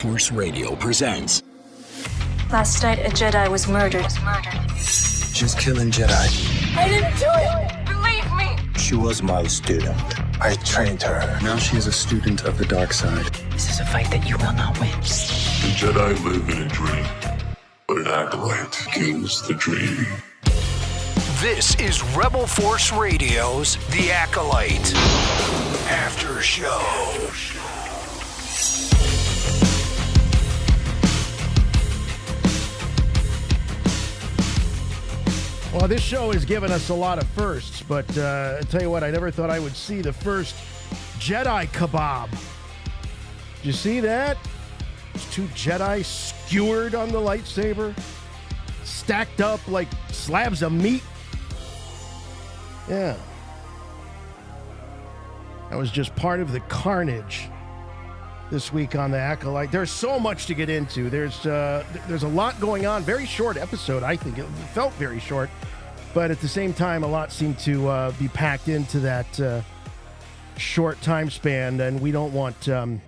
Force Radio presents. Last night, a Jedi was murdered. She's killing Jedi. I didn't do it! Believe me! She was my student. I trained her. Now she is a student of the dark side. This is a fight that you will not win. The Jedi live in a dream, but an acolyte kills the dream. This is Rebel Force Radio's The Acolyte After Show. Well, this show has given us a lot of firsts, but I tell you what, I never thought I would see the first Jedi kebab. Did you see that? There's two Jedi skewered on the lightsaber, stacked up like slabs of meat. Yeah. That was just part of the carnage this week on the Acolyte. There's so much to get into. There's a lot going on. Very short episode, I think. It felt very short, but at the same time, a lot seemed to be packed into that short time span, and we don't want to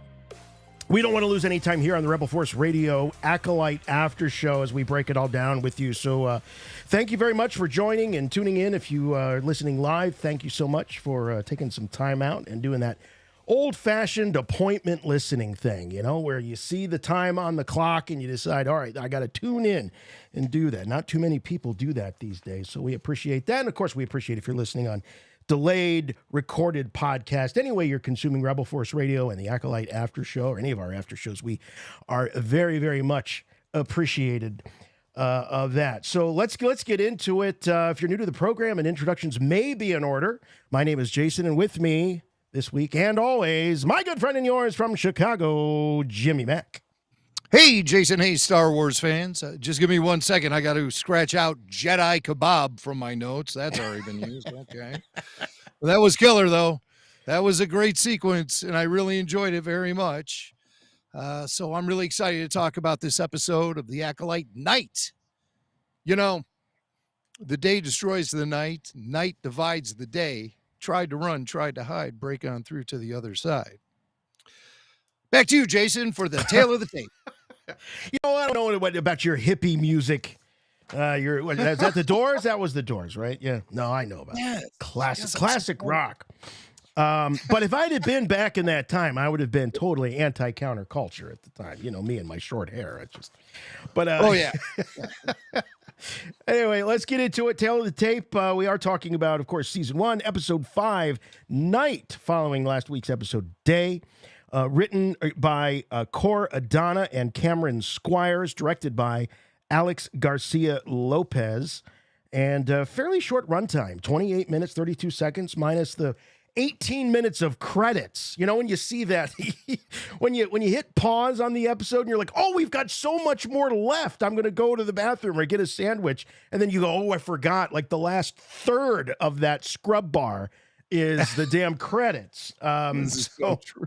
lose any time here on the Rebel Force Radio Acolyte After Show as we break it all down with you. So thank you very much for joining and tuning in. If you are listening live, thank you so much for taking some time out and doing that old-fashioned appointment listening thing, you know, where you see the time on the clock and you decide, all right, I got to tune in and do that. Not too many people do that these days, so we appreciate that. And, of course, we appreciate if you're listening on delayed, recorded podcast. Anyway, you're consuming Rebel Force Radio and the Acolyte After Show or any of our after shows. We are very, very much appreciated of that. So let's get into it. If you're new to the program and introductions may be in order, my name is Jason, and with me this week and always, my good friend and yours from Chicago, Jimmy Mack. Hey, Jason. Hey, Star Wars fans. Just give me 1 second. I got to scratch out Jedi kebab from my notes. That's already been used. Okay. Well, that was killer, though. That was a great sequence, and I really enjoyed it very much. So I'm really excited to talk about this episode of the Acolyte Night. You know, the day destroys the night. Night divides the day. Tried to run, tried to hide, break on through to the other side. Back to you, Jason, for the tale of the tape. You know, I don't know what about your hippie music. Is that the Doors? That was the Doors, right? Yeah. No, I know about it. Classic rock. But if I'd have been back in that time, I would have been totally anti-counterculture at the time. You know, me and my short hair. Oh yeah. Anyway, let's get into it. Tale of the tape. We are talking about, of course, season 1, episode 5, Night, following last week's episode, Day. Written by Cor Adana and Cameron Squires, directed by Alex Garcia Lopez, and fairly short runtime, 28 minutes, 32 seconds, minus the 18 minutes of credits. You know, when you see that, when you hit pause on the episode and you're like, oh, we've got so much more left. I'm going to go to the bathroom or get a sandwich. And then you go, oh, I forgot. Like the last third of that scrub bar is the damn credits. This is so true.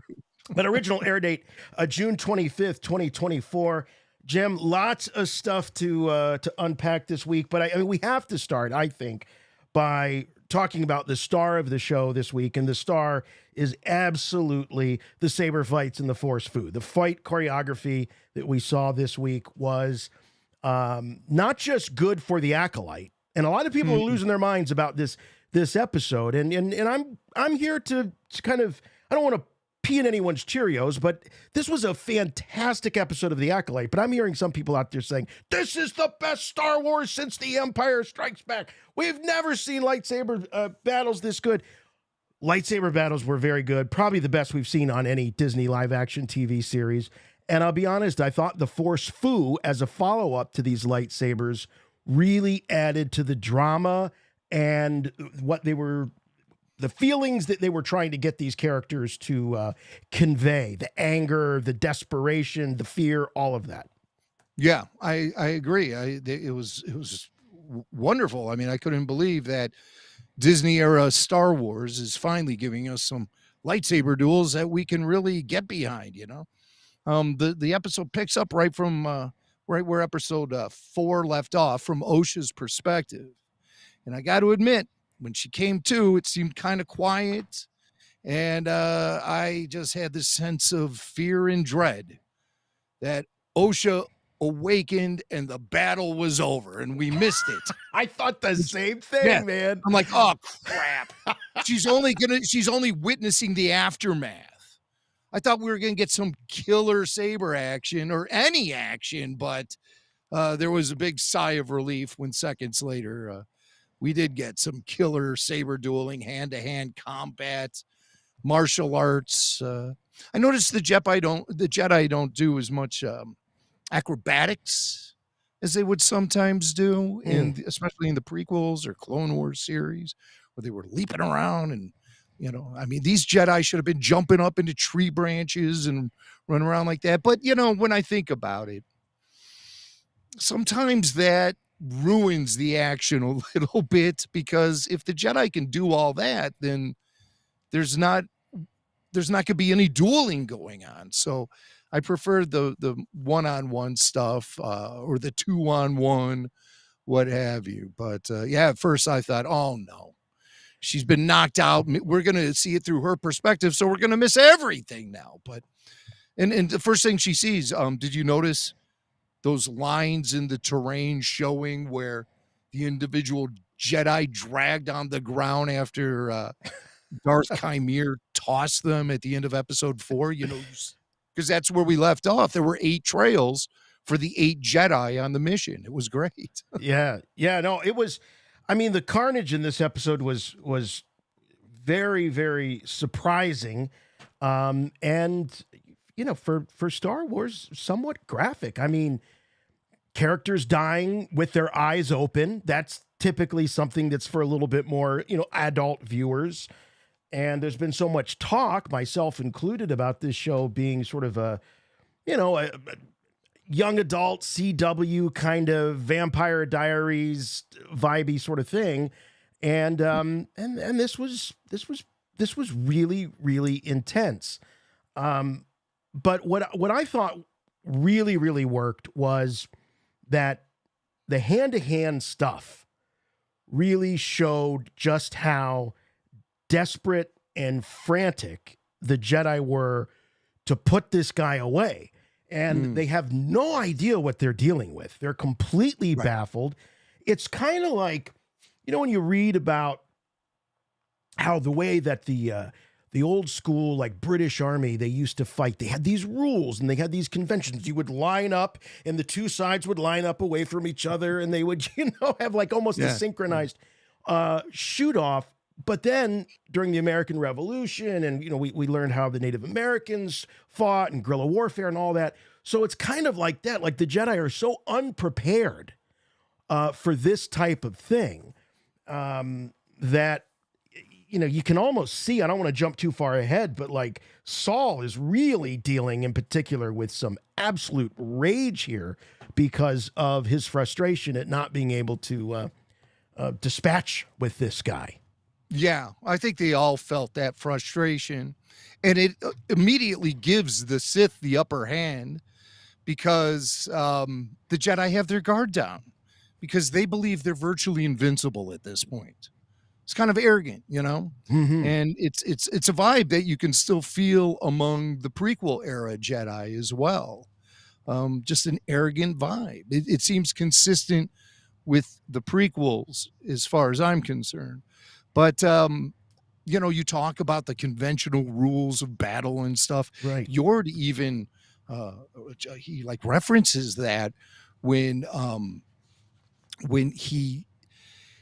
But original air date, June 25th, 2024. Jim, lots of stuff to unpack this week. But I mean, we have to start, I think, by talking about the star of the show this week. And the star is absolutely the saber fights and the Force food. The fight choreography that we saw this week was not just good for the Acolyte. And a lot of people are losing their minds about this episode. And I'm here to kind of, I don't want to pee in anyone's Cheerios, but this was a fantastic episode of The Acolyte. But I'm hearing some people out there saying, this is the best Star Wars since The Empire Strikes Back. We've never seen lightsaber battles this good. Lightsaber battles were very good. Probably the best we've seen on any Disney live-action TV series. And I'll be honest, I thought the Force Foo, as a follow-up to these lightsabers, really added to the drama and what they were, the feelings that they were trying to get these characters to convey, the anger, the desperation, the fear, all of that. Yeah, I agree. It was wonderful. I mean, I couldn't believe that Disney era Star Wars is finally giving us some lightsaber duels that we can really get behind, you know. The episode picks up right where episode 4 left off, from Osha's perspective. And I got to admit, when she came to, it seemed kind of quiet. And I just had this sense of fear and dread that OSHA awakened and the battle was over and we missed it. I thought the same thing, man. I'm like, oh crap. she's only witnessing the aftermath. I thought we were gonna get some killer saber action or any action, but there was a big sigh of relief when seconds later we did get some killer saber dueling, hand-to-hand combat, martial arts. I noticed the Jedi don't do as much acrobatics as they would sometimes do, especially in the prequels or Clone Wars series, where they were leaping around and, I mean, these Jedi should have been jumping up into tree branches and running around like that. But, when I think about it, sometimes that ruins the action a little bit, because if the Jedi can do all that, then there's not going to be any dueling going on. So I prefer the one-on-one stuff or the two-on-one, what have you. But at first I thought, oh no, she's been knocked out. We're going to see it through her perspective, so we're going to miss everything now. But and the first thing she sees, did you notice those lines in the terrain showing where the individual Jedi dragged on the ground after Darth Chimere tossed them at the end of episode 4, because that's where we left off. There were 8 trails for the 8 Jedi on the mission. It was great. Yeah. No, it was, I mean, the carnage in this episode was very, very surprising. And, for Star Wars, somewhat graphic. I mean, characters dying with their eyes open. That's typically something that's for a little bit more, adult viewers. And there's been so much talk, myself included, about this show being sort of a young adult CW kind of Vampire Diaries vibey sort of thing. And this was really, really intense. But what I thought really, really worked was that the hand-to-hand stuff really showed just how desperate and frantic the Jedi were to put this guy away. And they have no idea what they're dealing with. They're completely baffled. It's kind of like, when you read about how the way that the old school, like British Army, they used to fight. They had these rules and they had these conventions. You would line up and the two sides would line up away from each other and they would, have like almost a synchronized shoot off. But then during the American Revolution and, we learned how the Native Americans fought and guerrilla warfare and all that. So it's kind of like that. Like the Jedi are so unprepared for this type of thing that, you can almost see, I don't want to jump too far ahead, but like Saul is really dealing in particular with some absolute rage here because of his frustration at not being able to dispatch with this guy. Yeah, I think they all felt that frustration, and it immediately gives the Sith the upper hand because the Jedi have their guard down because they believe they're virtually invincible at this point. It's kind of arrogant, and it's a vibe that you can still feel among the prequel era Jedi as well. Just an arrogant vibe. It seems consistent with the prequels as far as I'm concerned. But, you talk about the conventional rules of battle and stuff. Right. Yord even, he like references that when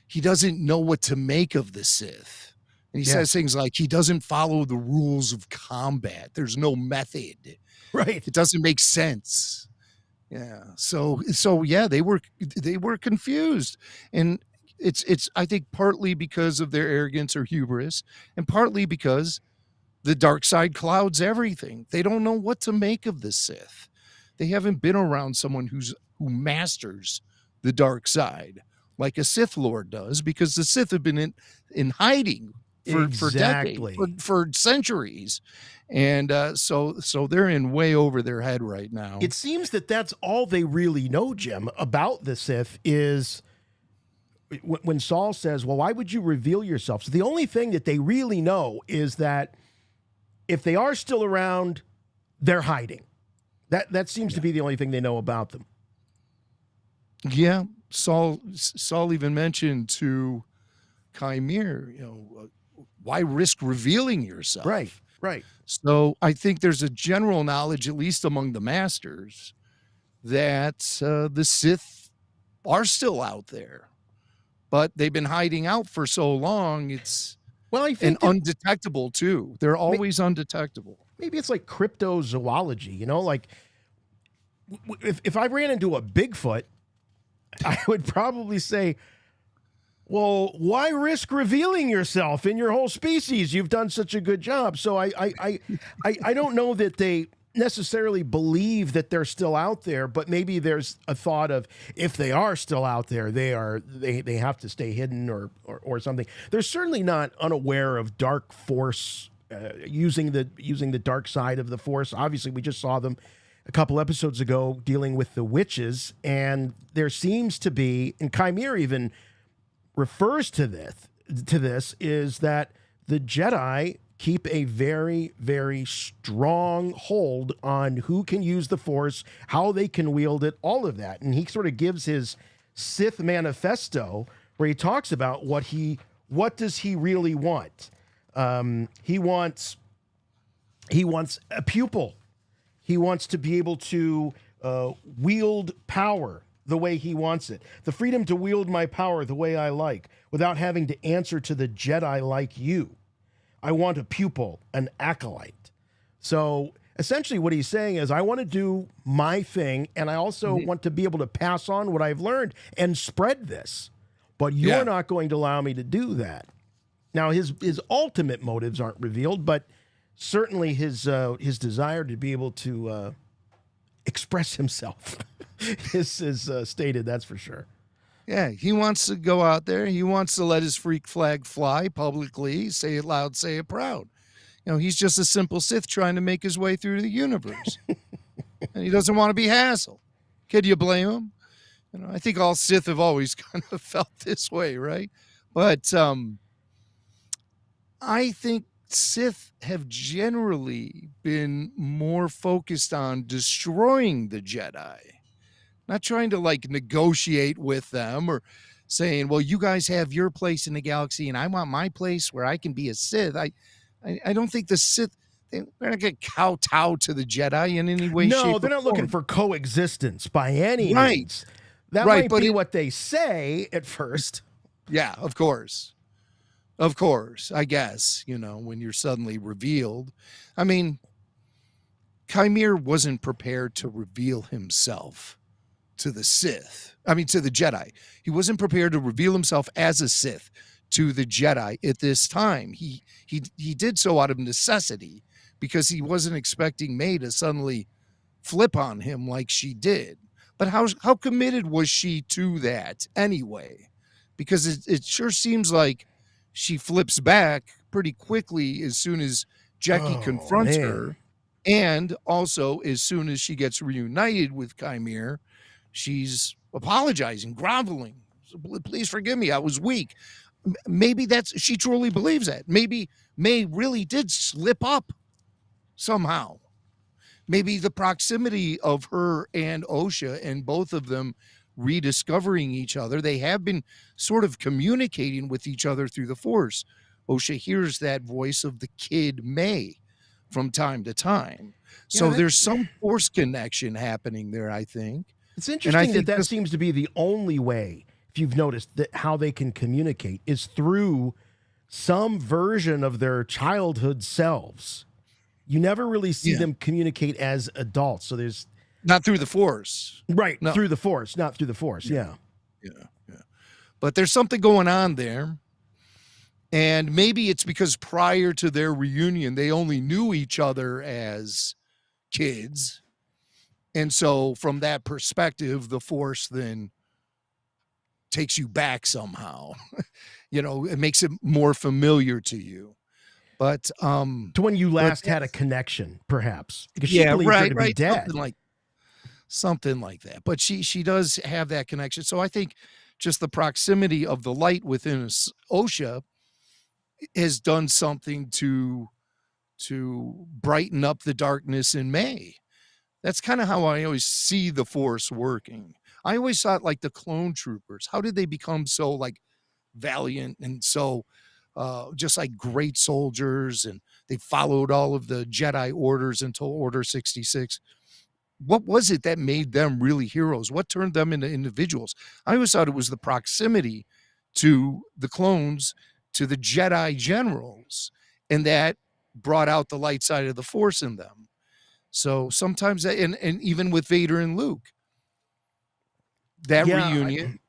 he doesn't know what to make of the Sith. And he says things like, he doesn't follow the rules of combat. There's no method. Right. It doesn't make sense. Yeah. So yeah, they were confused. And it's I think partly because of their arrogance or hubris, and partly because the dark side clouds everything. They don't know what to make of the Sith. They haven't been around someone who masters the dark side like a Sith Lord does, because the Sith have been in hiding for decades, for centuries. And so they're in way over their head right now. It seems that that's all they really know, Jim, about the Sith is when Saul says, well, why would you reveal yourself? So the only thing that they really know is that if they are still around, they're hiding. That seems to be the only thing they know about them. Yeah, Saul even mentioned to Chimere, why risk revealing yourself? Right. So I think there's a general knowledge, at least among the masters, that the Sith are still out there, but they've been hiding out for so long. It's I think undetectable too. They're always undetectable. Maybe it's like cryptozoology, like if I ran into a Bigfoot, I would probably say, well, why risk revealing yourself in your whole species? You've done such a good job. So I don't know that they necessarily believe that they're still out there, but maybe there's a thought of, if they are still out there, they have to stay hidden or something. They're certainly not unaware of dark force, using the dark side of the force. Obviously, we just saw them a couple episodes ago dealing with the witches, and there seems to be, and Chimere even refers to this, is that the Jedi keep a very, very strong hold on who can use the Force, how they can wield it, all of that. And he sort of gives his Sith manifesto where he talks about what does he really want. He wants a pupil. He wants to be able to wield power the way he wants it. The freedom to wield my power the way I like, without having to answer to the Jedi like you. I want a pupil, an acolyte. So essentially what he's saying is, I want to do my thing, and I also want to be able to pass on what I've learned and spread this. But you're not going to allow me to do that. Now, his ultimate motives aren't revealed, but certainly his desire to be able to express himself is stated, that's for sure. Yeah, he wants to go out there. He wants to let his freak flag fly publicly, say it loud, say it proud. He's just a simple Sith trying to make his way through the universe. And he doesn't want to be hassled. Could you blame him? I think all Sith have always kind of felt this way, right? But I think Sith have generally been more focused on destroying the Jedi, not trying to negotiate with them or saying, well, you guys have your place in the galaxy and I want my place where I can be a Sith. I don't think the Sith, they're not going to kowtow to the Jedi in any way, shape, No, they're not looking for coexistence by any means. That right, might be what they say at first. Yeah, of course. Of course, I guess, when you're suddenly revealed. I mean, Chimere wasn't prepared to reveal himself to the Jedi. He wasn't prepared to reveal himself as a Sith to the Jedi at this time. He did so out of necessity, because he wasn't expecting May to suddenly flip on him like she did. But how committed was she to that anyway? Because it sure seems like she flips back pretty quickly as soon as Jackie confronts her. And also, as soon as she gets reunited with Chimere, she's apologizing, groveling. Please forgive me, I was weak. Maybe she truly believes that. Maybe May really did slip up somehow. Maybe the proximity of her and Osha, and both of them rediscovering each other, they have been sort of communicating with each other through the Force. Osha hears that voice of the kid May from time to time. So there's some Force connection happening there, I think. It's interesting that seems to be the only way, if you've noticed, that how they can communicate is through some version of their childhood selves. You never really see them communicate as adults. So there's not through the Force. Right, no. Through the Force, not through the Force, yeah. But there's something going on there. And maybe it's because prior to their reunion, they only knew each other as kids. And so from that perspective, the Force then takes you back somehow. It makes it more familiar to you. But to when you last had a connection, perhaps. Because she believed her to be dead. Something like that. But she does have that connection. So I think just the proximity of the light within Osha has done something to brighten up the darkness in May. That's kind of how I always see the Force working. I always thought like the clone troopers, how did they become so like valiant and so just like great soldiers, and they followed all of the Jedi orders until Order 66? What was it that made them really heroes? What turned them into individuals? I always thought it was the proximity to the clones, to the Jedi generals, and that brought out the light side of the Force in them. So sometimes, and even with Vader and Luke, that reunion,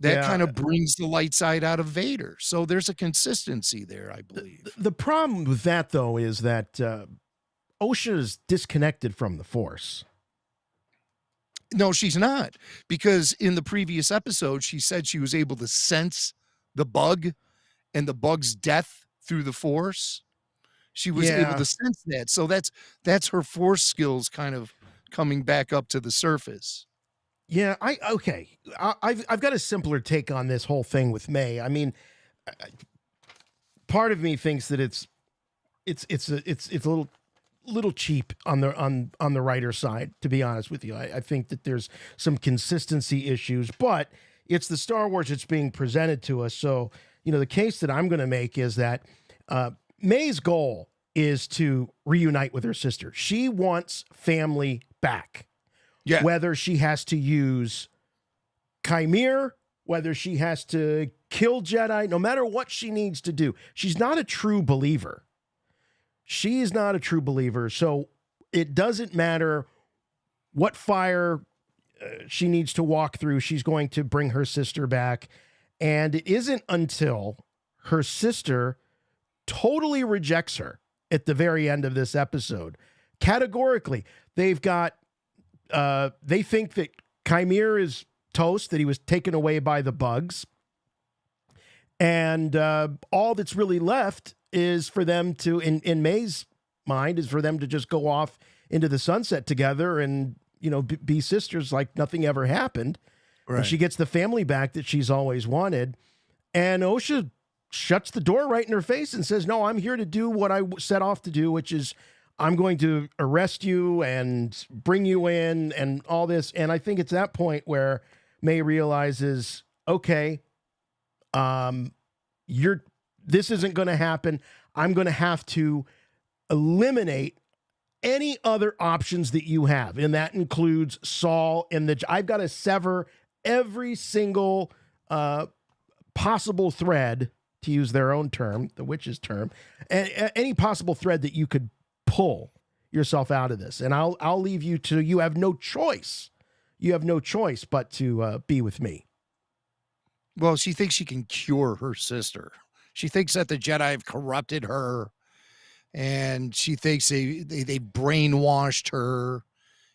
that kind of brings the light side out of Vader. So there's a consistency there, I believe. The problem with that, though, is that Osha is disconnected from the Force. No, she's not, because in the previous episode, she said she was able to sense the bug and the bug's death through the Force. She was able to sense that. So that's her Force skills kind of coming back up to the surface. Yeah, I've got a simpler take on this whole thing with May. I mean, part of me thinks that it's a little cheap on the writer's side, to be honest with you. I think that there's some consistency issues, but it's the Star Wars that's being presented to us. So, the case that I'm going to make is that May's goal is to reunite with her sister. She wants family back. Yeah. Whether she has to use Chimere, whether she has to kill Jedi, no matter what she needs to do. She's not a true believer. She is not a true believer. So it doesn't matter what fire she needs to walk through. She's going to bring her sister back. And it isn't until her sister totally rejects her at the very end of this episode. Categorically, they've got, they think that Chimere is toast, that he was taken away by the bugs. And all that's really left is for them to, in May's mind, is for them to just go off into the sunset together and, be sisters like nothing ever happened. Right. And she gets the family back that she's always wanted. And Osha shuts the door right in her face and says, no, I'm here to do what I set off to do, which is I'm going to arrest you and bring you in and all this. And I think it's that point where May realizes, okay, this isn't going to happen. I'm going to have to eliminate any other options that you have. And that includes Saul and I've got to sever every single possible thread, to use their own term, the witch's term, and any possible thread that you could pull yourself out of this. And I'll leave you to, you have no choice. You have no choice but to be with me. Well, she thinks she can cure her sister. She thinks that the Jedi have corrupted her, and she thinks they brainwashed her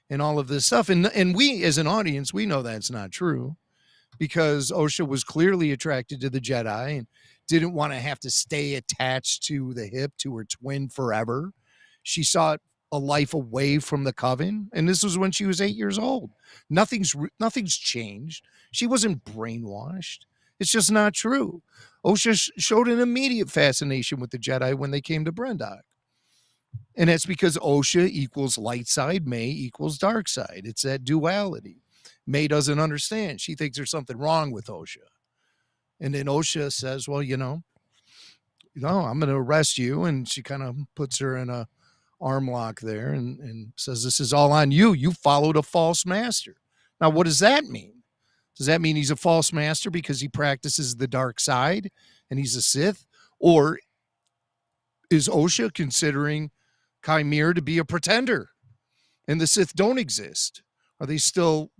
and all of this stuff. And we, as an audience, we know that's not true, because Osha was clearly attracted to the Jedi and didn't want to have to stay attached to the hip, to her twin forever. She sought a life away from the coven, and this was when she was 8 years old. Nothing's changed. She wasn't brainwashed. It's just not true. Osha showed an immediate fascination with the Jedi when they came to Brendok. And that's because Osha equals light side, May equals dark side. It's that duality. May doesn't understand. She thinks there's something wrong with Osha. And then Osha says, well, I'm going to arrest you. And she kind of puts her in a arm lock there and says, this is all on you. You followed a false master. Now, what does that mean? Does that mean he's a false master because he practices the dark side and he's a Sith? Or is Osha considering Chimere to be a pretender and the Sith don't exist? Are they still...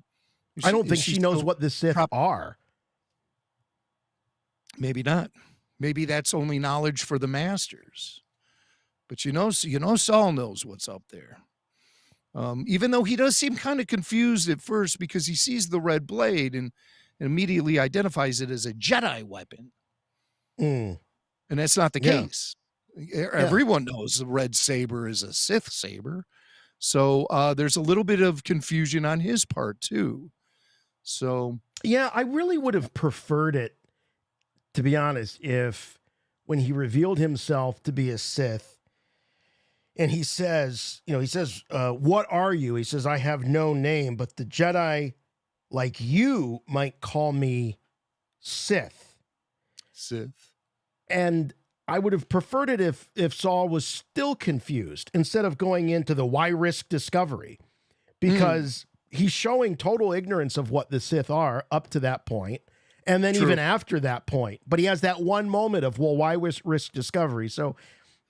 I don't think she knows what the Sith are. Maybe not. Maybe that's only knowledge for the masters. But Saul knows what's up there. Even though he does seem kind of confused at first because he sees the red blade and immediately identifies it as a Jedi weapon. And that's not the case. Everyone knows the red saber is a Sith saber. So there's a little bit of confusion on his part too. So yeah, I really would have preferred it, to be honest, if when he revealed himself to be a Sith, and he says, what are you? He says, I have no name, but the Jedi like you might call me Sith. Sith. And I would have preferred it if Saul was still confused instead of going into the why risk discovery, because he's showing total ignorance of what the Sith are up to that point, and then even after that point. But he has that one moment of, well, why risk discovery? So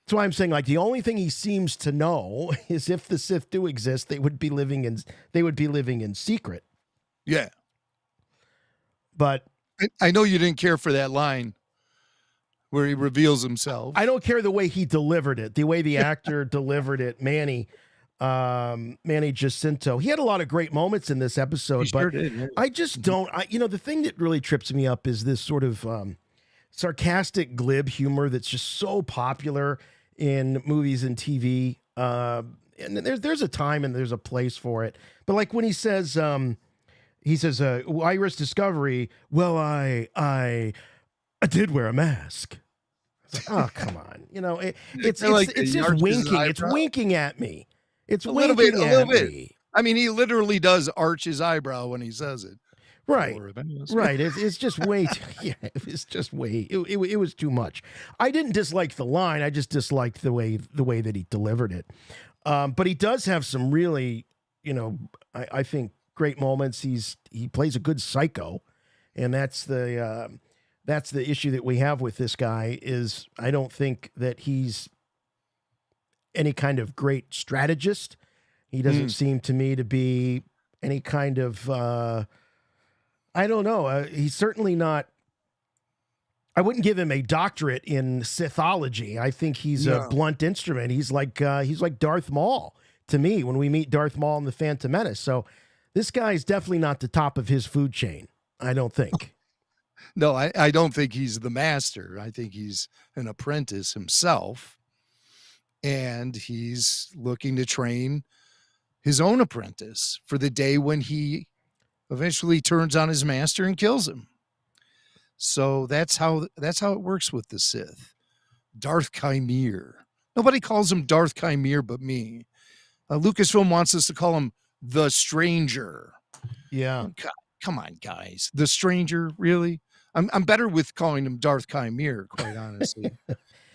that's why I'm saying, like, the only thing he seems to know is if the Sith do exist, they would be living in secret. Yeah. But I know you didn't care for that line where he reveals himself. I don't care the way he delivered it, the way the actor delivered it, Manny Jacinto. He had a lot of great moments in this episode, He but sure did, yeah. I just don't. The thing that really trips me up is this sort of sarcastic, glib humor that's just so popular in movies and TV. And there's a time and there's a place for it. But like when he says, why risk discovery? Well, I did wear a mask. It's like, oh, come on. It's just winking. It's winking at me. It's a winking little at bit. me. I mean, he literally does arch his eyebrow when he says it. Right. Right. It's just way too, it's just way, it was too much. I didn't dislike the line. I just disliked the way that he delivered it. But he does have some really, I think great moments. He plays a good psycho, and that's the issue that we have with this guy is I don't think that he's any kind of great strategist. He doesn't seem to me to be any kind of, I don't know. He's certainly not, I wouldn't give him a doctorate in Sithology. I think he's a blunt instrument. He's like Darth Maul to me when we meet Darth Maul in The Phantom Menace. So this guy's definitely not the top of his food chain, I don't think. No, I don't think he's the master. I think he's an apprentice himself, and he's looking to train his own apprentice for the day when he eventually turns on his master and kills him. So that's how it works with the Sith. Darth Chimere. Nobody calls him Darth Chimere but me. Lucasfilm wants us to call him the Stranger. Yeah. God, come on, guys. The Stranger, really? I'm better with calling him Darth Chimere, quite honestly.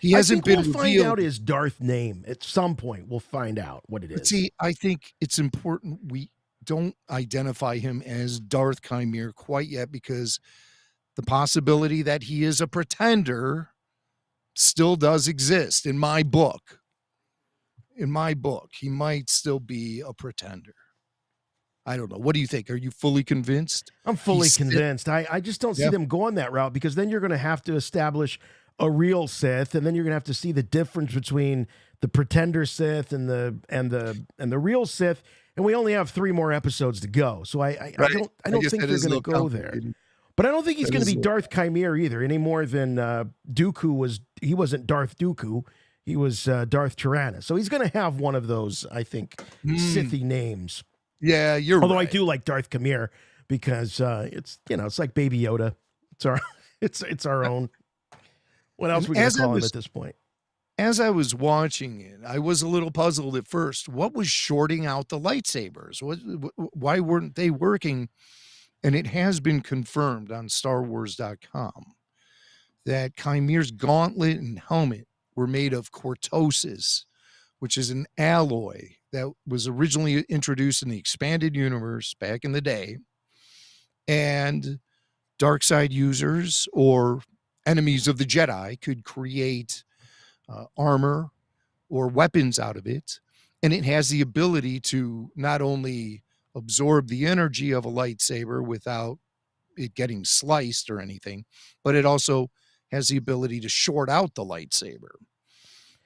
He hasn't been revealed. We'll find out his Darth name at some point. We'll find out what it is. But see, I think it's important we don't identify him as Darth Chimere quite yet, because the possibility that he is a pretender still does exist in my book. In my book, he might still be a pretender. I don't know. What do you think? Are you fully convinced? I'm fully convinced. I just don't see them going that route, because then you're going to have to establish a real Sith, and then you're going to have to see the difference between the pretender Sith and the real Sith. And we only have 3 more episodes to go, so I don't think they're going to go there. But I don't think he's going to be Darth Chimere either, any more than Dooku was. He wasn't Darth Dooku. He was Darth Tyrannus. So he's going to have one of those, I think, Sithy names. Yeah, you're Although right. I do like Darth Chimere because it's it's like Baby Yoda. It's our own. What else we going to call him at this point? As I was watching it, I was a little puzzled at first. What was shorting out the lightsabers? Why weren't they working? And it has been confirmed on StarWars.com that Chimere's gauntlet and helmet were made of cortosis, which is an alloy that was originally introduced in the expanded universe back in the day. And dark side users or enemies of the Jedi could create armor or weapons out of it. And it has the ability to not only absorb the energy of a lightsaber without it getting sliced or anything, but it also has the ability to short out the lightsaber.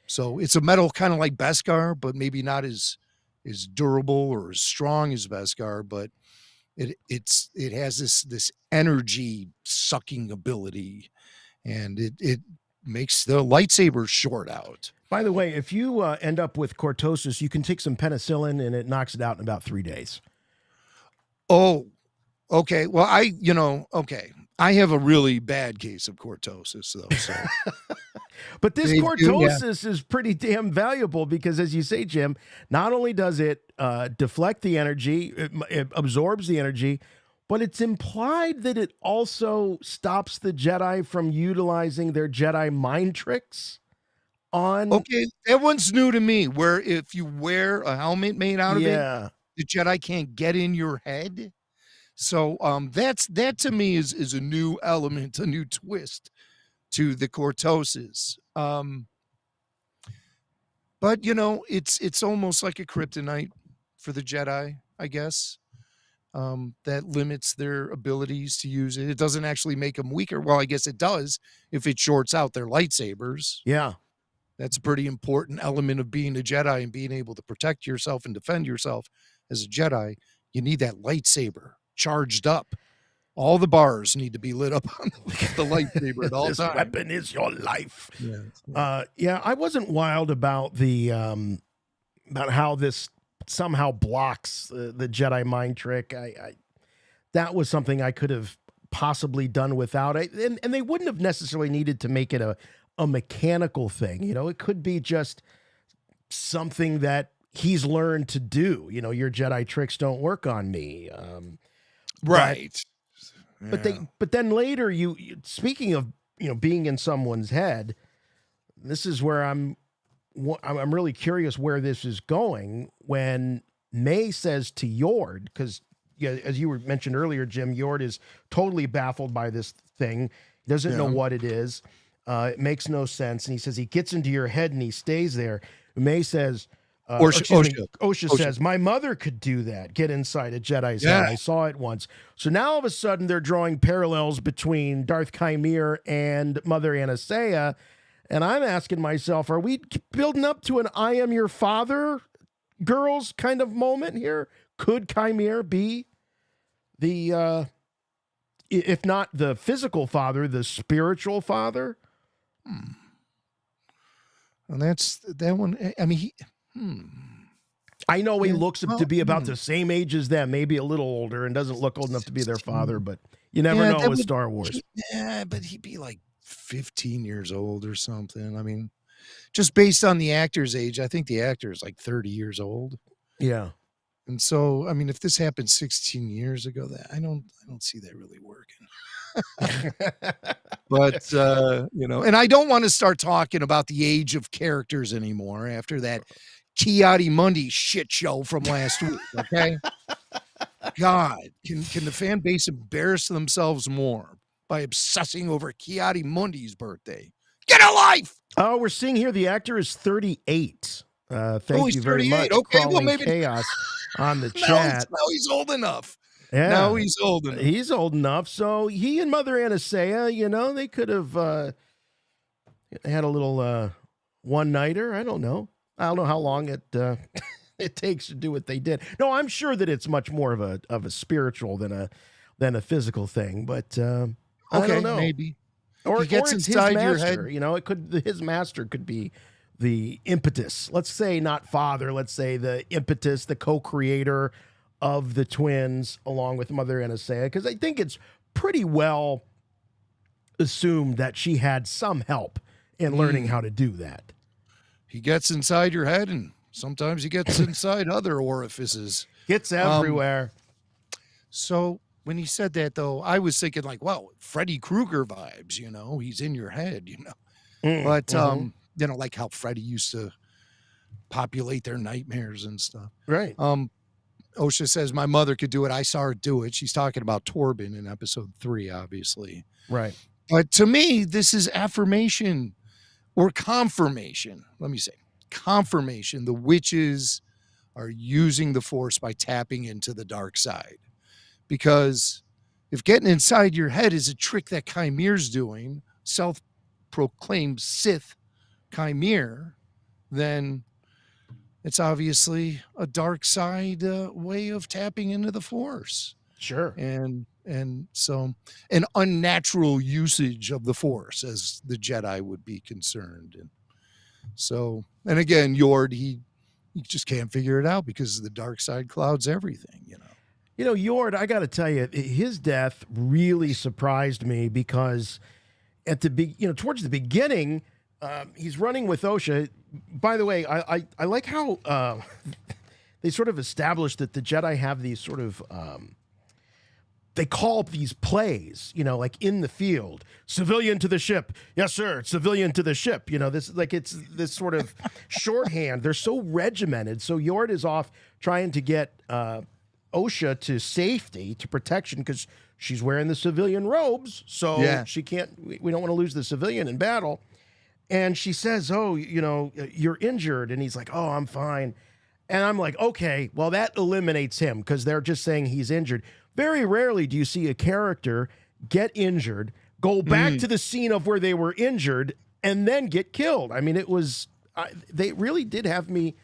So it's a metal kind of like Beskar, but maybe not as durable or as strong as Beskar, but it has this energy sucking ability, and it makes the lightsaber short out. By the way, if you end up with cortosis, you can take some penicillin and it knocks it out in about 3 days. Oh, okay. Well, okay. I have a really bad case of cortosis, though. So. But this They do, cortosis is pretty damn valuable because, as you say, Jim, not only does it deflect the energy, it absorbs the energy, but it's implied that it also stops the Jedi from utilizing their Jedi mind tricks on... Okay, that one's new to me, where if you wear a helmet made out of it, the Jedi can't get in your head. So that to me is a new element, a new twist to the cortosis. But it's almost like a kryptonite for the Jedi, I guess. That limits their abilities to use it. It doesn't actually make them weaker. Well, I guess it does if it shorts out their lightsabers. Yeah. That's a pretty important element of being a Jedi and being able to protect yourself and defend yourself as a Jedi. You need that lightsaber charged up. All the bars need to be lit up on the lightsaber at all times. This weapon is your life. Yeah. I wasn't wild about the about how this somehow blocks the Jedi mind trick. That was something I could have possibly done without it, and they wouldn't have necessarily needed to make it a mechanical thing. It could be just something that he's learned to do. Your Jedi tricks don't work on me. Right. But then later, you speaking of being in someone's head, this is where I'm really curious where this is going. When May says to Yord, because as you were mentioned earlier, Jim, Yord is totally baffled by this thing. He doesn't know what it is. It makes no sense, and he says he gets into your head and he stays there. May says. Osha says, my mother could do that, get inside a Jedi's head. I saw it once. So now all of a sudden they're drawing parallels between Darth Chimere and Mother Anastasia. And I'm asking myself, are we building up to an I am your father girls kind of moment here? Could Chimere be the, if not the physical father, the spiritual father? And that's that one. I mean, I know he looks to be about the same age as them, maybe a little older, and doesn't look old enough to be their father, but you never know with Star Wars. But he'd be like 15 years old or something. I mean, just based on the actor's age, I think the actor is like 30 years old. Yeah. And so, I mean, if this happened 16 years ago, I don't see that really working. But, and I don't want to start talking about the age of characters anymore after that Ki-Adi-Mundi shit show from last week. Okay. God, can the fan base embarrass themselves more by obsessing over Ki-Adi-Mundi's birthday? Get a life. Oh, we're seeing here the actor is 38. Thank you very much. Okay, well, maybe chaos on the chat. Now he's old enough. Yeah. Now he's old enough. He's old enough. So he and Mother Anastasia, they could have had a little one-nighter. I don't know how long it it takes to do what they did. No, I'm sure that it's much more of a spiritual than a physical thing. But I don't know. Maybe. Or he gets it's inside his your master. head. His master could be the impetus. Let's say not father. Let's say the impetus, the co-creator of the twins, along with Mother Anastasia, because I think it's pretty well assumed that she had some help in learning how to do that. He gets inside your head, and sometimes he gets inside other orifices. Gets everywhere. So when he said that, though, I was thinking like, well, Freddy Krueger vibes, he's in your head, But, like how Freddy used to populate their nightmares and stuff. Right. Osha says, my mother could do it. I saw her do it. She's talking about Torben in episode 3, obviously. Right. But to me, this is affirmation or confirmation. Let me say confirmation. The witches are using the Force by tapping into the dark side. Because if getting inside your head is a trick that Chimere's doing, self-proclaimed Sith Chimere, then it's obviously a dark side way of tapping into the Force. Sure. And so an unnatural usage of the Force, as the Jedi would be concerned. And so, and again, Yord, he just can't figure it out because the dark side clouds everything, Yord, I got to tell you, his death really surprised me because at towards the beginning, he's running with Osha. By the way, I like how they sort of established that the Jedi have these sort of they call these plays, like in the field, civilian to the ship. Yes, sir. Civilian to the ship. It's this sort of shorthand. They're so regimented. So Yord is off trying to get Osha to safety, to protection, because she's wearing the civilian robes. So she can't, we don't want to lose the civilian in battle. And she says, oh, you're injured. And he's like, oh, I'm fine. And I'm like, okay, well, that eliminates him because they're just saying he's injured. Very rarely do you see a character get injured, go back to the scene of where they were injured, and then get killed. I mean, they really did have me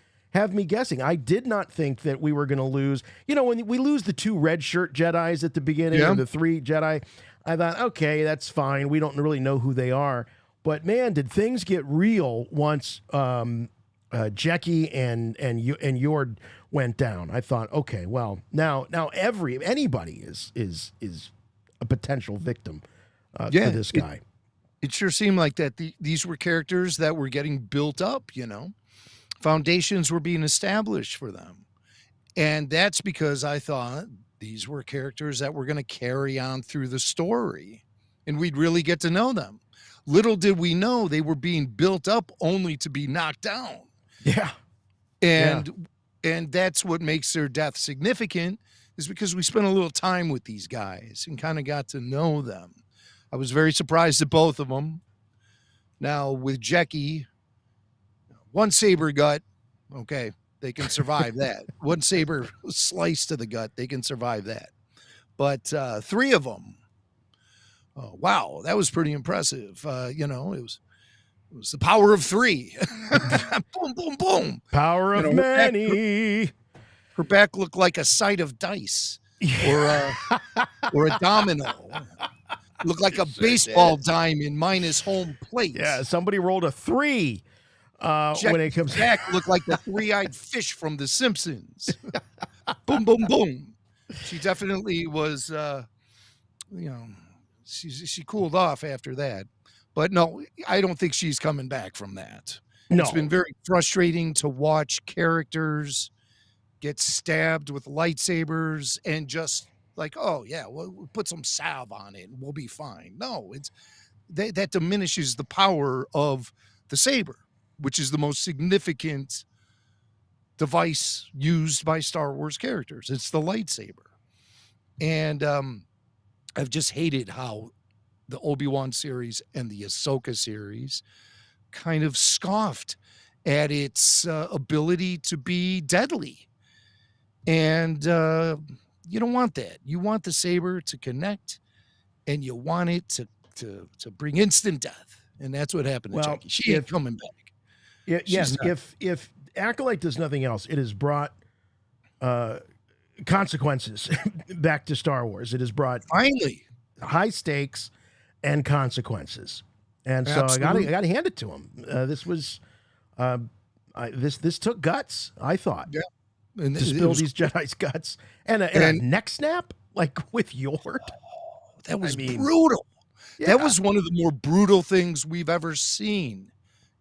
guessing. I did not think that we were going to lose. When we lose the 2 red shirt Jedis at the beginning, or the 3 Jedi, I thought, okay, that's fine. We don't really know who they are. But man, did things get real once Jackie and Yord went down. I thought, okay, well, now anybody is a potential victim for this guy. It sure seemed like that. These were characters that were getting built up. Foundations were being established for them, and that's because I thought these were characters that were going to carry on through the story, and we'd really get to know them. Little did we know they were being built up only to be knocked down. Yeah. And that's what makes their death significant, is because we spent a little time with these guys and kind of got to know them. I was very surprised at both of them. Now with Jackie, 1 saber gut, okay, they can survive that. 1 saber slice to the gut, they can survive that. But 3 of them, oh, wow, that was pretty impressive. It was the power of 3. Boom, boom, boom. Power of many. Her back looked like a side of dice or a domino. Looked like a baseball diamond minus home plate. Yeah, somebody rolled a 3 when it comes back. Looked like the 3-eyed fish from The Simpsons. Boom, boom, boom. She definitely was, she cooled off after that. But no, I don't think she's coming back from that. No. It's been very frustrating to watch characters get stabbed with lightsabers and just like, oh, yeah, we'll put some salve on it and we'll be fine. No, that diminishes the power of the saber, which is the most significant device used by Star Wars characters. It's the lightsaber. And I've just hated how the Obi-Wan series and the Ahsoka series kind of scoffed at its ability to be deadly. And you don't want that. You want the saber to connect, and you want it to bring instant death. And that's what happened to Jackie. She ain't coming back. Yes, if Acolyte does nothing else, it has brought consequences back to Star Wars. It has brought finally high stakes and consequences, and so I got to hand it to him. This was this took guts. I thought, and to spill these Jedi's guts and a neck snap like with Yord. That was brutal. Yeah. That was one of the more brutal things we've ever seen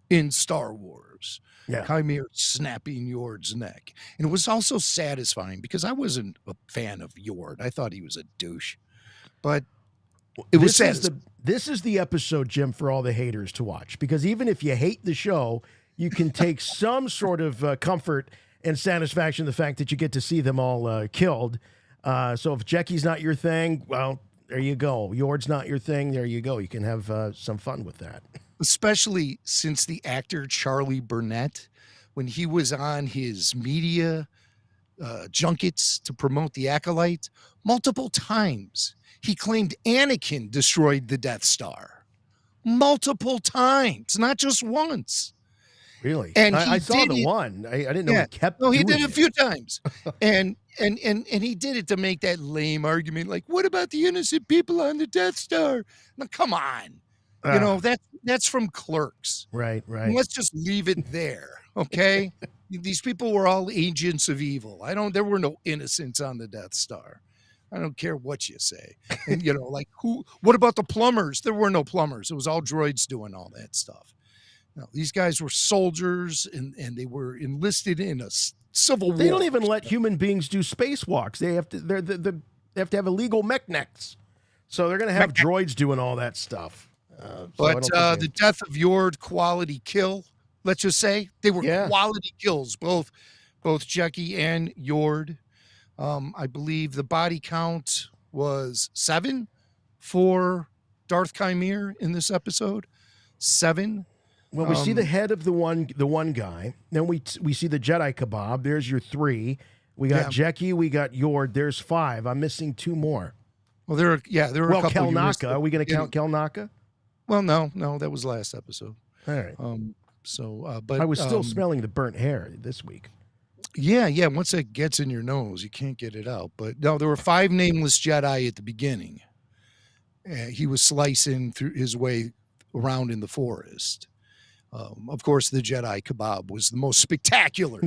in Star Wars. Yeah, Chimera snapping Yord's neck, and it was also satisfying because I wasn't a fan of Yord. I thought he was a douche, but it was this is the episode, Jim, for all the haters to watch, because even if you hate the show, you can take some sort of comfort and satisfaction in the fact that you get to see them all killed. So if Jackie's not your thing, well, there you go. Yord's not your thing. There you go. You can have some fun with that. Especially since the actor Charlie Burnett, when he was on his media junkets to promote the Acolyte, multiple times he claimed Anakin destroyed the Death Star. Multiple times, not just once. Really? And I saw the one. I didn't know he kept doing he did it a few times. And he did it to make that lame argument, like, what about the innocent people on the Death Star? Now, come on. That's from Clerks. Right. And let's just leave it there. Okay. These people were all agents of evil. There were no innocents on the Death Star. I don't care what you say. And, like what about the plumbers? There were no plumbers. It was all droids doing all that stuff. No, these guys were soldiers and they were enlisted in a civil war. They don't even let human beings do spacewalks. They have to, they have to have illegal mechnics. So they're going to have droids doing all that stuff. But the death of Yord, quality kill. Let's just say they were quality kills, both Jecki and Yord. I believe the body count was 7 for Darth Chimere in this episode. 7. Well, we see the head of the one guy. Then we see the Jedi kebab. There's your 3. We got Jecki. We got Yord. There's 5. I'm missing 2 more. Well, there are a couple. Kelnaka. Are we going to count Kelnaka? Well, no, that was last episode. All right. But I was still smelling the burnt hair this week. Yeah. Once it gets in your nose, you can't get it out. But no, there were 5 nameless Jedi at the beginning. He was slicing through his way around in the forest. Of course, the Jedi kebab was the most spectacular.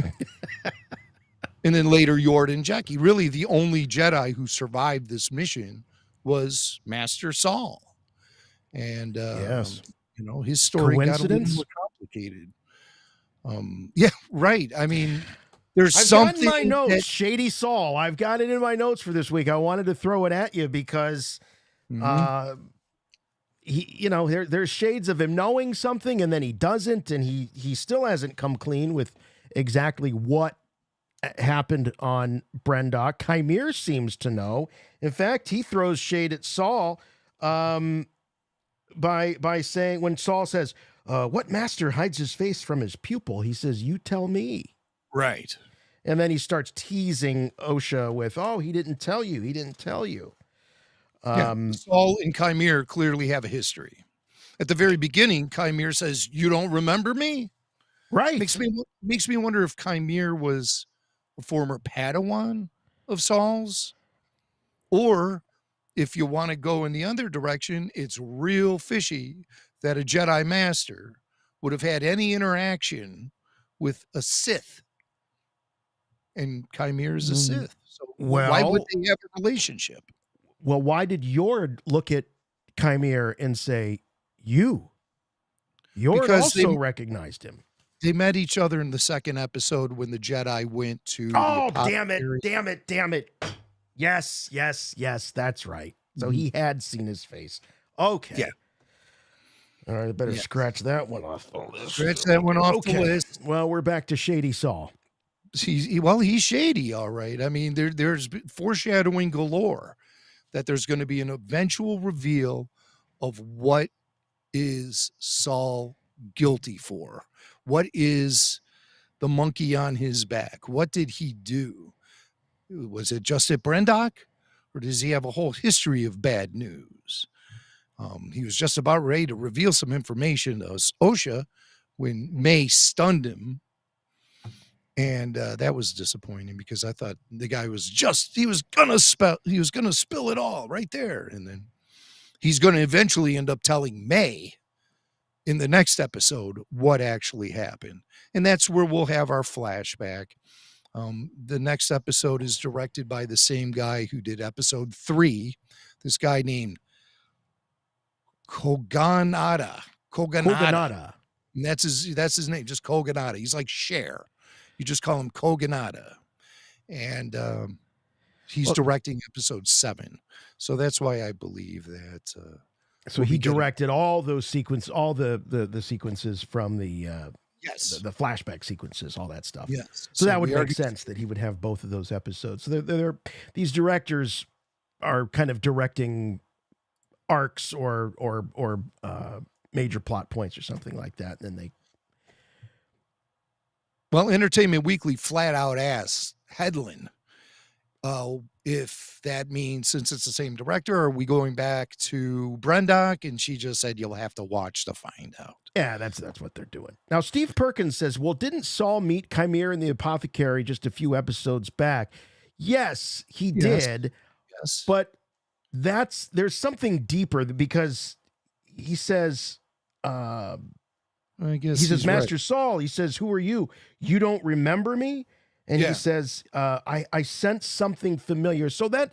And then later, Yord and Jecki. Really, the only Jedi who survived this mission was Master Saul. And his story got a little more complicated. Yeah, right. I mean, there's something. I've got in my notes, Shady Saul. I've got it in my notes for this week. I wanted to throw it at you because, there's shades of him knowing something and then he doesn't, and he still hasn't come clean with exactly what happened on Brendok. Chimere seems to know. In fact, he throws shade at Saul by saying, when Saul says, what master hides his face from his pupil? He says, you tell me. Right. And then he starts teasing Osha with, he didn't tell you. He didn't tell you. Saul and Chimere clearly have a history. At the very beginning, Chimere says, you don't remember me? Right. Makes me wonder if Chimere was a former Padawan of Saul's, or if you want to go in the other direction, it's real fishy that a Jedi Master would have had any interaction with a Sith. And Chimere is a Sith. So why would they have a relationship? Well, why did Yord look at Chimere and say, you? Yord Because also recognized him. They met each other in the second episode when the Jedi went to... Oh, damn it. Yes, that's right. So he had seen his face. Okay. Yeah. All right, I better scratch that one off the list. Scratch that one off the list. Well, we're back to Shady Saul. He's shady, all right. I mean, there's foreshadowing galore that there's going to be an eventual reveal of what is Saul guilty for. What is the monkey on his back? What did he do? Was it just at Brendok, or does he have a whole history of bad news? He was just about ready to reveal some information to Osha when May stunned him. And that was disappointing because I thought the guy was he was going to spill it all right there. And then he's going to eventually end up telling May in the next episode what actually happened. And that's where we'll have our flashback. The next episode is directed by the same guy who did episode 3. This guy named Koganada. And that's his name, just Koganada. He's like Cher. You just call him Koganada. And he's directing episode 7. So that's why I believe that. So he directed all those all the sequences from the flashback sequences, all that stuff. Yes. So that would make sense that he would have both of those episodes. So these directors are kind of directing arcs or major plot points or something like that. And then Well, Entertainment Weekly flat out asked Headland if that means, since it's the same director, are we going back to Brendok? And she just said, you'll have to watch to find out. Yeah, that's what they're doing. Now, Steve Perkins says, well, didn't Saul meet Chimere in the Apothecary just a few episodes back? Yes, he did. Yes. But there's something deeper because he says, I guess he says, he's Master right. Saul, he says, who are you? You don't remember me? And Yeah. he says, I sense something familiar. So that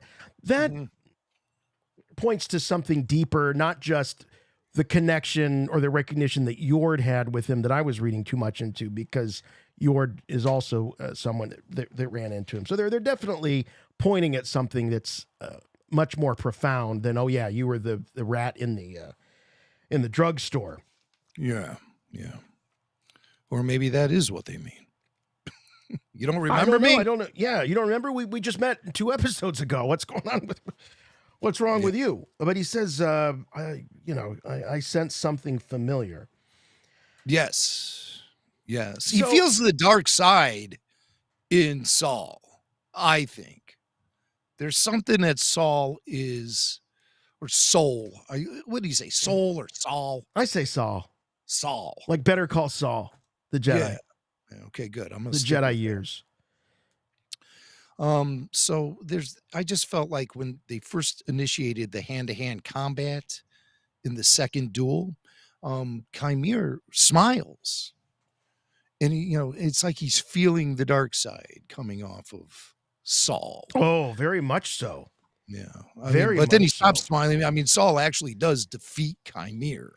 points to something deeper, not just the connection or the recognition that Yord had with him that I was reading too much into, because Yord is also someone that ran into him. So they're definitely pointing at something that's much more profound than, oh yeah, you were the rat in the drugstore. Yeah. Or maybe that is what they mean. You don't remember me? I don't know. Yeah, you don't remember? We just met 2 episodes ago. What's going on with? What's wrong with you? But he says, I sense something familiar. Yes. He So- feels the dark side in Saul, I think. There's something that Saul is, or Soul. What do you say, Soul or Saul? I say Saul. Saul. Like Better Call Saul, the Jedi. Yeah. Okay, good. I'm gonna The stick Jedi with years. that. So I just felt like when they first initiated the hand-to-hand combat in the second duel, Chimere smiles. And it's like he's feeling the dark side coming off of Saul. Oh, very much so. Yeah. Very but then he much stops so. smiling. I mean, Saul actually does defeat Chimere,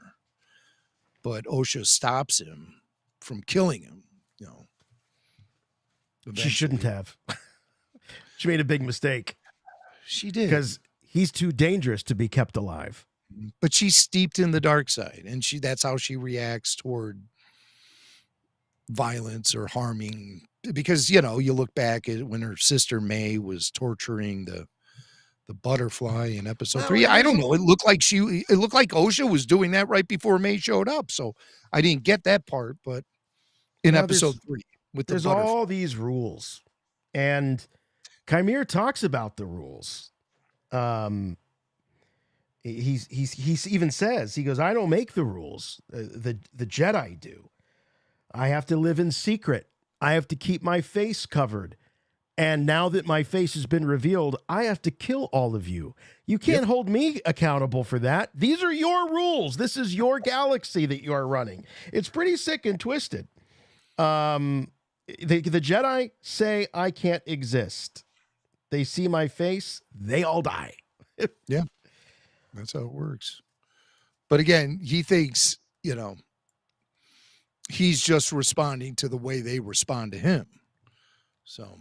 but Osha stops him from killing him, She shouldn't have. She made a big mistake She did. because he's too dangerous to be kept alive. But she's steeped in the dark side, and that's how she reacts toward violence or harming. Because, you look back at when her sister May was torturing the butterfly in episode 3. I don't know. It looked like Osha was doing that right before May showed up. So I didn't get that part, but in episode 3 with the There's butterfly. all these rules, and Chimere talks about the rules. He even says, he goes, I don't make the rules. The Jedi do. I have to live in secret. I have to keep my face covered. And now that my face has been revealed, I have to kill all of you. You can't hold me accountable for that. These are your rules. This is your galaxy that you're running. It's pretty sick and twisted. The Jedi say I can't exist. They see my face, they all die. Yeah, that's how it works. But again, he thinks, he's just responding to the way they respond to him. So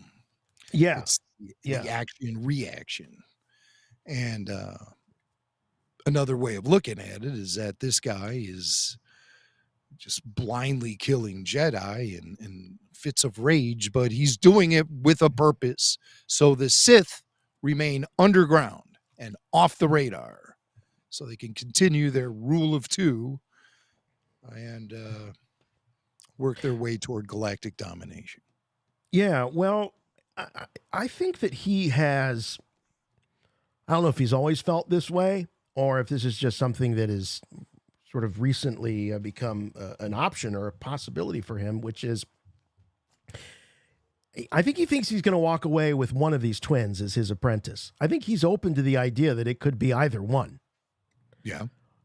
Yeah. it's the action reaction. And another way of looking at it is that this guy is just blindly killing Jedi in fits of rage, but he's doing it with a purpose. So the Sith remain underground and off the radar so they can continue their rule of 2 and work their way toward galactic domination. Yeah, well, I think that he has, I don't know if he's always felt this way or if this is just something that is sort of recently become an option or a possibility for him, which is, I think he thinks he's going to walk away with one of these twins as his apprentice. I think he's open to the idea that it could be either one. Yeah.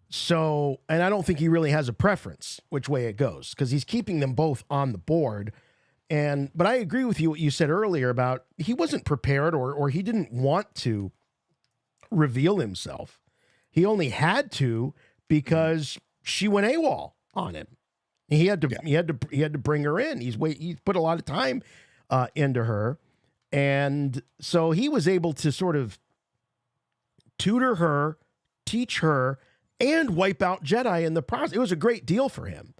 So, and I don't think he really has a preference which way it goes because he's keeping them both on the board. But I agree with you what you said earlier about he wasn't prepared or he didn't want to reveal himself. He only had to because she went AWOL on him. He had to bring her in. He put a lot of time into her, and so he was able to sort of tutor her, teach her, and wipe out Jedi in the process. It was a great deal for him.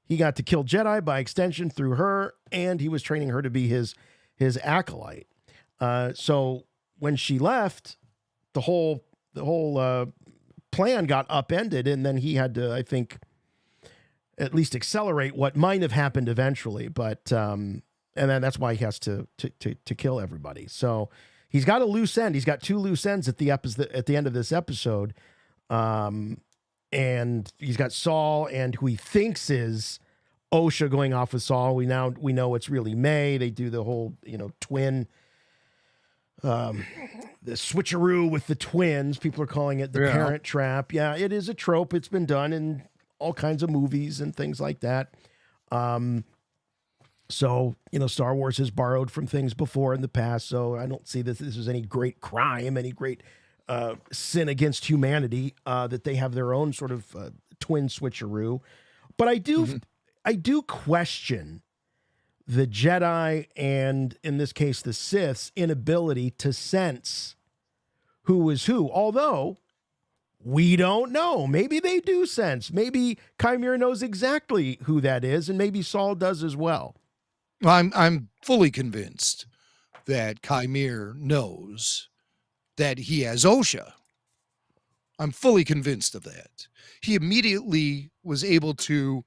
He got to kill Jedi by extension through her, and he was training her to be his acolyte. So when she left, the whole plan got upended, and then he had to, I think, at least accelerate what might have happened eventually. But and then that's why he has to kill everybody. So he's got a loose end. He's got 2 loose ends at the end of this episode. And he's got Saul and who he thinks is Osha going off with Saul. We know it's really May. They do the whole, twin, the switcheroo with the twins. People are calling it the parent trap. Yeah, it is a trope. It's been done in all kinds of movies and things like that. So, Star Wars has borrowed from things before in the past, so I don't see that this is any great crime, any great sin against humanity, that they have their own sort of twin switcheroo. But I do question the Jedi and, in this case, the Sith's inability to sense who is who, although we don't know. Maybe they do sense. Maybe Chimera knows exactly who that is, and maybe Saul does as well. I'm fully convinced that Chimera knows that he has OSHA. I'm fully convinced of that. He immediately was able to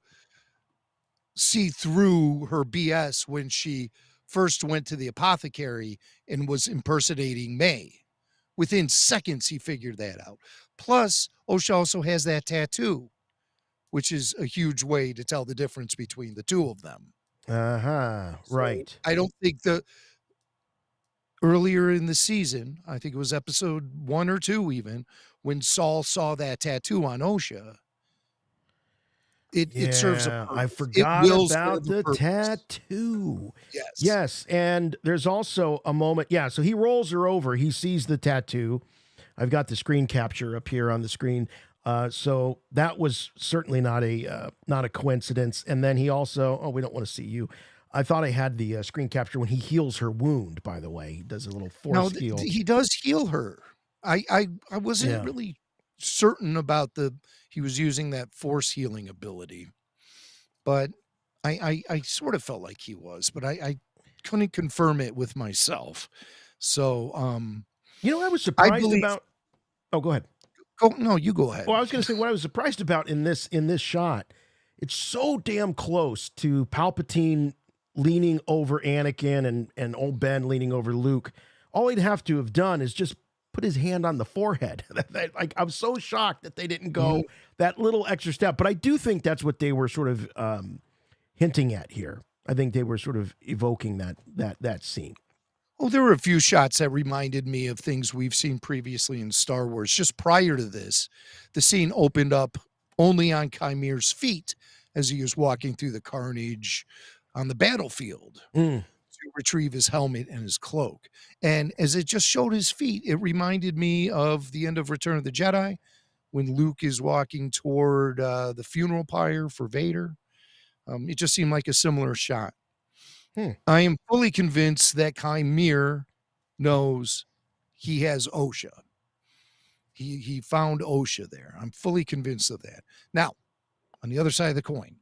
see through her BS when she first went to the apothecary and was impersonating May. Within seconds, he figured that out. Plus, OSHA also has that tattoo, which is a huge way to tell the difference between the two of them. Right. So I don't think earlier in the season, I think it was episode 1 or 2 even, when Saul saw that tattoo on OSHA, it serves a purpose. I forgot about the tattoo. Yes. And there's also a moment. Yeah. So he rolls her over. He sees the tattoo. I've got the screen capture up here on the screen. So that was certainly not a coincidence. And then he also, we don't want to see you. I thought I had the screen capture when he heals her wound, by the way. He does a little force heal. He does heal her. I wasn't really certain about he was using that force healing ability, but I sort of felt like he was, but I couldn't confirm it with myself. So, I was surprised about. Oh, go ahead. No, you go ahead. Well, I was going to say what I was surprised about in this shot. It's so damn close to Palpatine leaning over Anakin and old Ben leaning over Luke. All he'd have to have done is just put his hand on the forehead. Like, I'm so shocked that they didn't go that little extra step. But I do think that's what they were sort of hinting at here. I think they were sort of evoking that scene. Oh, there were a few shots that reminded me of things we've seen previously in Star Wars. Just prior to this, the scene opened up only on Chimera's feet as he was walking through the carnage on the battlefield to retrieve his helmet and his cloak. And as it just showed his feet, it reminded me of the end of Return of the Jedi when Luke is walking toward the funeral pyre for Vader. It just seemed like a similar shot. I am fully convinced that Chimera knows he has OSHA. He found OSHA there. I'm fully convinced of that. Now, on the other side of the coin,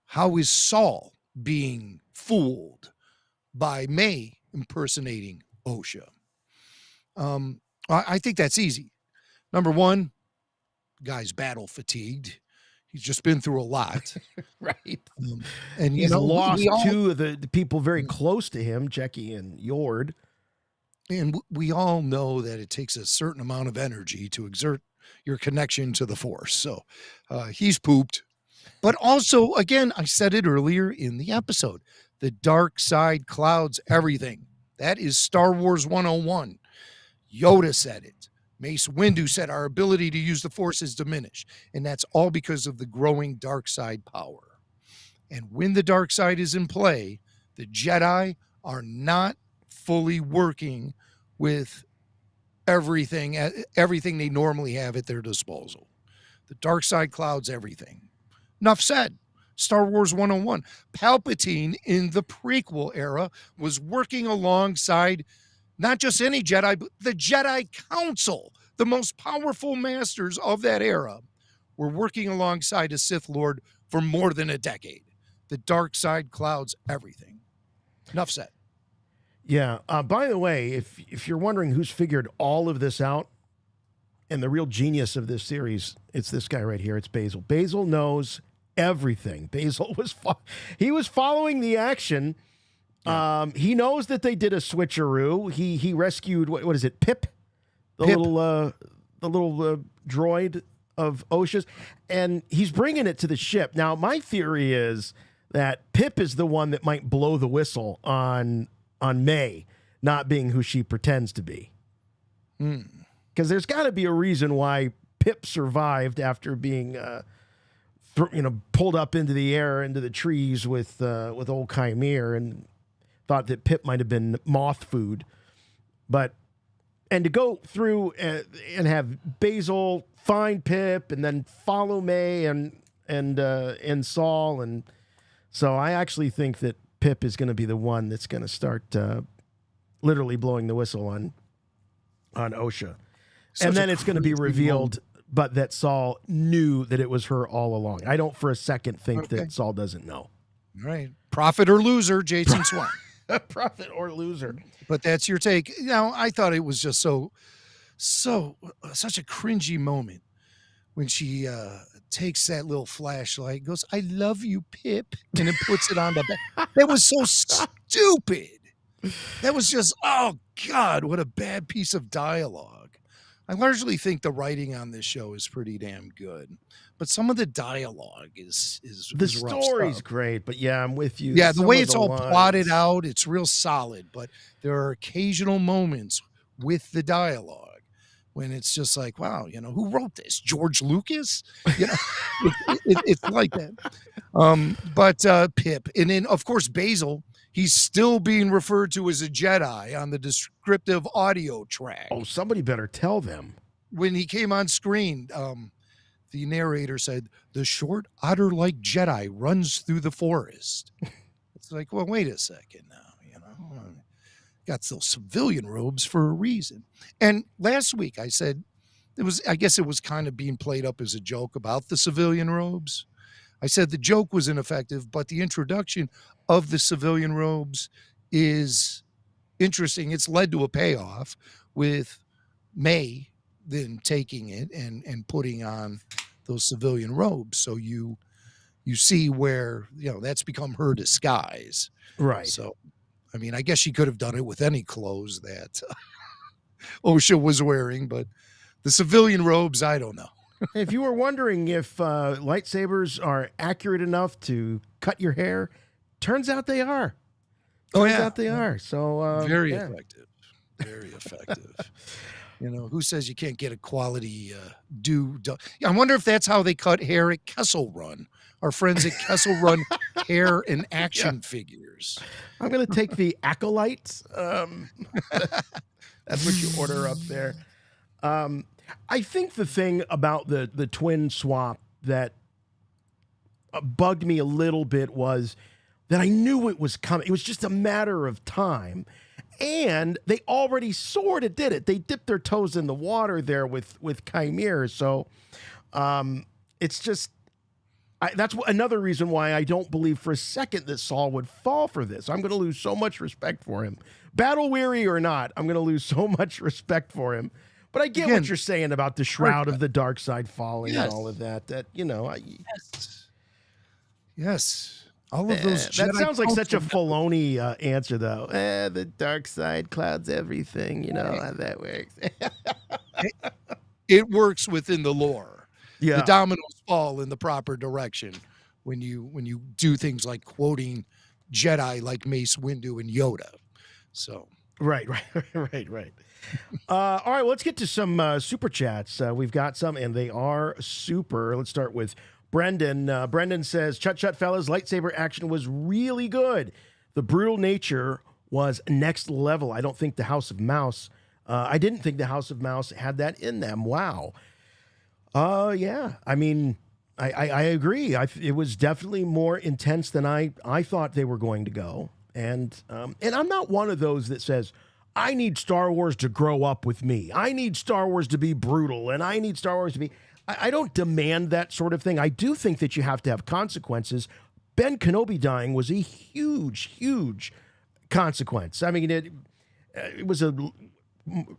how is Saul being fooled by May impersonating OSHA? I think that's easy. Number one, guy's battle fatigued. He's just been through a lot. Right. And he's lost two of the people very close to him, Jecki and Yord. And we all know that it takes a certain amount of energy to exert your connection to the Force. So he's pooped. But also, again, I said it earlier in the episode, the dark side clouds everything. That is Star Wars 101. Yoda said it. Mace Windu said our ability to use the Force is diminished, and that's all because of the growing dark side power. And when the dark side is in play, the Jedi are not fully working with everything they normally have at their disposal. The dark side clouds everything. Enough said. Star Wars 101. Palpatine in the prequel era was working alongside not just any Jedi, but the Jedi Council, the most powerful masters of that era, were working alongside a Sith Lord for more than a decade. The dark side clouds everything. Enough said. Yeah. By the way, if you're wondering who's figured all of this out, and the real genius of this series, it's this guy right here. It's Basil. Basil knows everything. Basil was following the action. He knows that they did a switcheroo. He rescued what is it? Pip, the little droid of OSHA's, and he's bringing it to the ship. Now, my theory is that Pip is the one that might blow the whistle on May not being who she pretends to be. Because there's got to be a reason why Pip survived after being pulled up into the air, into the trees with old Chimere, and thought that Pip might have been moth food. And to go through and have Basil find Pip and then follow May and Saul, and so I actually think that Pip is going to be the one that's going to start literally blowing the whistle on Osha. And then it's going to be revealed, but that Saul knew that it was her all along. I don't for a second think that Saul doesn't know. All right. Prophet or loser, Jason Swan. Prophet or loser. But that's your take. I thought it was just such a cringy moment when she takes that little flashlight, goes, "I love you, Pip," and then puts it on the back. That was so stupid. That was just, oh God, what a bad piece of dialogue. I largely think the writing on this show is pretty damn good, but some of the dialogue is the story's great. But yeah, I'm with you. Yeah, the way it's all plotted out, it's real solid. But there are occasional moments with the dialogue when it's just like, wow, who wrote this? George Lucas? It's like that. But Pip, and then of course Basil. He's still being referred to as a Jedi on the descriptive audio track. Oh, somebody better tell them. When he came on screen, the narrator said, "The short otter-like Jedi runs through the forest." It's like, well, wait a second now, got those civilian robes for a reason. And last week I said I guess it was kind of being played up as a joke about the civilian robes. I said the joke was ineffective, but the introduction of the civilian robes is interesting. It's led to a payoff with May then taking it and putting on those civilian robes. So you see where, that's become her disguise. Right. So, I mean, I guess she could have done it with any clothes that Osha was wearing, but the civilian robes, I don't know. If you were wondering if lightsabers are accurate enough to cut your hair, turns out they are. Turns out they are. So very effective. Very effective. Who says you can't get a quality I wonder if that's how they cut hair at Kessel Run. Our friends at Kessel Run hair and action figures. I'm going to take the Acolyte. That's what you order up there. I think the thing about the twin swap that bugged me a little bit was that I knew it was coming. It was just a matter of time. And they already sort of did it. They dipped their toes in the water there with Chimere. So it's just, that's another reason why I don't believe for a second that Saul would fall for this. I'm going to lose so much respect for him. Battle weary or not, I'm going to lose so much respect for him. But I get what you're saying about the shroud of the dark side falling and all of that. Yes. All of those. That sounds like such a Filoni answer, though. The dark side clouds everything. You know how that works. It works within the lore. Yeah. The dominoes fall in the proper direction when you do things like quoting Jedi like Mace Windu and Yoda. So. Right. All right, well, let's get to some super chats. We've got some, and they are super. Let's start with Brendan. Brendan says, Chut, fellas, lightsaber action was really good. The brutal nature was next level. I didn't think the House of Mouse had that in them. Wow. Yeah. I mean, I agree. It was definitely more intense than I thought they were going to go. And I'm not one of those that says, I need Star Wars to grow up with me. I need Star Wars to be brutal, and I need Star Wars to be... I don't demand that sort of thing. I do think that you have to have consequences. Ben Kenobi dying was a huge, huge consequence. I mean, it was a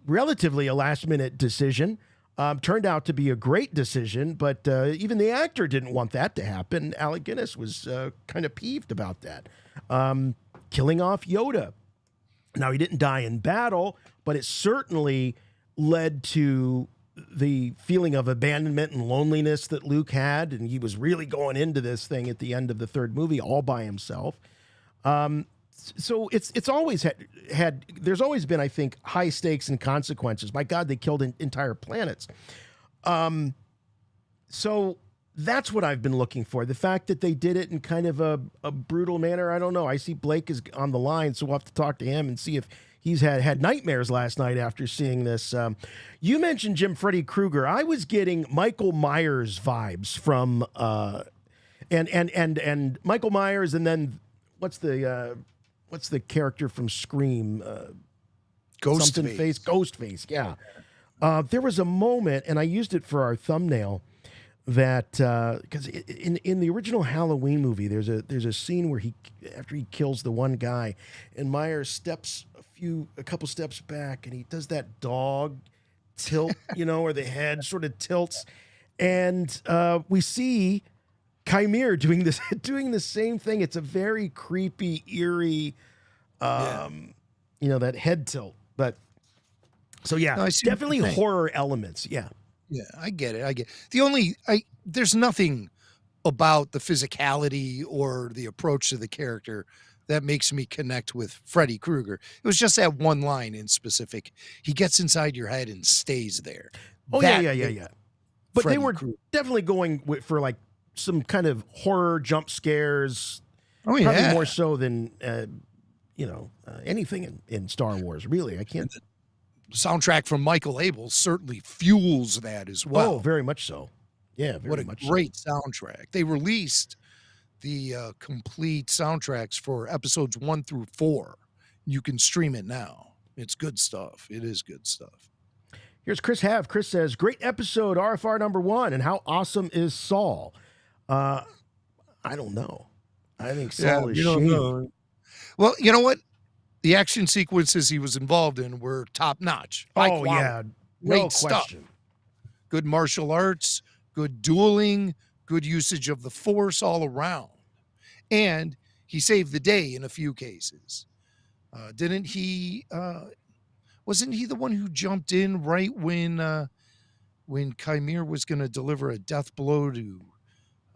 relatively a last-minute decision. Turned out to be a great decision, but even the actor didn't want that to happen. Alec Guinness was kind of peeved about that. Killing off Yoda. Now, he didn't die in battle, but it certainly led to the feeling of abandonment and loneliness that Luke had, and he was really going into this thing at the end of the third movie all by himself. So it's always had there's always been, I think, high stakes and consequences. My God, they killed entire planets. So That's what I've been looking for. The fact that they did it in kind of a brutal manner, I don't know. I see Blake is on the line, so we'll have to talk to him and see if he's had nightmares last night after seeing this. You mentioned Jim Freddy Krueger. I was getting Michael Myers vibes from and Michael Myers, and then what's the character from Scream? Ghostface. Ghostface. Yeah. There was a moment, and I used it for our thumbnail, that because in the original Halloween movie, there's a scene where after he kills the one guy, and Myers steps a couple steps back, and he does that dog tilt, where the head sort of tilts, and we see Chimere doing the same thing. It's a very creepy, eerie, that head tilt. But so yeah, No, I see what definitely you're saying. horror elements. Yeah. Yeah, I get it. There's nothing about the physicality or the approach to the character that makes me connect with Freddy Krueger. It was just that one line in specific. He gets inside your head and stays there. Oh, That yeah. But Freddy they were Krueger. definitely going for like some kind of horror jump scares. Oh, Probably yeah. more so than anything in Star Wars. Really, I can't. Soundtrack from Michael Abel certainly fuels that as well. Oh, very much so. Yeah, very What a much. great soundtrack. They released the complete soundtracks for episodes 1 through 4. You can stream it now. It's good stuff. It is good stuff. Here's Chris Have. Chris says, "Great episode, RFR #1, and how awesome is Saul?" I don't know. I think Saul is shady. Well, you know what? The action sequences he was involved in were top notch. High Oh quality. yeah, Great no stuff. question. Good martial arts, good dueling, good usage of the force all around. And he saved the day in a few cases. Didn't he? Wasn't he the one who jumped in right when Chimere was going to deliver a death blow to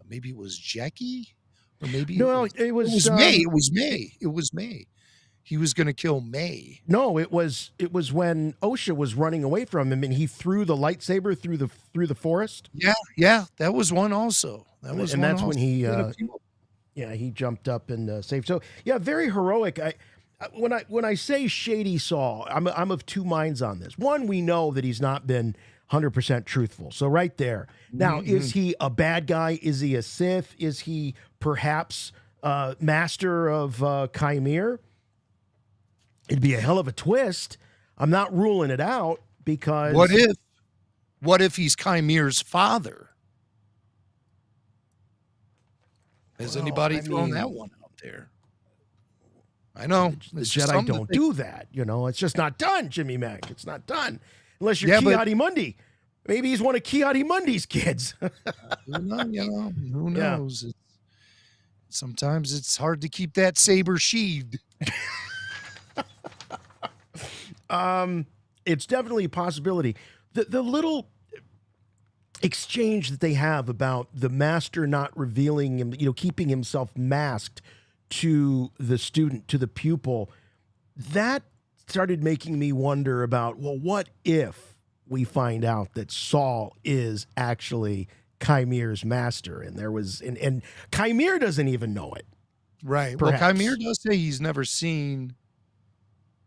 maybe it was Jackie, or maybe No, it was May. It was May. It was May. He was going to kill May. No, it was when OSHA was running away from him, and he threw the lightsaber through the forest. Yeah, that was one also. That was, and one that's when also. he jumped up and saved. So yeah, very heroic. When I say shady Saul, I'm of two minds on this. One, we know that he's not been 100% truthful. So right there. Now, is he a bad guy? Is he a Sith? Is he perhaps master of Chimere? It'd be a hell of a twist. I'm not ruling it out because what if he's Chimere's father? Has anybody thrown that one out there? I know the it's Jedi don't do that. It's just not done, Jimmy Mack. It's not done unless you're Ki-Adi-Mundi. Maybe he's one of Ki-Adi-Mundi's kids. Who knows? Sometimes it's hard to keep that saber sheathed. It's definitely a possibility. The little exchange that they have about the master not revealing him, keeping himself masked to the student, to the pupil, that started making me wonder about, well, what if we find out that Saul is actually Chimere's master, and and Chimere doesn't even know it. Right. Perhaps. Well, Chimere does say he's never seen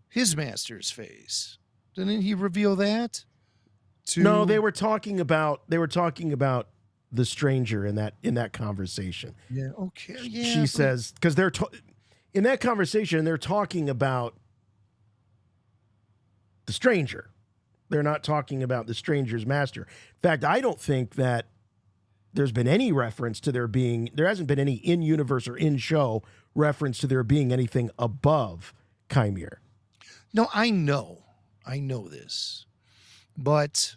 his master's face. Didn't he reveal that? No, they were talking about the stranger in that conversation. Yeah. Okay. Yeah. She says, because in that conversation they're talking about the stranger. They're not talking about the stranger's master. In fact, I don't think that there's been any reference to there hasn't been any in-universe or in-show reference to there being anything above Chimere. No, I know this, but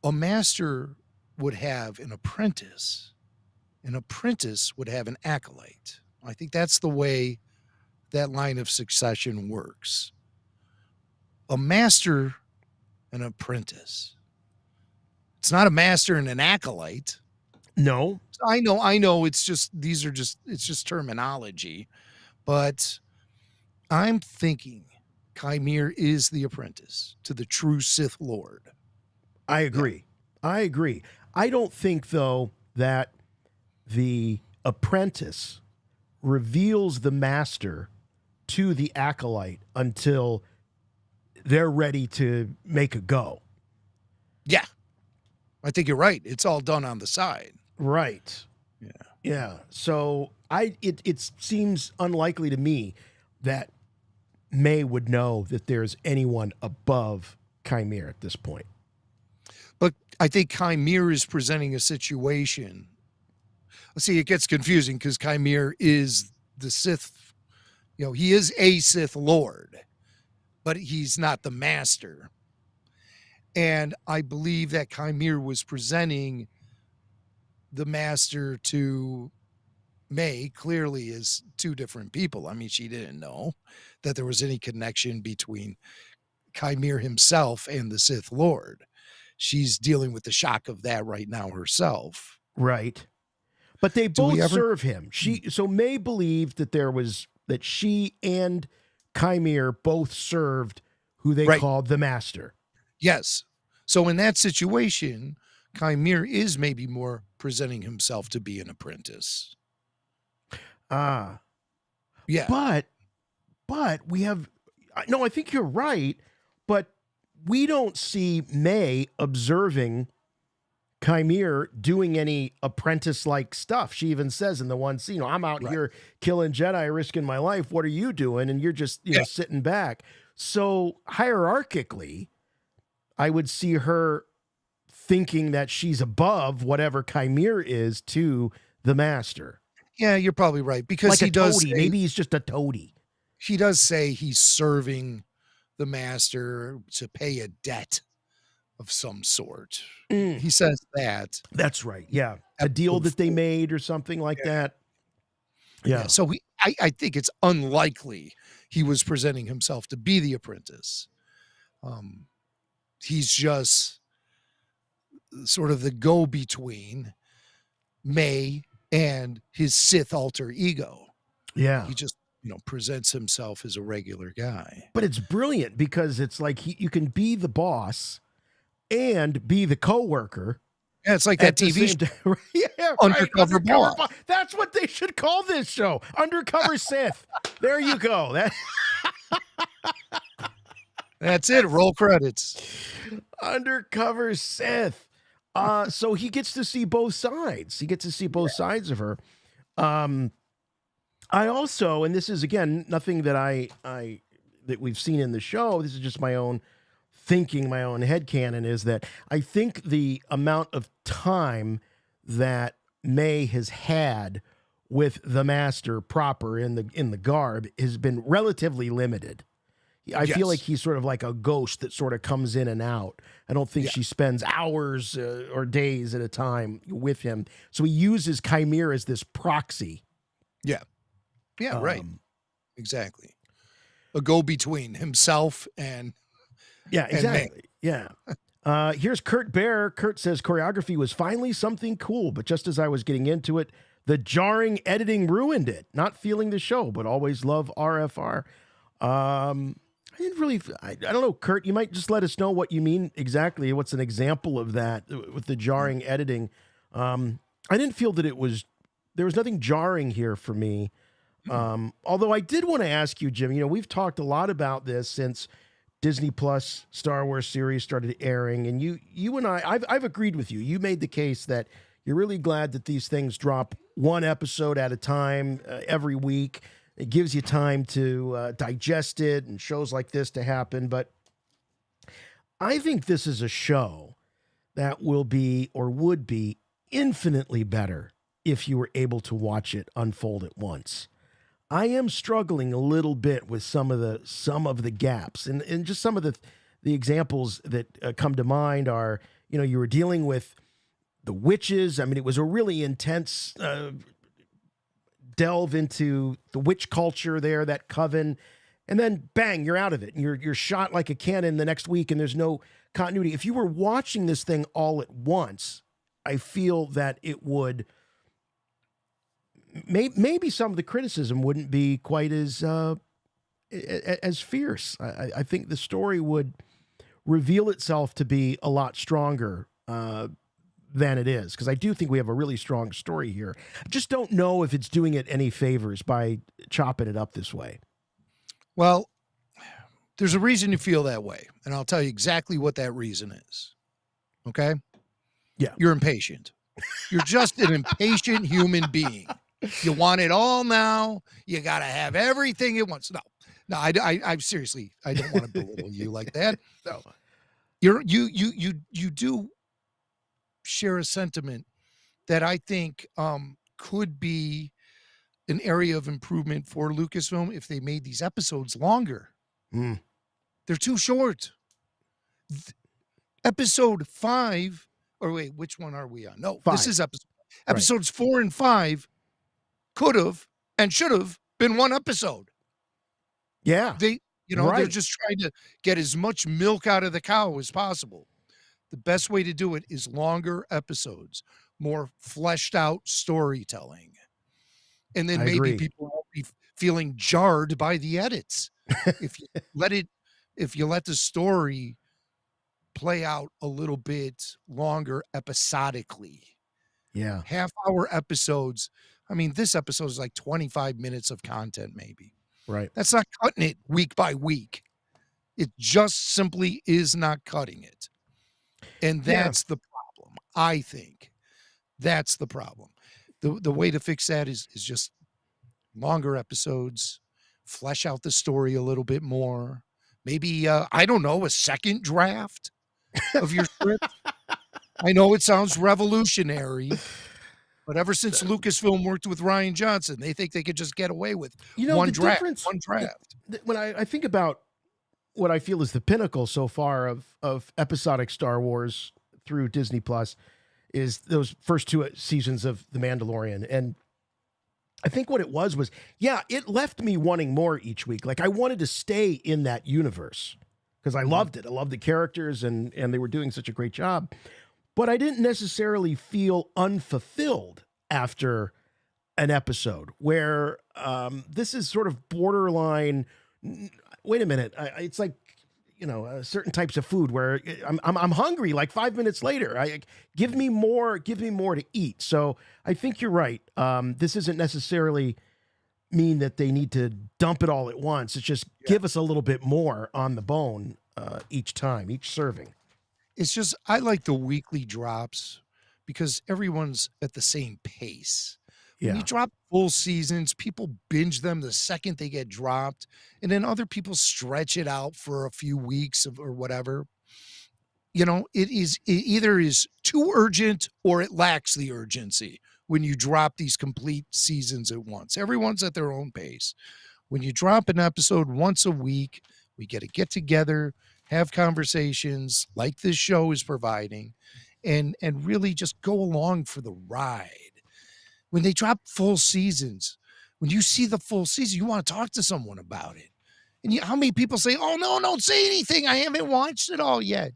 a master would have an apprentice. An apprentice would have an acolyte. I think that's the way that line of succession works. A master, an apprentice. It's not a master and an acolyte. No, I know. It's just terminology, but I'm thinking Chimere is the apprentice to the true Sith Lord. I agree. I don't think, though, that the apprentice reveals the master to the acolyte until they're ready to make a go. Yeah. I think you're right. It's all done on the side. Right. Yeah. Yeah. So it seems unlikely to me that May would know that there's anyone above Chimere at this point. But I think Chimere is presenting a situation. See, it gets confusing because Chimere is the Sith. He is a Sith Lord, but he's not the master. And I believe that Chimere was presenting the master to May clearly as two different people. I mean, she didn't know that there was any connection between Chimere himself and the Sith Lord. She's dealing with the shock of that right now herself. Right. But they both serve him. So May believed that she and Chimere both served who they called the master. Yes. So in that situation, Chimere is maybe more presenting himself to be an apprentice. Yeah. But we have, no, I think you're right, but we don't see May observing Chimere doing any apprentice-like stuff. She even says in the one scene, I'm out here killing Jedi, risking my life. What are you doing? And you're just, sitting back. So hierarchically, I would see her thinking that she's above whatever Chimere is to the master. Yeah, you're probably right. Because like he does toady. Maybe he's just a toady. He does say he's serving the master to pay a debt of some sort. He says that. That's right. Yeah. A deal that they made or something like that. Yeah. So I think it's unlikely he was presenting himself to be the apprentice. He's just sort of the go-between May and his Sith alter ego. Yeah. He just, presents himself as a regular guy. But it's brilliant because it's like you can be the boss and be the coworker. Yeah, it's like that TV show. Yeah, Undercover Boss. That's what they should call this show. Undercover Sith. There you go. That's it. Roll credits. Undercover Sith. So he gets to see both sides. He gets to see both sides of her. I also, and this is again nothing that that we've seen in the show. This is just my own thinking, my own headcanon, is that I think the amount of time that May has had with the master proper in the garb has been relatively limited. I feel like he's sort of like a ghost that sort of comes in and out. I don't think she spends hours or days at a time with him. So he uses Chimere as this proxy. Yeah. Yeah, right. Exactly. A go-between himself and exactly. Yeah. Here's Kurt Bear. Kurt says choreography was finally something cool, but just as I was getting into it, the jarring editing ruined it. Not feeling the show, but always love RFR. I didn't really, I don't know, Kurt, you might just let us know what you mean exactly. What's an example of that with the jarring editing? I didn't feel that there was nothing jarring here for me. Although I did want to ask you, Jim, we've talked a lot about this since Disney Plus Star Wars series started airing, and you and I've agreed with you. You made the case that you're really glad that these things drop one episode at a time every week. It gives you time to digest it and shows like this to happen. But I think this is a show that will be or would be infinitely better if you were able to watch it unfold at once. I am struggling a little bit with some of the gaps, and just some of the examples that come to mind are, you were dealing with the witches. I mean, it was a really intense delve into the witch culture there, that coven, and then bang, you're out of it, and you're shot like a cannon the next week, and there's no continuity. If you were watching this thing all at once, I feel that it would. Maybe some of the criticism wouldn't be quite as fierce. I think the story would reveal itself to be a lot stronger than it is, because I do think we have a really strong story here. I just don't know if it's doing it any favors by chopping it up this way. Well, there's a reason you feel that way, and I'll tell you exactly what that reason is. Okay? Yeah. You're impatient. You're just an impatient human being. You want it all now. You got to have everything at once. No, I seriously, I don't want to belittle you like that. No, you do share a sentiment that I think could be an area of improvement for Lucasfilm if they made these episodes longer. They're too short. Episode 5, or wait, which one are we on? No, 5. This is episodes 4 and 5 could have and should have been one episode. Yeah. They're just trying to get as much milk out of the cow as possible. The best way to do it is longer episodes, more fleshed out storytelling. And then maybe people won't be feeling jarred by the edits. If you let the story play out a little bit longer episodically. Yeah. Half-hour episodes. I mean, this episode is like 25 minutes of content, maybe. Right. That's not cutting it week by week. It just simply is not cutting it. And that's the problem, I think. That's the problem. The way to fix that is just longer episodes, flesh out the story a little bit more. Maybe, I don't know, a second draft of your script. I know it sounds revolutionary, but ever since Lucasfilm worked with Rian Johnson, they think they could just get away with one draft. When I think about what I feel is the pinnacle so far of episodic Star Wars through Disney Plus is those first 2 seasons of The Mandalorian. And I think what it was, it left me wanting more each week. Like I wanted to stay in that universe because I loved it. I loved the characters and they were doing such a great job. But I didn't necessarily feel unfulfilled after an episode where this is sort of borderline. Wait a minute. It's like, certain types of food where I'm hungry like 5 minutes later. Give me more to eat. So I think you're right. This isn't necessarily mean that they need to dump it all at once. It's just give us a little bit more on the bone each time, each serving. It's just, I like the weekly drops because everyone's at the same pace. Yeah. When you drop full seasons, people binge them the second they get dropped, and then other people stretch it out for a few weeks or whatever. It either is too urgent or it lacks the urgency when you drop these complete seasons at once. Everyone's at their own pace. When you drop an episode once a week, we get together, have conversations like this show is providing, and really just go along for the ride. When they drop full seasons, when you see the full season, you want to talk to someone about it. And how many people say, oh, no, don't say anything. I haven't watched it all yet.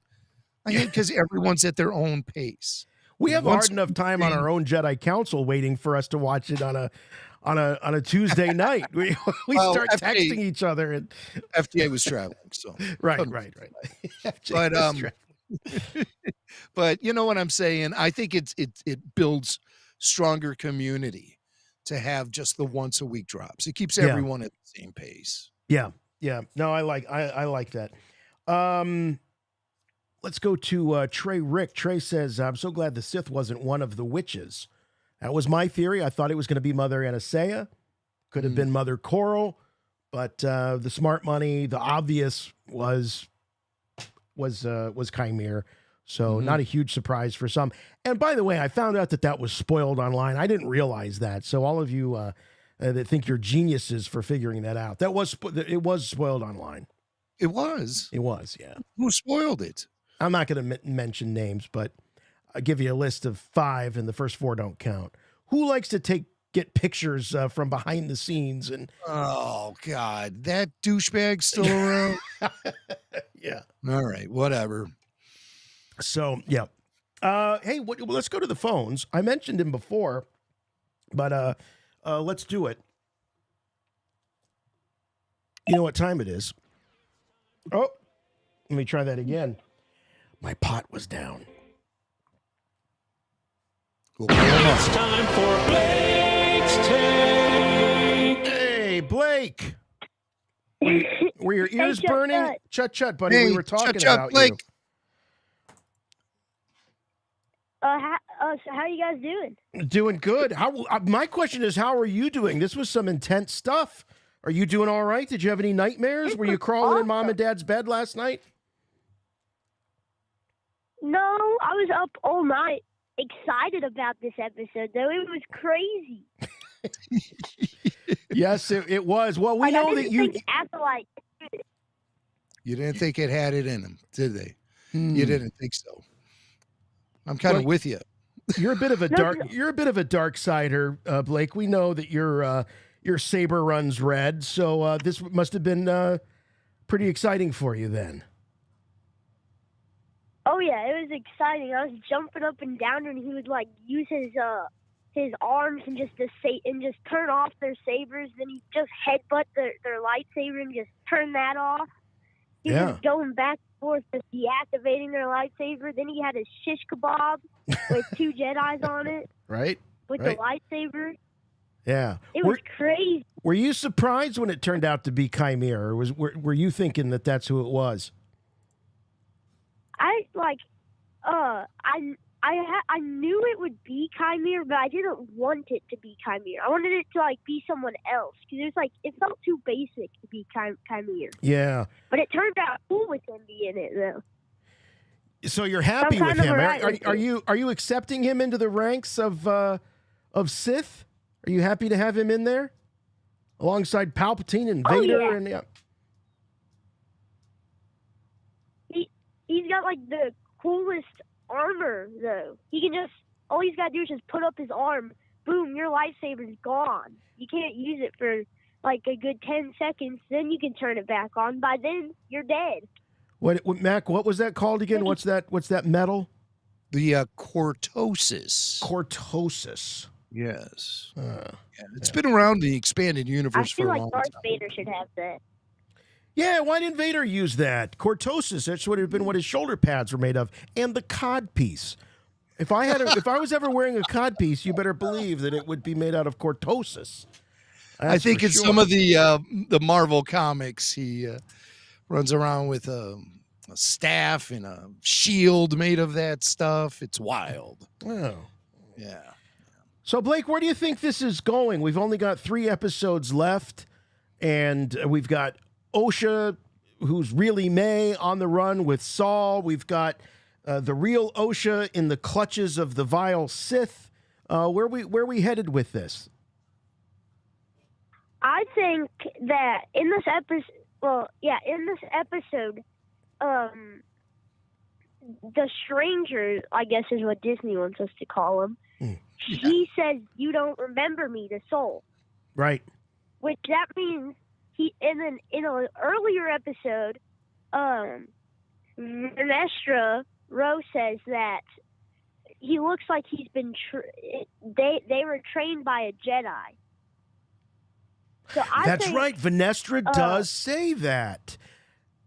Because everyone's at their own pace. We have a hard enough time on our own Jedi Council waiting for us to watch it on a Tuesday night. We start texting each other. And FDA was traveling. So right. But you know what I'm saying? I think it builds stronger community to have just the once a week drops. It keeps everyone at the same pace. Yeah. No, I like that. Let's go to Trey Rick. Trey says, I'm so glad the Sith wasn't one of the witches. That was my theory. I thought it was going to be Mother Anastasia. Could have been Mother Coral, but the smart money, the obvious was Chimere. So not a huge surprise for some. And by the way, I found out that was spoiled online. I didn't realize that. So all of you that think you're geniuses for figuring that out, it was spoiled online. It was, yeah. Who spoiled it? I'm not going to mention names, but I'll give you a list of 5, and the first 4 don't count. Who likes to get pictures from behind the scenes? And oh God, that douchebag's still around. Yeah. All right, whatever. So yeah. Hey, let's go to the phones. I mentioned him before, but let's do it. You know what time it is? Oh, let me try that again. My pot was down. We'll be on It's time for Blake's Take. Hey, Blake. Were your ears Chut, burning? chut. Chut, buddy. Hey, we were talking chut, about Blake. you. So how you guys doing? Doing good. My question is, how are you doing? This was some intense stuff. Are you doing all right? Did you have any nightmares? Were you crawling in mom and dad's bed last night? No, I was up all night, excited about this episode. Though it was crazy. Yes, it was. Well, we know that you. Acolyte. You didn't think it had it in them, did they? You didn't think so. I'm kind of with you. You're a bit of a dark sider, Blake. We know that your saber runs red, so this must have been pretty exciting for you then. Oh yeah, it was exciting. I was jumping up and down, and he would like use his arms and just turn off their sabers. Then he'd just headbutt their lightsaber and just turn that off. He was going back and forth, just deactivating their lightsaber. Then he had a shish kebab with 2 Jedis on it. Right. With the lightsaber. Yeah. It was crazy. Were you surprised when it turned out to be Chimera, or were you thinking that that's who it was? I knew it would be Chimera, but I didn't want it to be Chimera. I wanted it to be someone else because it felt too basic to be Chimera. Yeah. But it turned out cool with him being it though. So you're happy with him? Are you accepting him into the ranks of Sith? Are you happy to have him in there alongside Palpatine and Vader? Yeah. And He's got the coolest armor though. He can all he's got to do is just put up his arm. Boom, your lightsaber's gone. You can't use it for a good 10 seconds. Then you can turn it back on. By then, you're dead. What Mac? What was that called again? What's that metal? The cortosis. Cortosis. Yes. It's been around the expanded universe for a long time. I feel like Darth Vader should have that. Yeah, why didn't Vader use that? Cortosis, that's what have been what his shoulder pads were made of. And the cod piece. If I was ever wearing a cod piece, you better believe that it would be made out of cortosis. I think in some of the Marvel comics, he runs around with a staff and a shield made of that stuff. It's wild. Oh. Yeah. So, Blake, where do you think this is going? We've only got 3 episodes left, and we've got Osha, who's really May, on the run with Saul. We've got the real Osha in the clutches of the vile Sith. Where we headed with this? I think that in this episode, the stranger, I guess is what Disney wants us to call him. He says, "You don't remember me," to Soul. Right. Which that means in an earlier episode, Vernestra Rose says that he looks like he's been. They were trained by a Jedi. So that's right. Venestra does say that.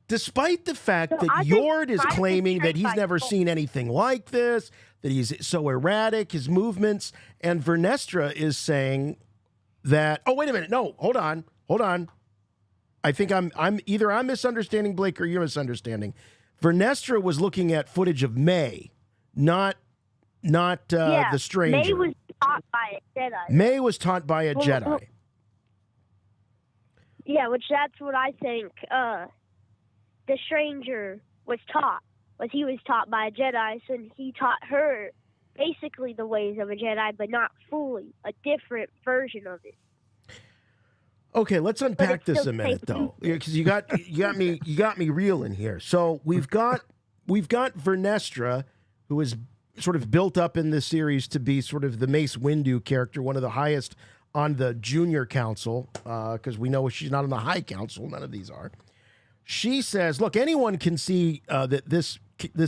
Despite the fact that Yord is claiming that he's never seen anything like this, that he's so erratic, his movements, and Vernestra is saying that, oh, wait a minute. No, hold on. I think I'm either I'm misunderstanding Blake or you're misunderstanding. Vernestra was looking at footage of May, not the stranger. May was taught by a Jedi. May was taught by a Jedi. Yeah, which that's what I think the stranger was taught. He was taught by a Jedi, so he taught her basically the ways of a Jedi, but not fully, a different version of it. Okay, let's unpack this a minute though, because you got me reeling here. So we've got Vernestra, who is sort of built up in this series to be sort of the Mace Windu character, one of the highest on the Junior Council, because we know she's not on the High Council. None of these are. She says, "Look, anyone can see that this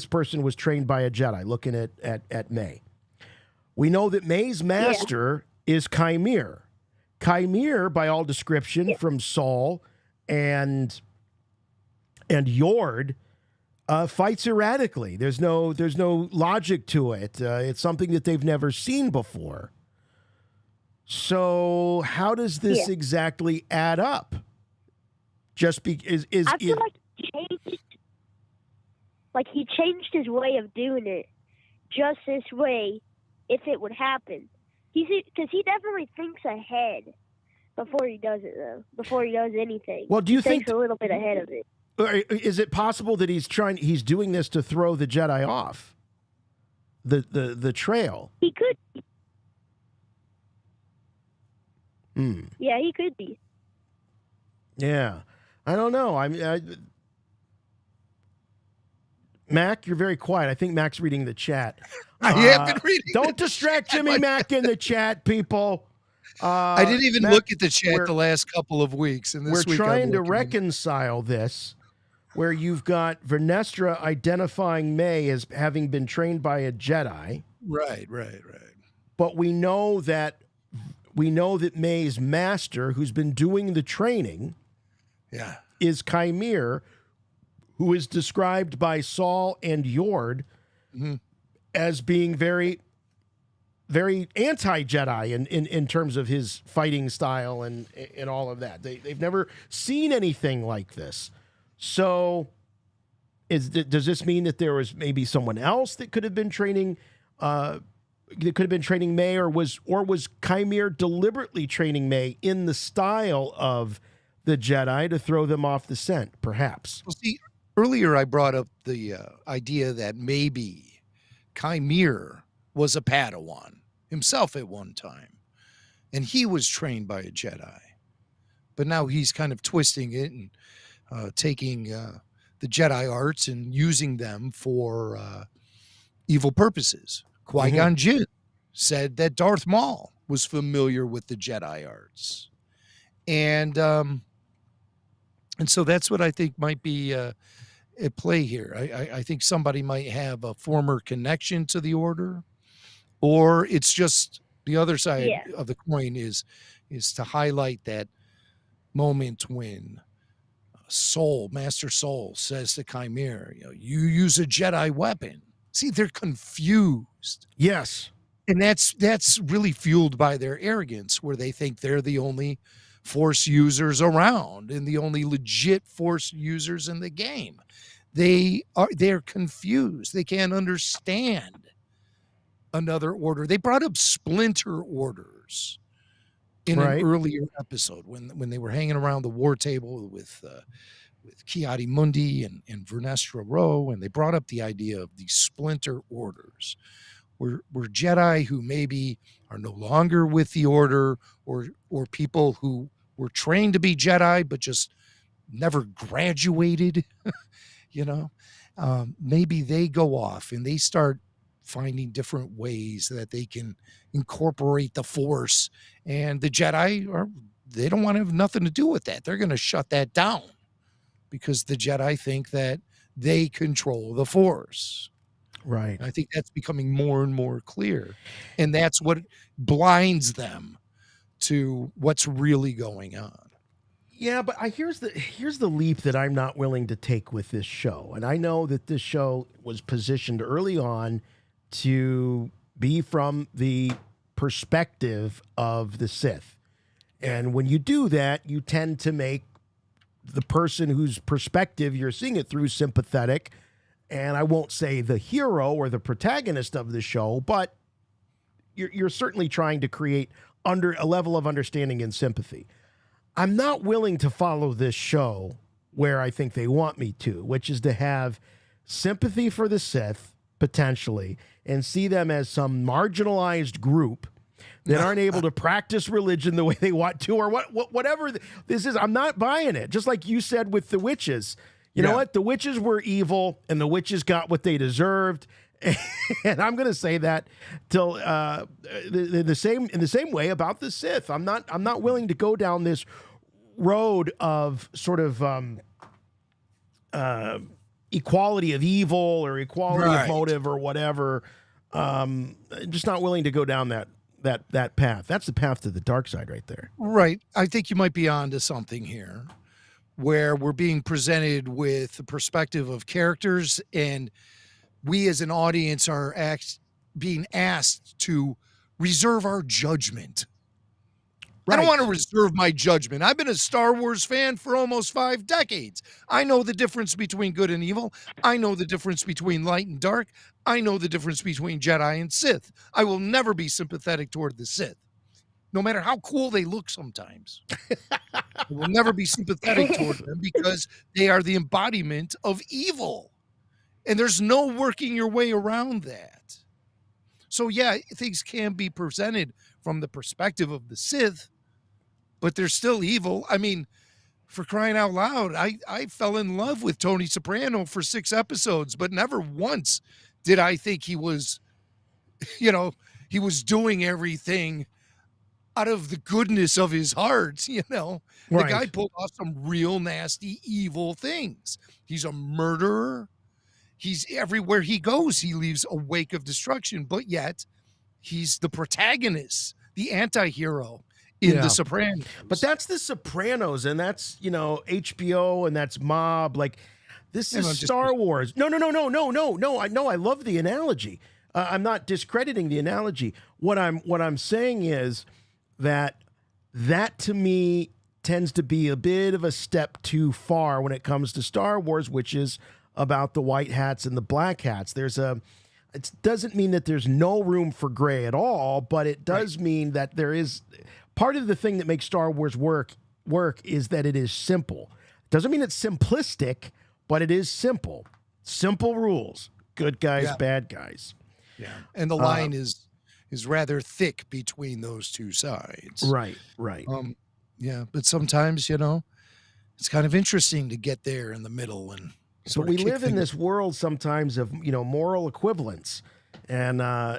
person was trained by a Jedi." Looking at May, we know that May's master is Chimera. Chimera, by all description, from Saul and Yord, fights erratically. There's no logic to it. It's something that they've never seen before. So how does this exactly add up? Just because I feel like he changed his way of doing it just this way if it would happen. Because he definitely thinks ahead before he does it, though. Before he does anything. Well, do you think think a little bit ahead of it? Is it possible that he's doing this to throw the Jedi off the trail? He could be. Yeah, he could be. Yeah. I don't know. Mac, you're very quiet. I think Mac's reading the chat. I have been reading. Don't distract Jimmy Mac in the chat, people. I didn't even Mac, look at the chat the last couple of weeks. And this we're week trying to reconcile this, where you've got Vernestra identifying May as having been trained by a Jedi. Right. But we know that May's master, who's been doing the training, is Chimere, who is described by Saul and Yord as being very, very anti-Jedi in terms of his fighting style and all of that. They've never seen anything like this. So does this mean that there was maybe someone else that could have been training May, or was Chimere deliberately training May in the style of the Jedi to throw them off the scent, perhaps? Well, see, earlier I brought up the idea that maybe Chimere was a Padawan himself at one time, and he was trained by a Jedi. But now he's kind of twisting it and taking the Jedi arts and using them for evil purposes. Qui-Gon Jinn said that Darth Maul was familiar with the Jedi arts. And so that's what I think might be at play here. I think somebody might have a former connection to the Order, or it's just the other side of the coin is to highlight that moment when Master Soul says to Chimere, you use a Jedi weapon. See, they're confused. Yes. And that's really fueled by their arrogance, where they think they're the only Force users around and the only legit Force users in the game. They're confused. They can't understand another order. They brought up splinter orders in an earlier episode when they were hanging around the war table with Kiadi Mundi and Vernestra Rowe, and they brought up the idea of these splinter orders, where Jedi who maybe are no longer with the Order, or people who were trained to be Jedi but just never graduated, maybe they go off and they start finding different ways that they can incorporate the Force, and the Jedi they don't want to have nothing to do with that. They're going to shut that down, because the Jedi think that they control the Force. Right. I think that's becoming more and more clear. And that's what blinds them to what's really going on. Yeah, but here's the leap that I'm not willing to take with this show. And I know that this show was positioned early on to be from the perspective of the Sith. And when you do that, you tend to make the person whose perspective you're seeing it through sympathetic. And I won't say the hero or the protagonist of the show, but you're certainly trying to create under a level of understanding and sympathy. I'm not willing to follow this show where I think they want me to, which is to have sympathy for the Sith, potentially, and see them as some marginalized group that aren't able to practice religion the way they want to, or whatever this is. I'm not buying it. Just like you said with the witches. You know what? The witches were evil, and the witches got what they deserved. And I'm going to say that till the same way about the Sith. I'm not willing to go down this road of sort of equality of evil or equality of motive or whatever. Just not willing to go down that path. That's the path to the dark side right there. Right. I think you might be onto something here, where we're being presented with the perspective of characters, and we as an audience are being asked to reserve our judgment. I don't want to reserve my judgment. I've been a Star Wars fan for almost 5 decades. I know the difference between good and evil. I know the difference between light and dark. I know the difference between Jedi and Sith. I will never be sympathetic toward the Sith, no matter how cool they look sometimes. I will never be sympathetic toward them because they are the embodiment of evil. And there's no working your way around that. So yeah, things can be presented from the perspective of the Sith, but they're still evil. I mean, for crying out loud, I fell in love with Tony Soprano for 6 episodes, but never once did I think he was, he was doing everything out of the goodness of his heart. The guy pulled off some real nasty, evil things. He's a murderer. He's everywhere he goes, he leaves a wake of destruction, but yet he's the protagonist, the anti-hero in The Sopranos. But that's The Sopranos, and that's, HBO, and that's Mob. Like, this is Star Wars. No. I love the analogy. I'm not discrediting the analogy. What I'm saying is that to me tends to be a bit of a step too far when it comes to Star Wars, which is about the white hats and the black hats. It doesn't mean that there's no room for gray at all, but it does mean that there is part of the thing that makes Star Wars work is that it is simple. Doesn't mean it's simplistic, but it is simple. Simple rules. Good guys, bad guys. Yeah. And the line is rather thick between those two sides. Right. But sometimes, it's kind of interesting to get there in the middle and so we live in this world sometimes of, moral equivalence, and I'm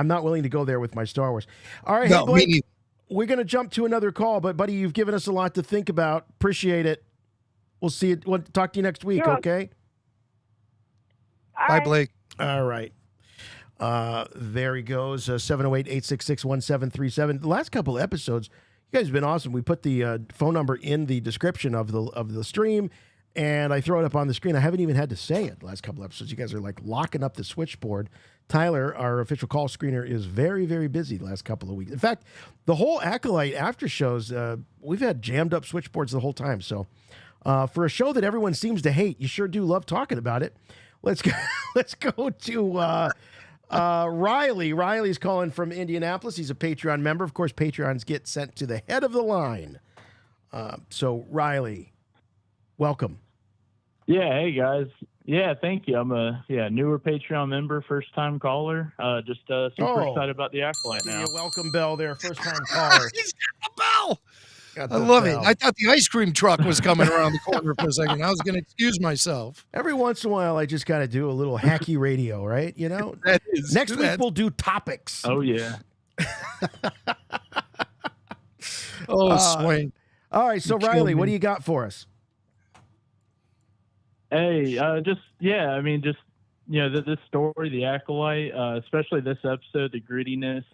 not willing to go there with my Star Wars. All right, hey, Blake, we're going to jump to another call, but buddy, you've given us a lot to think about. Appreciate it. We'll see you. We'll talk to you next week. Okay. Bye, Blake. All right. There he goes. 708-866-1737. The last couple of episodes, you guys have been awesome. We put the phone number in the description of the stream, and I throw it up on the screen. I haven't even had to say it the last couple of episodes. You guys are like locking up the switchboard. Tyler, our official call screener, is very, very busy the last couple of weeks. In fact, the whole Acolyte after shows, we've had jammed up switchboards the whole time. So for a show that everyone seems to hate, you sure do love talking about it. Let's go to Riley. Riley's calling from Indianapolis. He's a Patreon member. Of course, Patreons get sent to the head of the line. So Riley, welcome. Yeah, hey guys. Yeah, thank you. I'm a newer Patreon member, first time caller. Just super excited about the Acolyte now. Welcome bell there, first time caller. He's got the bell. I love it. I thought the ice cream truck was coming around the corner for a second. I was going to excuse myself. Every once in a while, I just got to do a little hacky radio, right? Next week we'll do topics. Oh yeah. Swing. All right, so Riley, what do you got for us? Hey, this story, the Acolyte, especially this episode, the grittiness,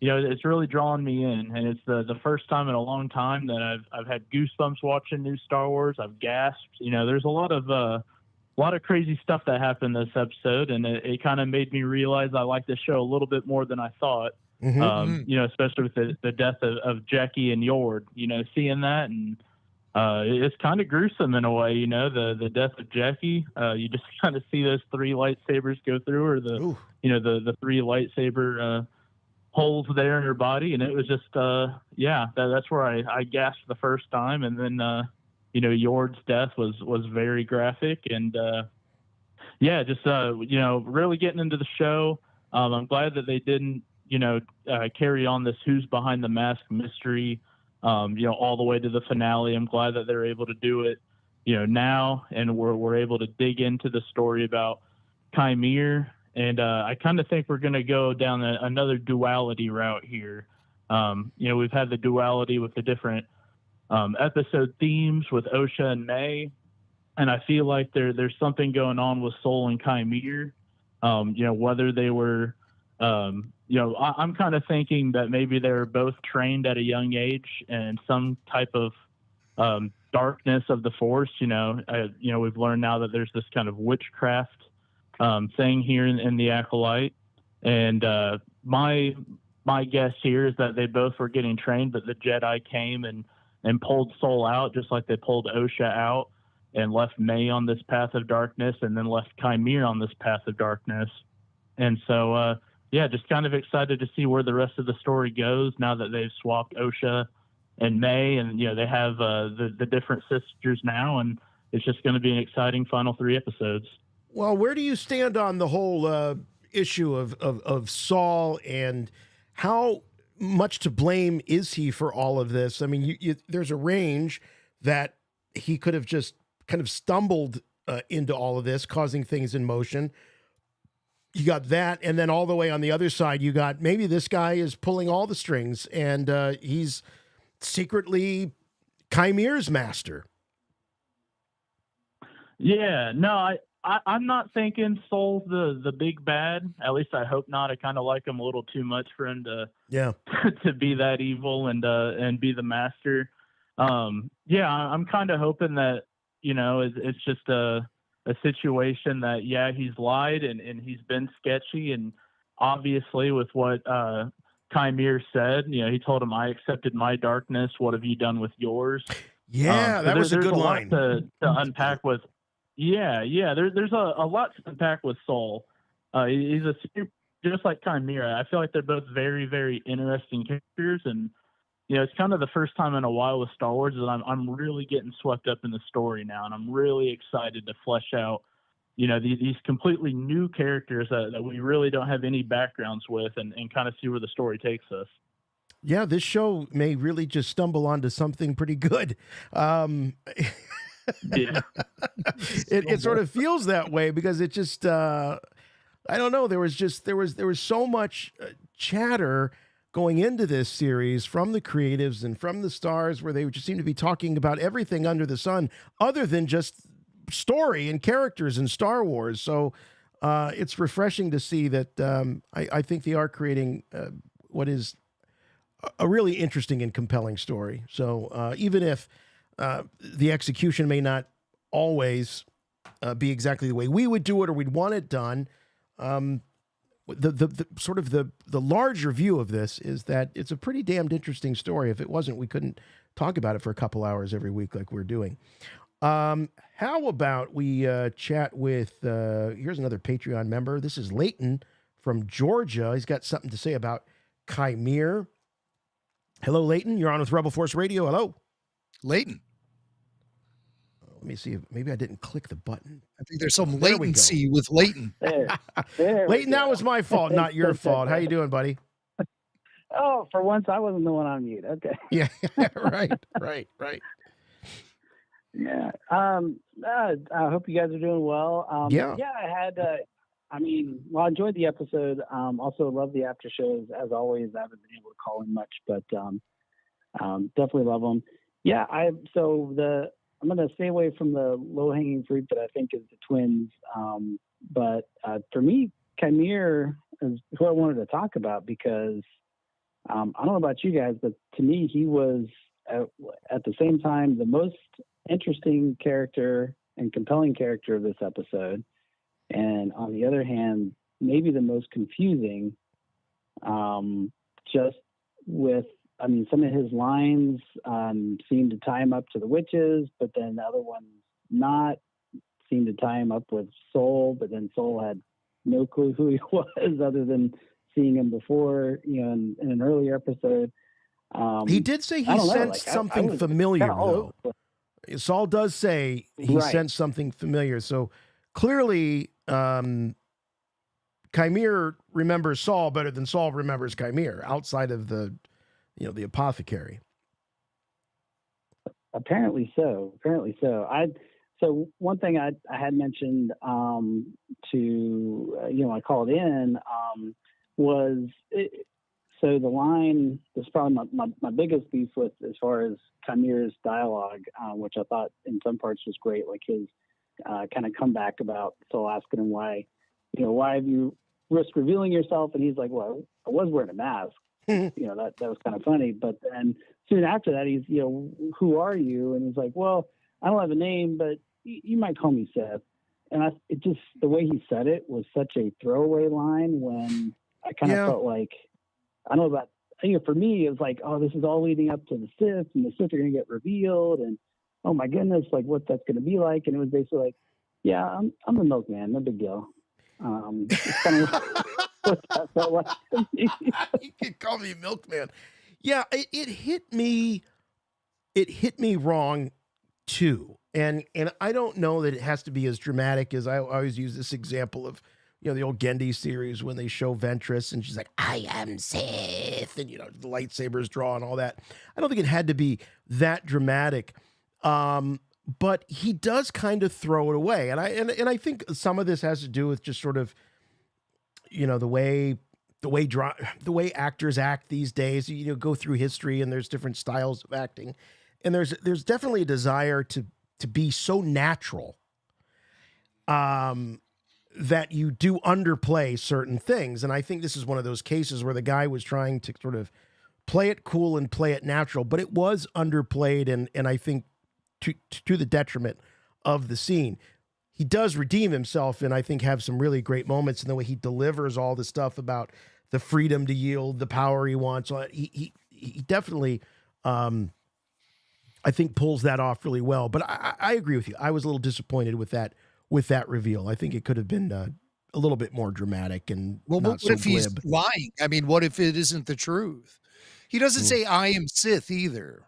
it's really drawing me in, and it's the first time in a long time that I've had goosebumps watching new Star Wars. I've gasped. There's a lot of crazy stuff that happened this episode, and it kind of made me realize I like this show a little bit more than I thought. Especially with the death of Jackie and Yord. Seeing that, and it's kind of gruesome in a way. The death of Jackie. You just kind of see those 3 lightsabers go through, or the 3 lightsaber holes there in her body, and it was just that's where I gasped the first time, and then Yord's death was very graphic, and really getting into the show. I'm glad that they didn't carry on this who's behind the mask mystery all the way to the finale. I'm glad that they're able to do it now, and we're able to dig into the story about Chimere. And I kind of think we're going to go down another duality route here. We've had the duality with the different episode themes with Osha and May, and I feel like there's something going on with Soul and Chimere. Whether they were, I'm kind of thinking that maybe they were both trained at a young age and some type of darkness of the Force. We've learned now that there's this kind of witchcraft thing here in the Acolyte, and my guess here is that they both were getting trained, but the Jedi came and pulled Soul out, just like they pulled Osha out and left May on this path of darkness, and then left Chimere on this path of darkness. And so, just kind of excited to see where the rest of the story goes now that they've swapped Osha and May, and they have the different sisters now, and it's just going to be an exciting final 3 episodes. Well, where do you stand on the whole issue of Saul, and how much to blame is he for all of this? I mean, there's a range that he could have just kind of stumbled into all of this, causing things in motion. You got that, and then all the way on the other side, you got maybe this guy is pulling all the strings, and he's secretly Chimere's master. Yeah, no, I'm not thinking Soul's the big bad. At least I hope not. I kind of like him a little too much for him to to be that evil and be the master. I'm kind of hoping that it's just a situation that he's lied and he's been sketchy, and obviously with what Chimere said, he told him, "I accepted my darkness. What have you done with yours?" Yeah, that was a good line to unpack with. There's a lot to unpack with Soul. He's just like Chimera. I feel like they're both very, very interesting characters, and it's kind of the first time in a while with Star Wars that I'm really getting swept up in the story now, and I'm really excited to flesh out these completely new characters that we really don't have any backgrounds with, and kind of see where the story takes us. Yeah, this show may really just stumble onto something pretty good. It sort of feels that way because it just I don't know, there was so much chatter going into this series from the creatives and from the stars, where they just seem to be talking about everything under the sun other than just story and characters in Star Wars. So it's refreshing to see that I think they are creating what is a really interesting and compelling story. So even if the execution may not always be exactly the way we would do it or we'd want it done, the sort of the larger view of this is that it's a pretty damned interesting story. If it wasn't, we couldn't talk about it for a couple hours every week like we're doing. How about we chat with, here's another Patreon member. This is Leighton from Georgia. He's got something to say about Chimere. Hello, Leighton. You're on with Rebel Force Radio. Hello. Leighton. Let me see if maybe I didn't click the button. I think there's some latency with Leighton. Leighton, that was my fault, not your fault. How you doing, buddy? Oh, for once I wasn't the one on mute. Okay. Yeah, right. Yeah. I hope you guys are doing well. I had, I enjoyed the episode. Also love the after shows as always. I haven't been able to call in much, but definitely love them. Yeah. I'm going to stay away from the low hanging fruit that I think is the twins. But for me, Chimere is who I wanted to talk about because I don't know about you guys, but to me, he was at the same time the most interesting character and compelling character of this episode. And on the other hand, maybe the most confusing, just with, some of his lines seemed to tie him up to the witches, but then the other ones not seemed to tie him up with Soul, but then Soul had no clue who he was other than seeing him before, in an earlier episode. He did say he sensed something familiar, though. Saul does say he sensed something familiar. So clearly, Chimere remembers Saul better than Saul remembers Chimere outside of the apothecary. Apparently so. So one thing I had mentioned I called in was so the line is probably my biggest beef with as far as Chimere's dialogue, which I thought in some parts was great, like his kind of comeback about Soul asking him why have you risked revealing yourself, and he's like, well, I was wearing a mask. That was kind of funny. But then soon after that, he's, who are you? And he's like, well, I don't have a name, but you might call me Seth. And the way he said it was such a throwaway line when I kind of felt like, I don't know about, for me, it was like, oh, this is all leading up to the Sith, and the Sith are going to get revealed, and oh my goodness, like what that's going to be like. And it was basically like, yeah, I'm a milkman, no big deal. It's kind of what that felt like to me. You can call me milkman. Yeah, it hit me. It hit me wrong too, and I don't know that it has to be as dramatic as I always use this example of, the old Gendy series when they show Ventress and she's like, I am Sith, and the lightsabers draw and all that. I don't think it had to be that dramatic, but he does kind of throw it away, and I think some of this has to do with just sort of, the way actors act these days. Go through history and there's different styles of acting, and there's definitely a desire to be so natural, that you do underplay certain things. And I think this is one of those cases where the guy was trying to sort of play it cool and play it natural, but it was underplayed, and I think to the detriment of the scene. He does redeem himself and I think have some really great moments in the way he delivers all the stuff about the freedom to yield, the power he wants. He definitely, I think, pulls that off really well. But I agree with you. I was a little disappointed with that reveal. I think it could have been a little bit more dramatic and well, not what so if he's glib. lying? I mean, what if it isn't the truth? He doesn't say I am Sith either.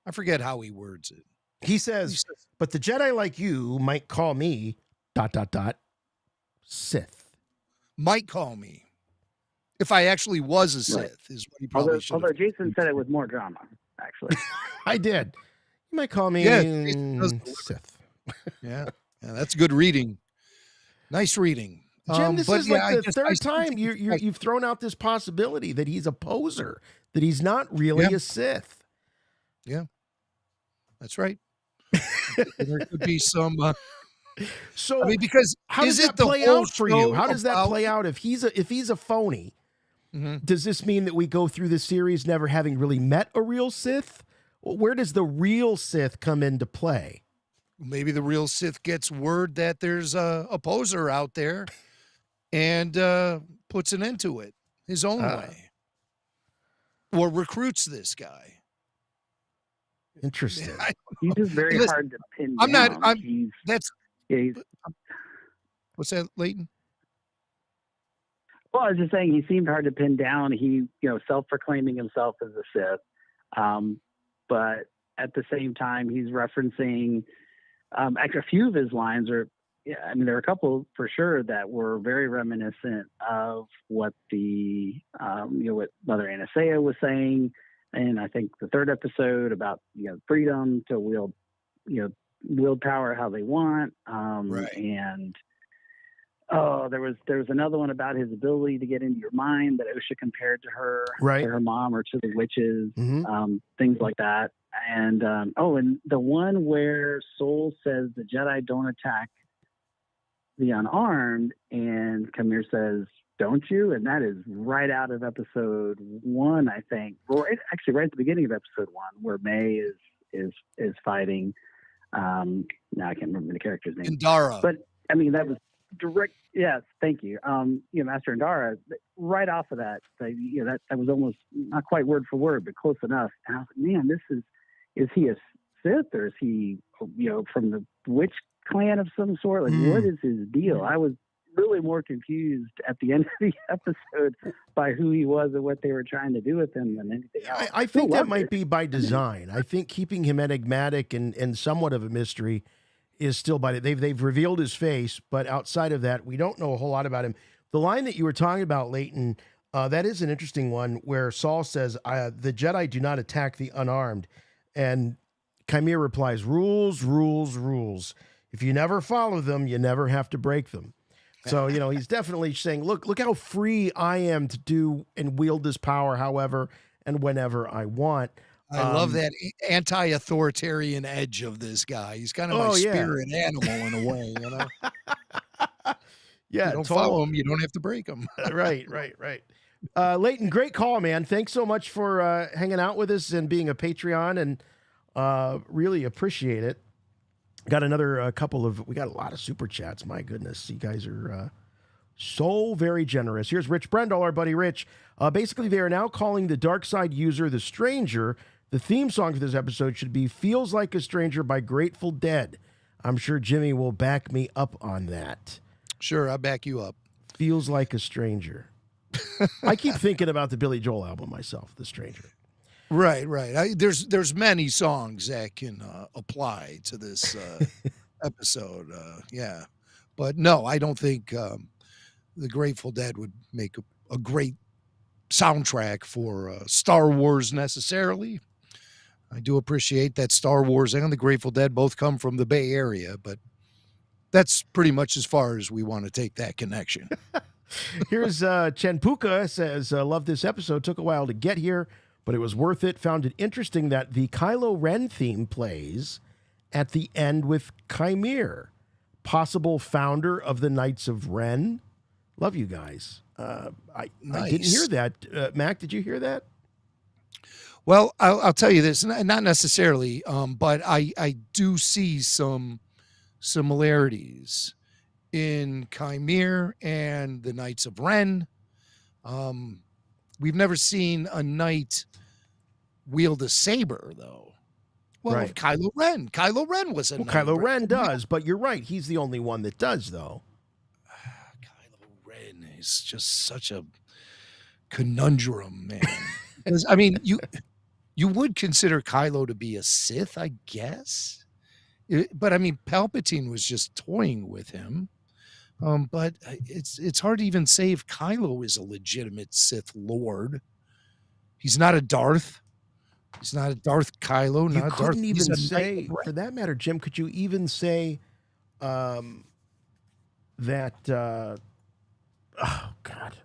I forget how he words it. He says, but the Jedi like you might call me ... Sith. Might call me. If I actually was a Sith, is what he probably should. Although Jason said it with more drama, actually. I did. You might call me Sith. Yeah, that's good reading. Nice reading. Jim, this is like the third time you've thrown out this possibility that he's a poser, that he's not really a Sith. Yeah, that's right. There could be some. So, I mean, because how does that play out for you? How does that play out if he's a phony? Mm-hmm. Does this mean that we go through the series never having really met a real Sith? Where does the real Sith come into play? Maybe the real Sith gets word that there's a poser out there and puts an end to it his own way, or recruits this guy. Interesting. He's just very hard to pin down. What's that, Leighton? Well, I was just saying he seemed hard to pin down. He, self-proclaiming himself as a Sith, but at the same time, he's referencing. Actually, a few of his lines are. Yeah, I mean, there are a couple for sure that were very reminiscent of what what Mother Anastasia was saying. And I think the third episode about, freedom to wield power how they want. Right. And there was another one about his ability to get into your mind that Osha compared to her, to her mom or to the witches, things like that. And and the one where Soul says the Jedi don't attack the unarmed, and Kamir says, don't you? And that is right out of episode 1, I think. Well, actually, right at the beginning of episode 1, where May is fighting. Now I can't remember the character's name. Indara. But I mean, that was direct. Yes, thank you. Master Indara. Right off of that, that was almost not quite word for word, but close enough. And I was like, man, is he a Sith, or is he, from the witch clan of some sort? Like, what is his deal? I was really more confused at the end of the episode by who he was and what they were trying to do with him than anything else. I think that might be by design. I think keeping him enigmatic and somewhat of a mystery is still by they've revealed his face, but outside of that, we don't know a whole lot about him. The line that you were talking about, Leighton, that is an interesting one where Saul says, the Jedi do not attack the unarmed. And Chimera replies, rules, rules, rules. If you never follow them, you never have to break them. So, he's definitely saying, look how free I am to do and wield this power however and whenever I want. I love that anti-authoritarian edge of this guy. He's kind of my spirit animal in a way, Yeah, you don't follow him, you don't have to break him. Right. Leighton, great call, man. Thanks so much for hanging out with us and being a Patreon, and really appreciate it. Got another we got a lot of super chats. My goodness, you guys are so very generous. Here's Rich Brendel, our buddy Rich. Basically, they are now calling the Dark Side user the Stranger. The theme song for this episode should be Feels Like a Stranger by Grateful Dead. I'm sure Jimmy will back me up on that. Sure, I'll back you up. Feels Like a Stranger. I keep thinking about the Billy Joel album myself, The Stranger. Right. There's many songs that can apply to this episode. Yeah. But no, I don't think the Grateful Dead would make a great soundtrack for Star Wars necessarily. I do appreciate that Star Wars and the Grateful Dead both come from the Bay Area, but that's pretty much as far as we want to take that connection. Here's Chenpuka says, love this episode. Took a while to get here, but it was worth it. Found it interesting that the Kylo Ren theme plays at the end with Chimere, possible founder of the Knights of Ren. Love you guys. I didn't hear that. Mac, did you hear that? Well, I'll tell you this, not necessarily, but I do see some similarities in Chimere and the Knights of Ren. We've never seen a knight wield a saber, though. Well, right. Kylo Ren was a knight. Kylo Ren does, but you're right. He's the only one that does, though. Kylo Ren is just such a conundrum, man. Because, I mean, you would consider Kylo to be a Sith, I guess. But, I mean, Palpatine was just toying with him. But it's hard to even say if Kylo is a legitimate Sith Lord. He's not a Darth. He's not a Darth Kylo. You not a couldn't Darth. even say, for that matter, Jim, could you even say that, oh, God,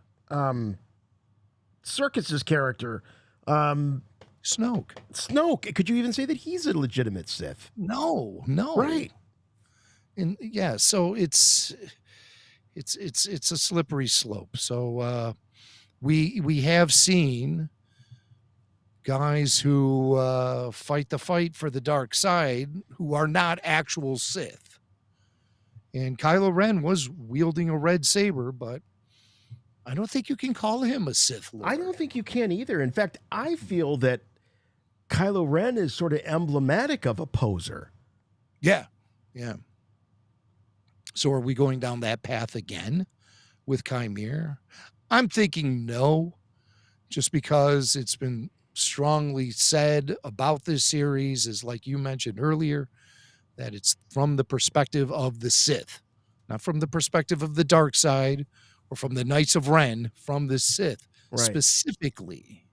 Circus's character, Snoke. Could you even say that he's a legitimate Sith? No. Right. And yeah, so it's a slippery slope. So we have seen guys who fight the fight for the dark side who are not actual Sith. And Kylo Ren was wielding a red saber, but I don't think you can call him a Sith Lord. I don't think you can either. In fact, I feel that Kylo Ren is sort of emblematic of a poser. Yeah. So are we going down that path again with Chimere? I'm thinking no, just because it's been strongly said about this series, is like you mentioned earlier, that it's from the perspective of the Sith, not from the perspective of the dark side or from the Knights of Ren, from the Sith specifically.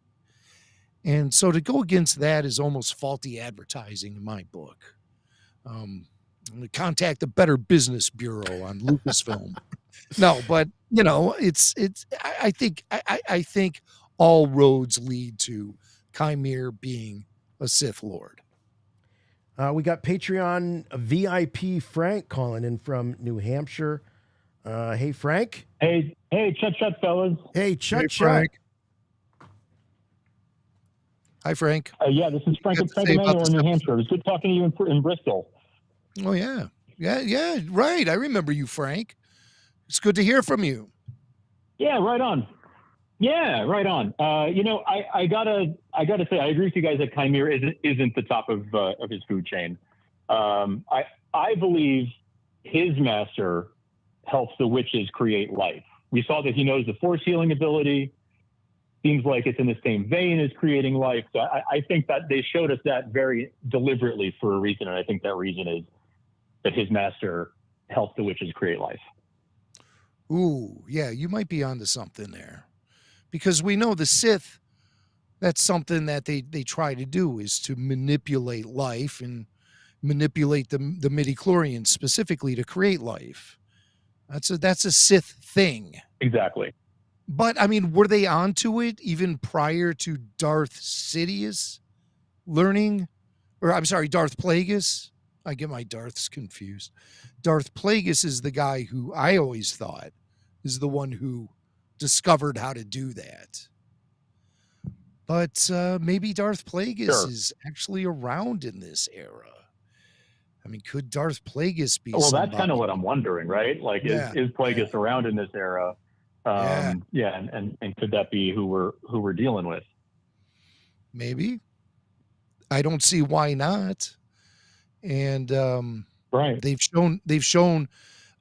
And so to go against that is almost faulty advertising in my book. I'm going to contact the Better Business Bureau on Lucasfilm. No, but I think all roads lead to Chimere being a Sith Lord. We got Patreon VIP Frank calling in from New Hampshire. Hey, Frank. Hey, chut, fellas. Hey, chut. Frank. Hi, Frank. Yeah, this is Frank Emanuel in New Hampshire. It was good talking to you in Bristol. Oh, yeah. Yeah, right. I remember you, Frank. It's good to hear from you. Yeah, right on. I gotta say, I agree with you guys that Chimere isn't the top of his food chain. I believe his master helps the witches create life. We saw that he knows the force healing ability. Seems like it's in the same vein as creating life. So I think that they showed us that very deliberately for a reason, and I think that reason is that his master helped the witches create life. Ooh, yeah, you might be onto something there. Because we know the Sith, that's something that they try to do, is to manipulate life and manipulate the midichlorians specifically to create life. That's a Sith thing. Exactly. But, I mean, were they onto it even prior to Darth Sidious learning? Or, I'm sorry, Darth Plagueis? I get my Darths confused. Darth Plagueis is the guy who I always thought is the one who discovered how to do that. But maybe Darth Plagueis is actually around in this era. I mean, could Darth Plagueis be? Well, that's kind of what I'm wondering, right? Like, is Plagueis around in this era? And could that be who we're dealing with? Maybe. I don't see why not. And right, they've shown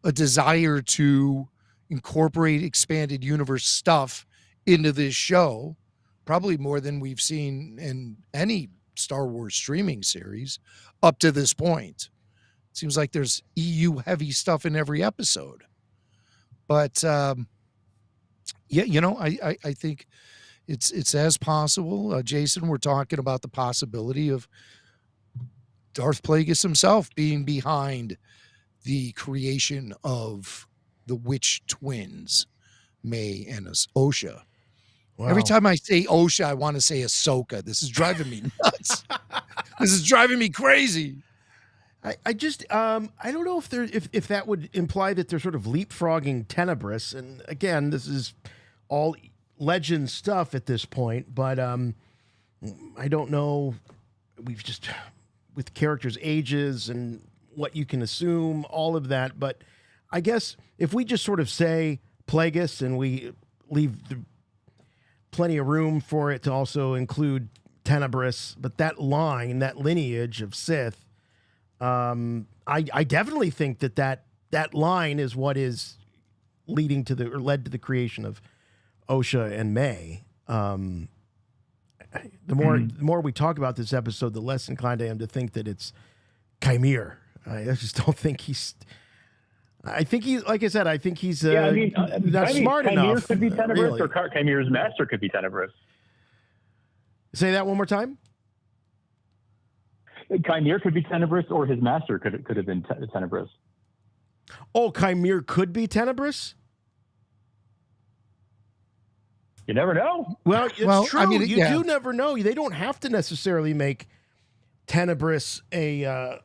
a desire to incorporate expanded universe stuff into this show, probably more than we've seen in any Star Wars streaming series up to this point. It seems like there's EU heavy stuff in every episode. But I think it's as possible. Jason, we're talking about the possibility of Darth Plagueis himself being behind the creation of the witch twins, May and Osha. Wow. Every time I say Osha, I want to say Ahsoka. This is driving me nuts. This is driving me crazy. I just I don't know if that would imply that they're sort of leapfrogging Tenebris. And again, this is all legend stuff at this point, but I don't know. We've just, with characters' ages and what you can assume, all of that. But I guess if we just sort of say Plagueis and we leave plenty of room for it to also include Tenebris, but that line, that lineage of Sith, I definitely think that line is what is leading to led to the creation of Osha and May. The more we talk about this episode, the less inclined I am to think that it's Chimere. I just don't think he's. I think he, like I said, I think he's not smart enough. Chimere could be Tenebris, really. or Chimere's master could be Tenebris. Say that one more time. Chimere could be Tenebris, or his master could have been Tenebris. Oh, Chimere could be Tenebris? You never know. Well, it's true. I mean, you do never know. They don't have to necessarily make Tenebris a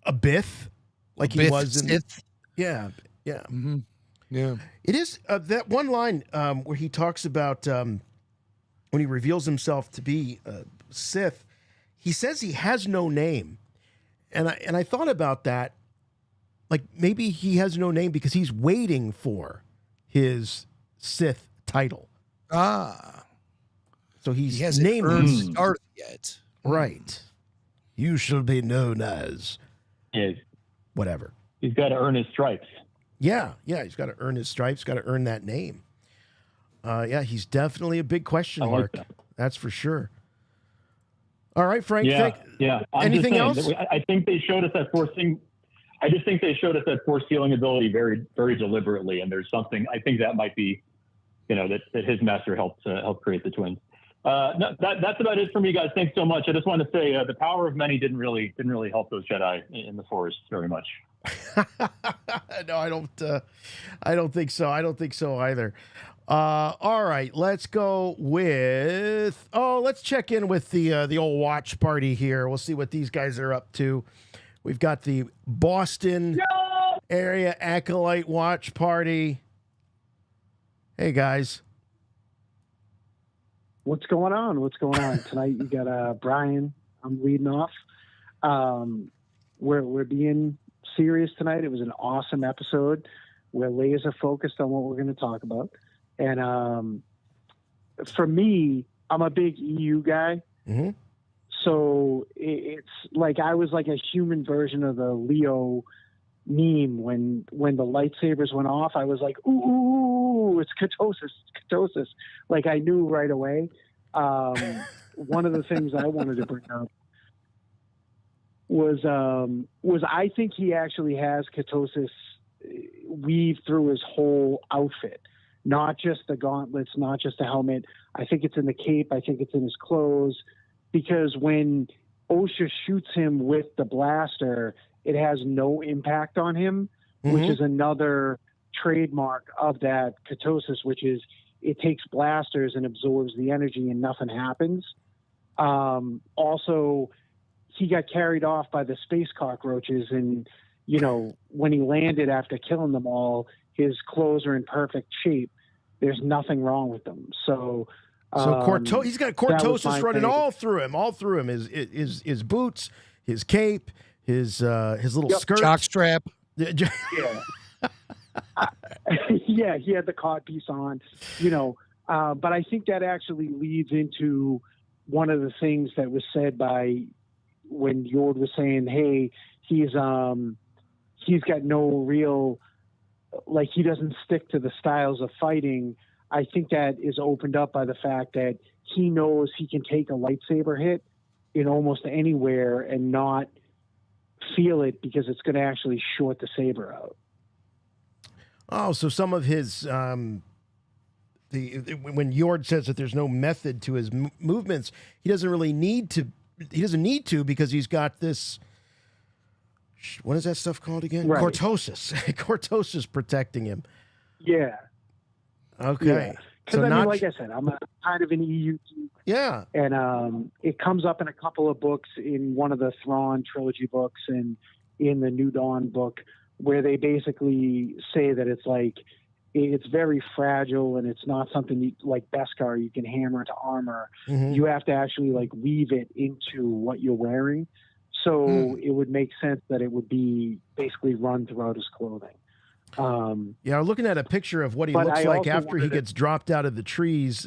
Bith like he was in Sith. Yeah. Mm-hmm. Yeah. It is that one line where he talks about when he reveals himself to be Sith. He says he has no name, and I thought about that. Like maybe he has no name because he's waiting for his Sith title. So he hasn't earned Darth yet. Right. You shall be known as whatever. He's got to earn his stripes. Yeah, he's got to earn his stripes, got to earn that name. He's definitely a big question mark. That's for sure. All right, Frank. Anything else? I think they showed us that forcing. I just think they showed us that force healing ability very, very deliberately, and there's something. I think that might be, that his master helped create the twins. That's about it for me, guys. Thanks so much. I just want to say the power of many didn't really help those Jedi in the Force very much. No, I don't think so. I don't think so either. All right, let's go with. Let's check in with the old watch party here. We'll see what these guys are up to. We've got the Boston area Acolyte watch party. Hey guys, what's going on? Tonight you got Brian. I'm leading off. We're being serious tonight. It was an awesome episode. We're laser focused on what we're going to talk about. And for me, I'm a big EU guy. Mm-hmm. So it's like I was like a human version of the Leo meme when the lightsabers went off. I was like, ooh, it's ketosis. Like I knew right away. One of the things I wanted to bring up was I think he actually has ketosis weaved through his whole outfit. Not just the gauntlets, not just the helmet. I think it's in the cape. I think it's in his clothes. Because when Osha shoots him with the blaster, it has no impact on him, which is another trademark of that ketosis, which is it takes blasters and absorbs the energy and nothing happens. Also, he got carried off by the space cockroaches, and, when he landed after killing them all, his clothes are in perfect shape there's nothing wrong with them. So he's got cortosis running all through him. His boots, his cape, his little skirt, jockstrap. Yeah. Yeah, he had the cod piece on, but I think that actually leads into one of the things that was said by when Yord was saying, hey, he's got no real, like, he doesn't stick to the styles of fighting. I think that is opened up by the fact that he knows he can take a lightsaber hit in almost anywhere and not feel it because it's going to actually short the saber out. Oh, so some of his when Yord says that there's no method to his movements, he doesn't really need to. He doesn't need to because he's got this. What is that stuff called again? Right. Cortosis. Cortosis protecting him. Yeah. Okay. Because like I said, I'm kind of an EU geek. Yeah. And it comes up in a couple of books, in one of the Thrawn trilogy books and in the New Dawn book, where they basically say that it's very fragile and it's not something like Beskar you can hammer into armor. Mm-hmm. You have to actually weave it into what you're wearing. So it would make sense that it would be basically run throughout his clothing. I'm looking at a picture of what he looks like after he gets dropped out of the trees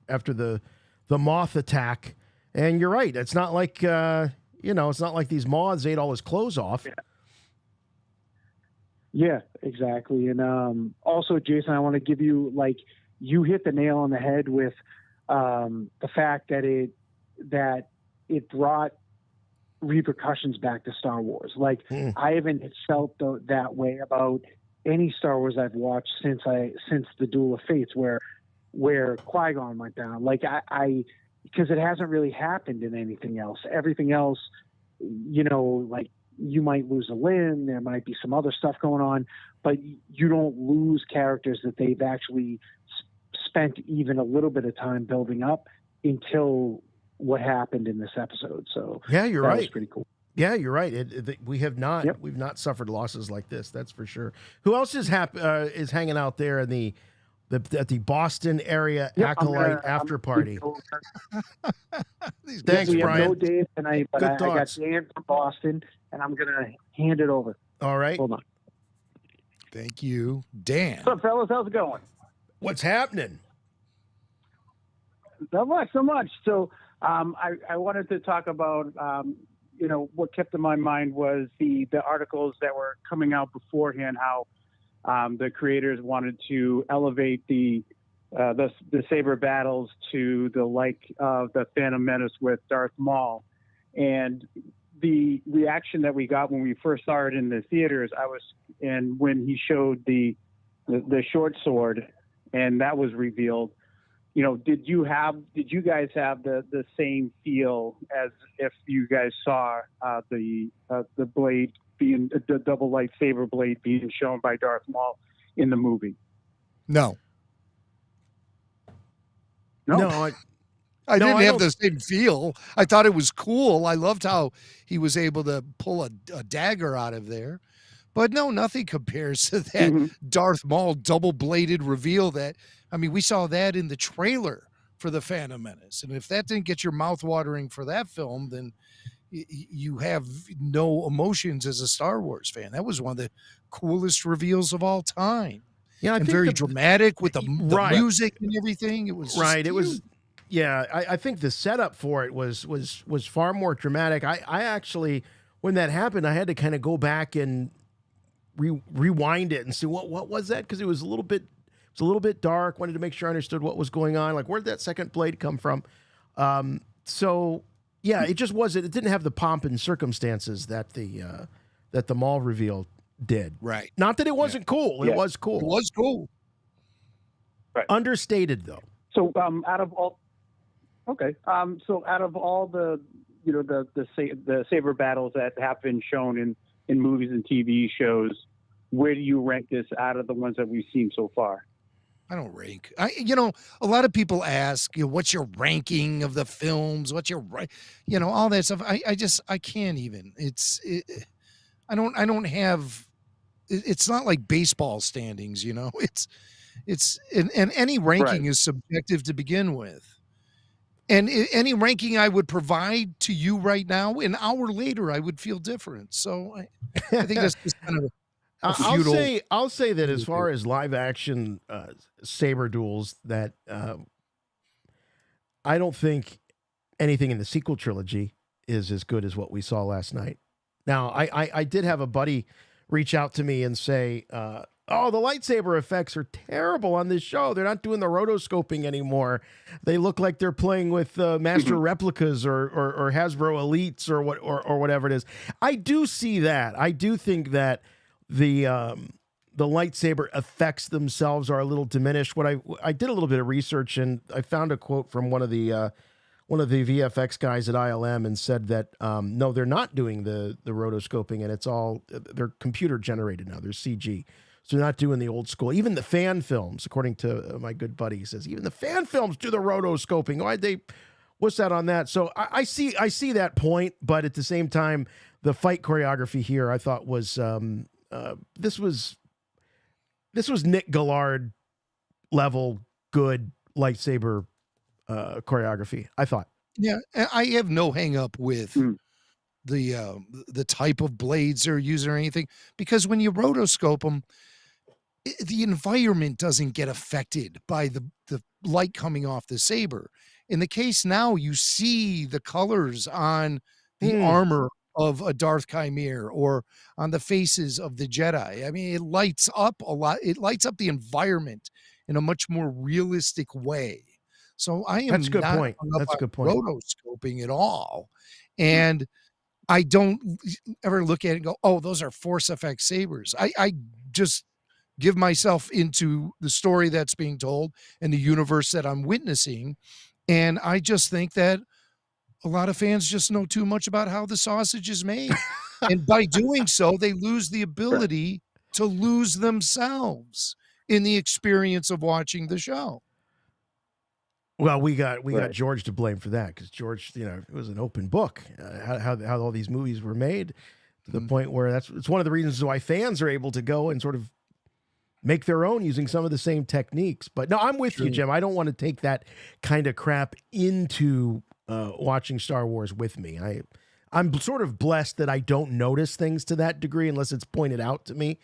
after the moth attack. And you're right. It's not like, it's not like these moths ate all his clothes off. Yeah, exactly. And also, Jason, I want to give you, you hit the nail on the head with the fact that it brought repercussions back to Star Wars. I haven't felt that way about any Star Wars I've watched since the Duel of Fates, where Qui-Gon went down. Because it hasn't really happened in anything else. Everything else, you might lose a limb, there might be some other stuff going on, but you don't lose characters that they've actually spent even a little bit of time building up until what happened in this episode. So yeah, you're right. That was pretty cool. Yeah, you're right. We have not. Yep. We've not suffered losses like this. That's for sure. Who else is hanging out there in at the Boston area Acolyte after party? Thanks, we Brian. have no Dave tonight, but I got Dan from Boston, and I'm gonna hand it over. All right. Hold on. Thank you, Dan. What's up, fellas? How's it going? What's happening? Not much, so much. So I wanted to talk about, what kept in my mind was the articles that were coming out beforehand, how the creators wanted to elevate the saber battles to the of the Phantom Menace with Darth Maul. And the reaction that we got when we first saw it in the theaters, when he showed the short sword and that was revealed, did you guys have the same feel as if you guys saw the blade being the double lightsaber blade being shown by Darth Maul in the movie? No. I didn't have the same feel. I thought it was cool. I loved how he was able to pull a dagger out of there. But no, nothing compares to that Darth Maul double-bladed reveal we saw that in the trailer for The Phantom Menace. And if that didn't get your mouth watering for that film, then you have no emotions as a Star Wars fan. That was one of the coolest reveals of all time. Yeah, and very dramatic with the music and everything. It was right. It was. Yeah, I think the setup for it was far more dramatic. I actually, when that happened, I had to kind of go back and rewind it and see what was that, because it was a little bit dark. Wanted to make sure I understood what was going on. Where did that second blade come from? So yeah, it just wasn't. It didn't have the pomp and circumstances that the Maul reveal did. Right. Not that it wasn't cool. It was cool. It was cool. Right. Understated though. So out of all the the saber battles that have been shown in movies and TV shows, where do you rank this out of the ones that we've seen so far? I don't rank. A lot of people ask, what's your ranking of the films? What's your all that stuff. I can't even. I don't have. It's not like baseball standings. And any ranking is subjective to begin with. And any ranking I would provide to you right now, an hour later, I would feel different. So I think that's just kind of I'll say that as far as live action saber duels, that I don't think anything in the sequel trilogy is as good as what we saw last night. Now, I did have a buddy reach out to me and say, oh, the lightsaber effects are terrible on this show. They're not doing the rotoscoping anymore. They look like they're playing with master replicas or Hasbro Elites or whatever it is. I do see that. I do think that the lightsaber effects themselves are a little diminished. What I did a little bit of research, and I found a quote from one of the VFX guys at ILM, and said that no, they're not doing the rotoscoping, and it's all, they're computer generated now. They're CG. So they're not doing the old school. Even the fan films, according to my good buddy, he says even the fan films do the rotoscoping. Why'd they? What's that on that? So I see that point, but at the same time, the fight choreography here I thought was this was Nick Gillard level good lightsaber choreography, I thought. Yeah, I have no hang up with the type of blades they're using or anything, because when you rotoscope them, the environment doesn't get affected by the light coming off the saber. In the case now, you see the colors on the armor of a Darth Chimere or on the faces of the Jedi. I mean, it lights up a lot. It lights up the environment in a much more realistic way. So I am That's a good not point. hung up That's a on good point. rotoscoping at all. And I don't ever look at it and go, oh, those are Force FX sabers. I just give myself into the story that's being told and the universe that I'm witnessing. And I just think that a lot of fans just know too much about how the sausage is made. And by doing so, they lose the ability to lose themselves in the experience of watching the show. Well, we got George to blame for that, because George, it was an open book how all these movies were made, to the point where it's one of the reasons why fans are able to go and sort of make their own using some of the same techniques. But no, I'm with you, Jim. I don't want to take that kind of crap into watching Star Wars with me. I'm sort of blessed that I don't notice things to that degree unless it's pointed out to me.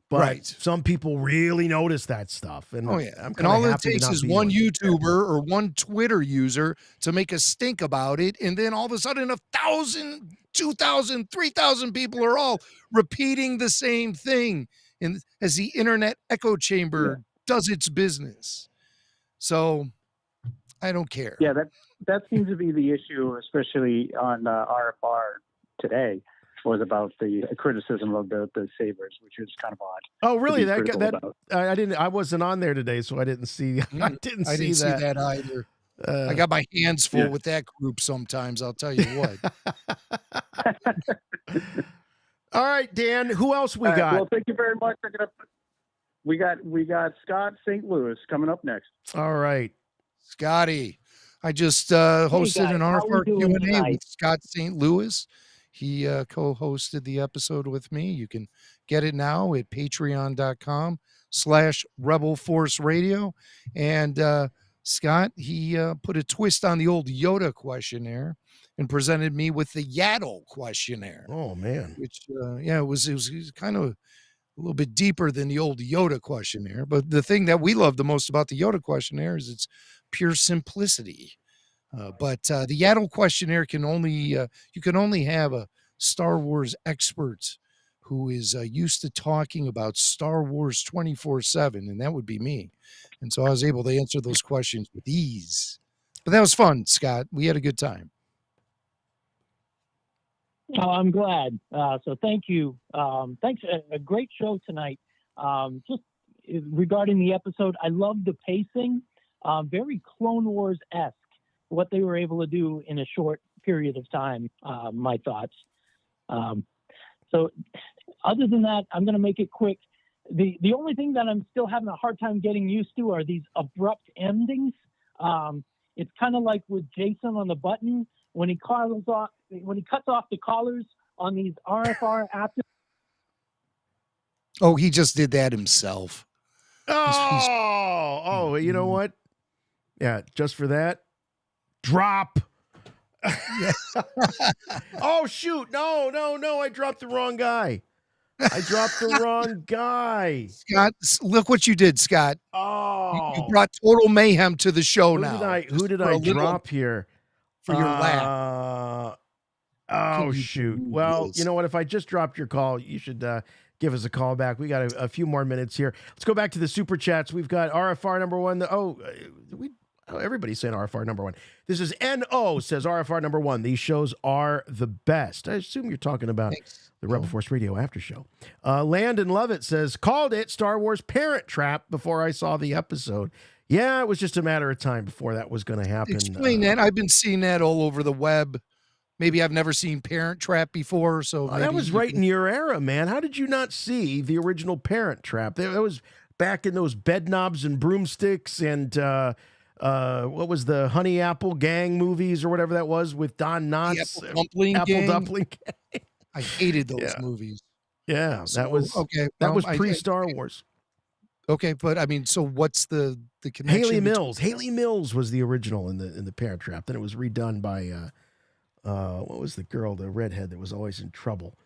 But some people really notice that stuff. And and all it takes is one YouTuber or one Twitter user to make a stink about it. And then all of a sudden 1,000, 2,000, 3,000 people are all repeating the same thing. And as the internet echo chamber does its business. So I don't care. Yeah, that seems to be the issue, especially on RFR today, was about the criticism of the sabers, which is kind of odd. Oh, really? I wasn't on there today, so I didn't see. I didn't see that either. I got my hands full with that group sometimes. I'll tell you what. All right, Dan. Who else we got? Well, thank you very much. We got Scott St. Louis coming up next. All right, Scotty. I just hosted an RFR Q&A with Scott St. Louis. He co-hosted the episode with me. You can get it now at patreon.com/Rebel Force Radio. And Scott, he put a twist on the old Yoda questionnaire and presented me with the Yaddle questionnaire. Oh, man. Which, it was kind of a little bit deeper than the old Yoda questionnaire. But the thing that we love the most about the Yoda questionnaire is its pure simplicity. But the Yaddle questionnaire can only you can only have a Star Wars expert who is used to talking about Star Wars 24/7, and that would be me. And so I was able to answer those questions with ease. But that was fun, Scott. We had a good time. Oh, I'm glad. So thank you. Thanks. A great show tonight. Just regarding the episode, I love the pacing. Very Clone Wars-esque. What they were able to do in a short period of time, my thoughts. So other than that, I'm going to make it quick. The only thing that I'm still having a hard time getting used to are these abrupt endings. It's kind of like with Jason on the button when he cuts off the collars on these RFR after. Oh, he just did that himself. You know what? Yeah, just for that, drop. Oh, shoot. No. I dropped the wrong guy. Scott, look what you did, Scott. Oh. You brought total mayhem to the show now. Who did I drop here? For your laugh. Oh, shoot. Well, you know what? If I just dropped your call, you should give us a call back. We got a few more minutes here. Let's go back to the super chats. We've got RFR number one. Everybody's saying RFR number one. This is NO says RFR number one. These shows are the best. I assume you're talking about the Rebel Force Radio After Show. Landon Lovett says, called it Star Wars Parent Trap before I saw the episode. Yeah, it was just a matter of time before that was going to happen. Explain that. I've been seeing that all over the web. Maybe I've never seen Parent Trap before. So that was right in your era, man. How did you not see the original Parent Trap? That was back in those bed knobs and broomsticks and what was the Honey Apple Gang movies or whatever that was with Don Knotts? Apple Dumpling Gang. I hated those movies. Yeah, So, that was okay. That was pre-Star Wars. Okay, but I mean, so what's the connection? Haley Mills was the original in the Parent Trap. Then it was redone by what was the girl, the redhead that was always in trouble?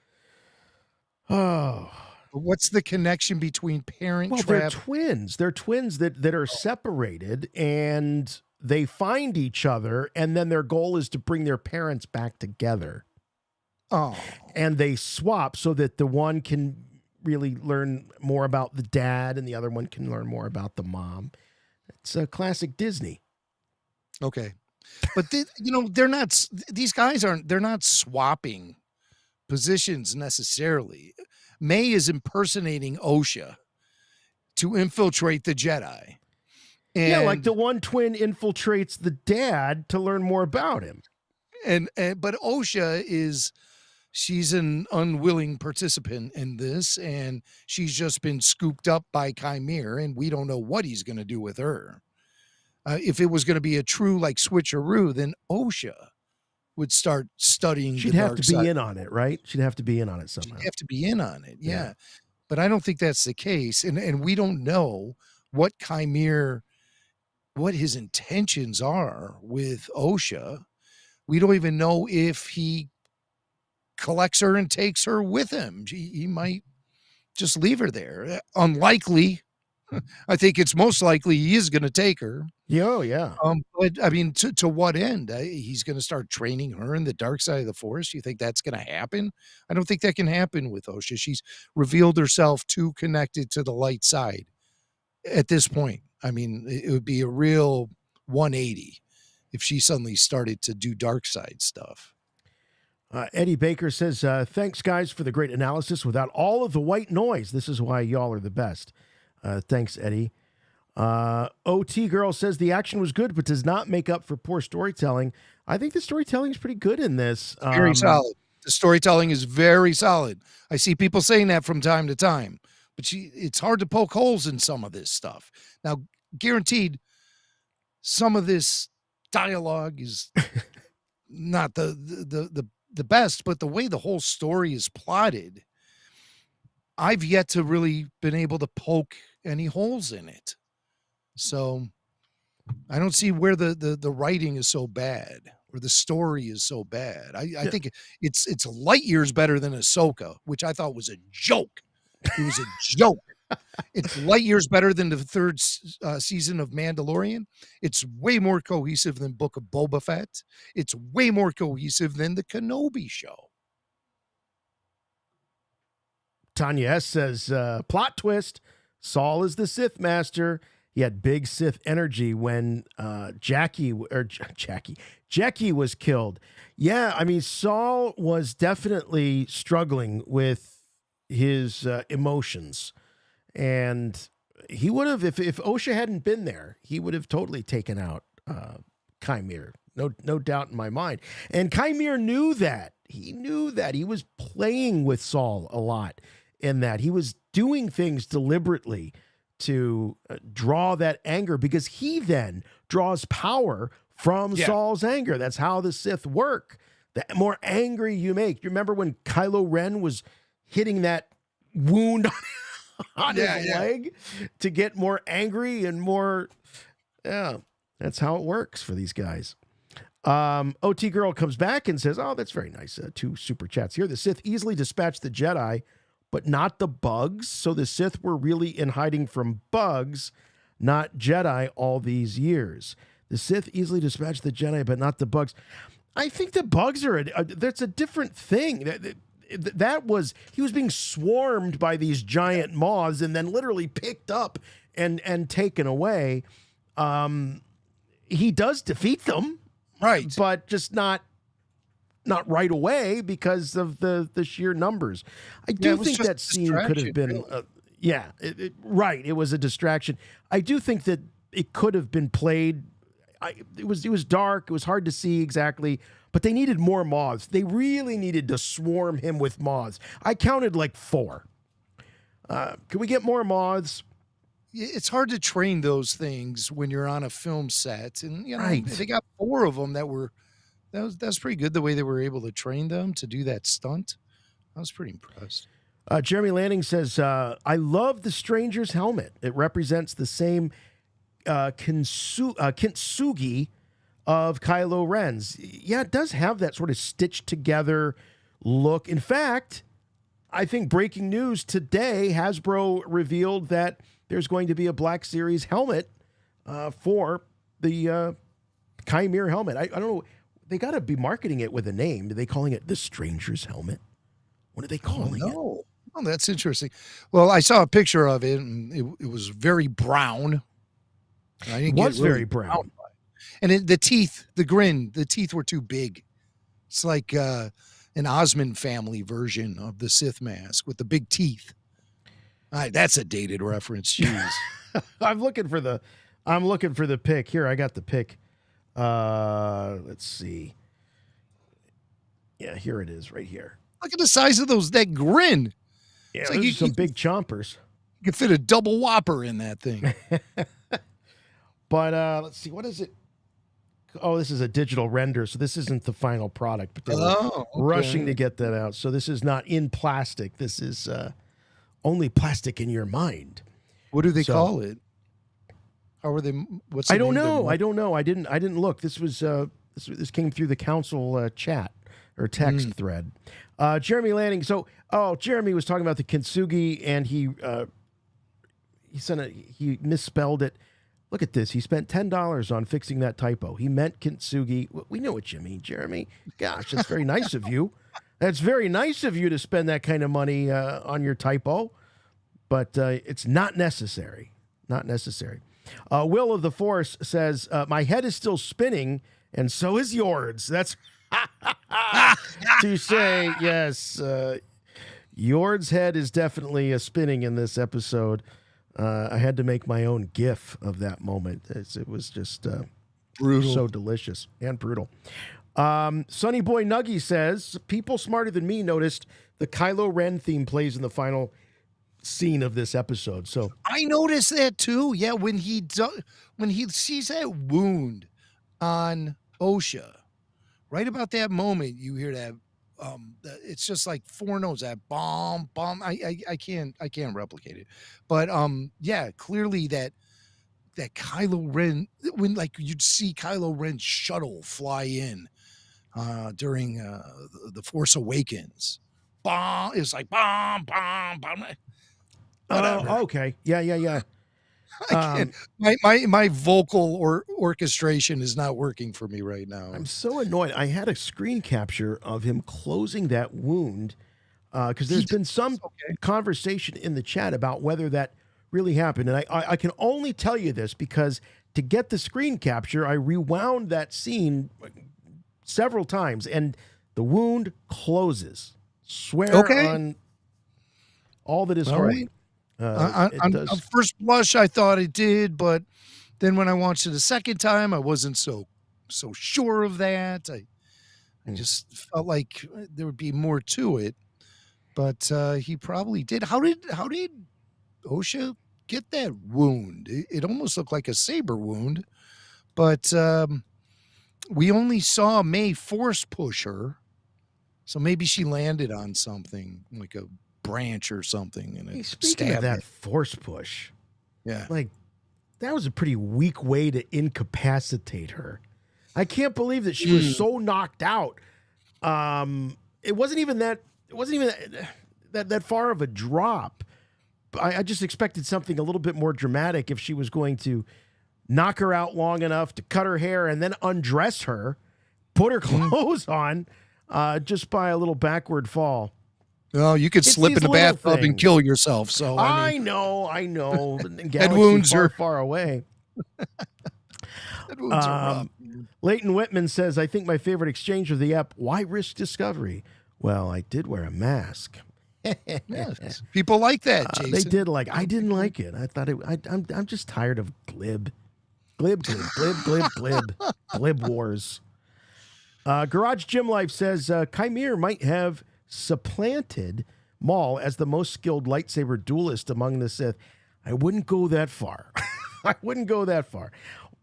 Oh. What's the connection between Parent Trap? They're twins. They're twins that are separated, and they find each other, and then their goal is to bring their parents back together. Oh. And they swap so that the one can really learn more about the dad, and the other one can learn more about the mom. It's a classic Disney. Okay. But they're not, these guys they're not swapping positions necessarily. May is impersonating OSHA to infiltrate the Jedi. And, like the one twin infiltrates the dad to learn more about him. But OSHA she's an unwilling participant in this, and she's just been scooped up by Chimere, and we don't know what he's going to do with her. If it was going to be a true switcheroo, then OSHA would start studying. She'd have to be in on it, right? She'd have to be in on it somehow. She'd have to be in on it, yeah. But I don't think that's the case, and we don't know what Chimere, what his intentions are with OSHA. We don't even know if he collects her and takes her with him. He might just leave her there. Unlikely. I think it's most likely he is going to take her. Oh, yeah. But I mean, to what end? He's going to start training her in the dark side of the Force. You think that's going to happen? I don't think that can happen with OSHA. She's revealed herself too connected to the light side at this point. I mean, it would be a real 180 if she suddenly started to do dark side stuff. Eddie Baker says, thanks, guys, for the great analysis without all of the white noise. This is why y'all are the best. Thanks, Eddie. OT Girl says the action was good, but does not make up for poor storytelling. I think the storytelling is pretty good in this. Very solid. The storytelling is very solid. I see people saying that from time to time, but it's hard to poke holes in some of this stuff. Now, guaranteed, some of this dialogue is not the best, but the way the whole story is plotted, I've yet to really been able to poke any holes in it. So I don't see where the writing is so bad or the story is so bad. I think it's light years better than Ahsoka, which I thought was a joke. It was a joke. It's light years better than the third season of Mandalorian. It's way more cohesive than Book of Boba Fett. It's way more cohesive than the Kenobi show. Tanya S. says, plot twist, Saul is the Sith master. He had big Sith energy when Jackie was killed. Yeah, I mean, Saul was definitely struggling with his emotions. And he would have, if OSHA hadn't been there, he would have totally taken out Chimere. No doubt in my mind. And Chimere knew that. He knew that. He was playing with Saul a lot in that. He was doing things deliberately to draw that anger, because he then draws power from Saul's anger. That's how the Sith work. The more angry you make. You remember when Kylo Ren was hitting that wound on his leg to get more angry and more. Yeah, that's how it works for these guys. OT Girl comes back and says, oh, that's very nice. 2 super chats here. The Sith easily dispatched the Jedi, but not the bugs. So the Sith were really in hiding from bugs, not Jedi all these years. The Sith easily dispatched the Jedi, but not the bugs. I think the bugs are, that's a different thing. That was, he was being swarmed by these giant moths and then literally picked up and taken away. He does defeat them. Right. But just not right away because of the sheer numbers. I do think that scene could have been, right. It was a distraction. I do think that it could have been played. It was dark. It was hard to see exactly, but they needed more moths. They really needed to swarm him with moths. I counted like 4. Can we get more moths? It's hard to train those things when you're on a film set, and Right. they got 4 of them that was pretty good the way they were able to train them to do that stunt. I was pretty impressed. Jeremy Lanning says, I love the stranger's helmet. It represents the same kintsugi of Kylo Ren's. Yeah, it does have that sort of stitched together look. In fact, I think breaking news today, Hasbro revealed that there's going to be a Black Series helmet for the Chimere helmet. I don't know. They got to be marketing it with a name. Are they calling it the Stranger's helmet? What are they calling it? Oh, that's interesting. Well, I saw a picture of it, and it was very brown. It was very brown. And the teeth, the grin, the teeth were too big. It's like an Osmond family version of the Sith mask with the big teeth. All right, that's a dated reference. Jeez. I'm looking for the pic. Here, I got the pic. Let's see. Yeah, here it is right here. Look at the size of that grin. Yeah, it's like like some big chompers. You could fit a double Whopper in that thing. But let's see, what is it? Oh, this is a digital render, so this isn't the final product, but they're rushing to get that out. So this is not in plastic. This is only plastic in your mind. What do they call it? How are they? What's the I don't name of know. them? I don't know. I didn't look. This was this came through the council chat or text thread. Jeremy Lanning. So, Jeremy was talking about the kintsugi, and he misspelled it. Look at this. He spent $10 on fixing that typo. He meant kintsugi. We know what you mean, Jeremy. Gosh, that's very nice of you. That's very nice of you to spend that kind of money on your typo, but it's not necessary. Not necessary. Will of the Force says, my head is still spinning, and so is yours. That's to say, yes. Yord's head is definitely spinning in this episode. I had to make my own GIF of that moment. It was just brutal, so delicious and brutal. Sonny Boy Nuggy says, people smarter than me noticed the Kylo Ren theme plays in the final scene of this episode. So I noticed that too. Yeah, when he sees that wound on Osha, right about that moment, you hear that. It's just like 4 notes, that bomb. I can't replicate it, but yeah, clearly that Kylo Ren, when like you'd see Kylo Ren's shuttle fly in during the Force Awakens, bomb. It's like bomb. Okay, yeah. My vocal orchestration is not working for me right now. I'm so annoyed. I had a screen capture of him closing that wound because there's been some conversation in the chat about whether that really happened. And I can only tell you this because to get the screen capture, I rewound that scene several times and the wound closes. Swear on all that is holy. On first blush, I thought it did, but then when I watched it a second time, I wasn't so sure of that. I just felt like there would be more to it, but he probably did. How did Osha get that wound? It almost looked like a saber wound, but we only saw May force push her, so maybe she landed on something like a branch or something, and it Speaking of stabbed that her. force push, Yeah. like that was a pretty weak way to incapacitate her. I can't believe that she was so knocked out. It wasn't even that far of a drop. I just expected something a little bit more dramatic if she was going to knock her out long enough to cut her hair and then undress her, put her clothes on, just by a little backward fall. Well, you could It's slip these in the little bathtub and things. kill yourself. So I know. Head wounds far, are far away. head wounds are rough. Leighton Whitman says, I think my favorite exchange of the app, why risk discovery? Well, I did wear a mask. Yes. People like that, Jason. They did like. I didn't like it. I thought I'm just tired of glib wars. Garage Gym Life says Chimere might have supplanted Maul as the most skilled lightsaber duelist among the Sith. I wouldn't go that far.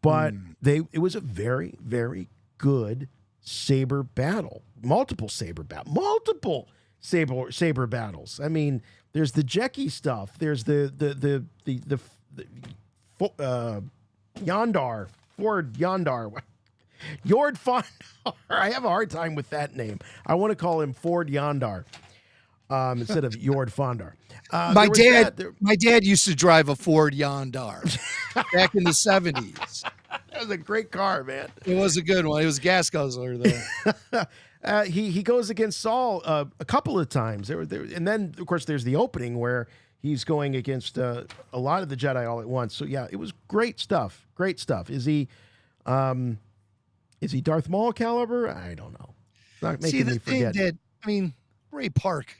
But it was a very, very good saber battle. Multiple saber battles. I mean, there's the Jeki stuff. There's the Yondar, Ford Yondar. Yord Fondar. I have a hard time with that name. I want to call him Ford Yondar instead of Yord Fondar. My dad used to drive a Ford Yondar back in the 70s. That was a great car, man. It was a good one. It was a gas guzzler, though. He goes against Saul a couple of times. And then, of course, there's the opening where he's going against a lot of the Jedi all at once. So, yeah, it was great stuff. Great stuff. Is he Darth Maul caliber? I don't know. It's not making me forget. Ray Park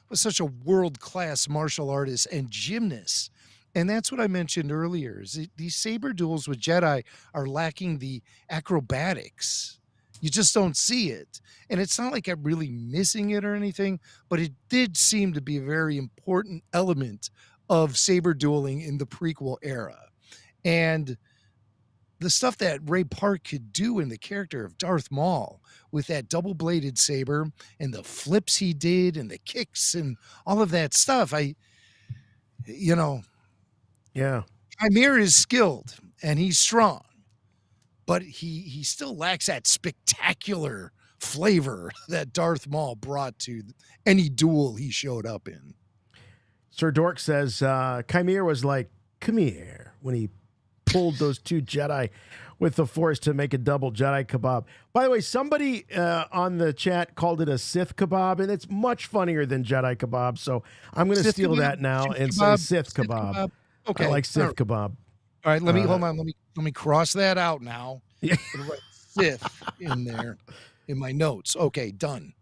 was such a world-class martial artist and gymnast. And that's what I mentioned earlier. Is these saber duels with Jedi are lacking the acrobatics. You just don't see it. And it's not like I'm really missing it or anything, but it did seem to be a very important element of saber dueling in the prequel era. And the stuff that Ray Park could do in the character of Darth Maul with that double-bladed saber and the flips he did and the kicks and all of that stuff, Yeah. Chimere is skilled and he's strong, but he still lacks that spectacular flavor that Darth Maul brought to any duel he showed up in. Sir Dork says Chimere was like, come here, when he pulled those two Jedi with the Force to make a double Jedi kebab. By the way, somebody on the chat called it a Sith kebab, and it's much funnier than Jedi kebab, so I'm going to steal that now and say Sith kebab. Okay. I like Sith kebab. All right, hold on. Let me cross that out now. Yeah. Write Sith in there in my notes. Okay, done.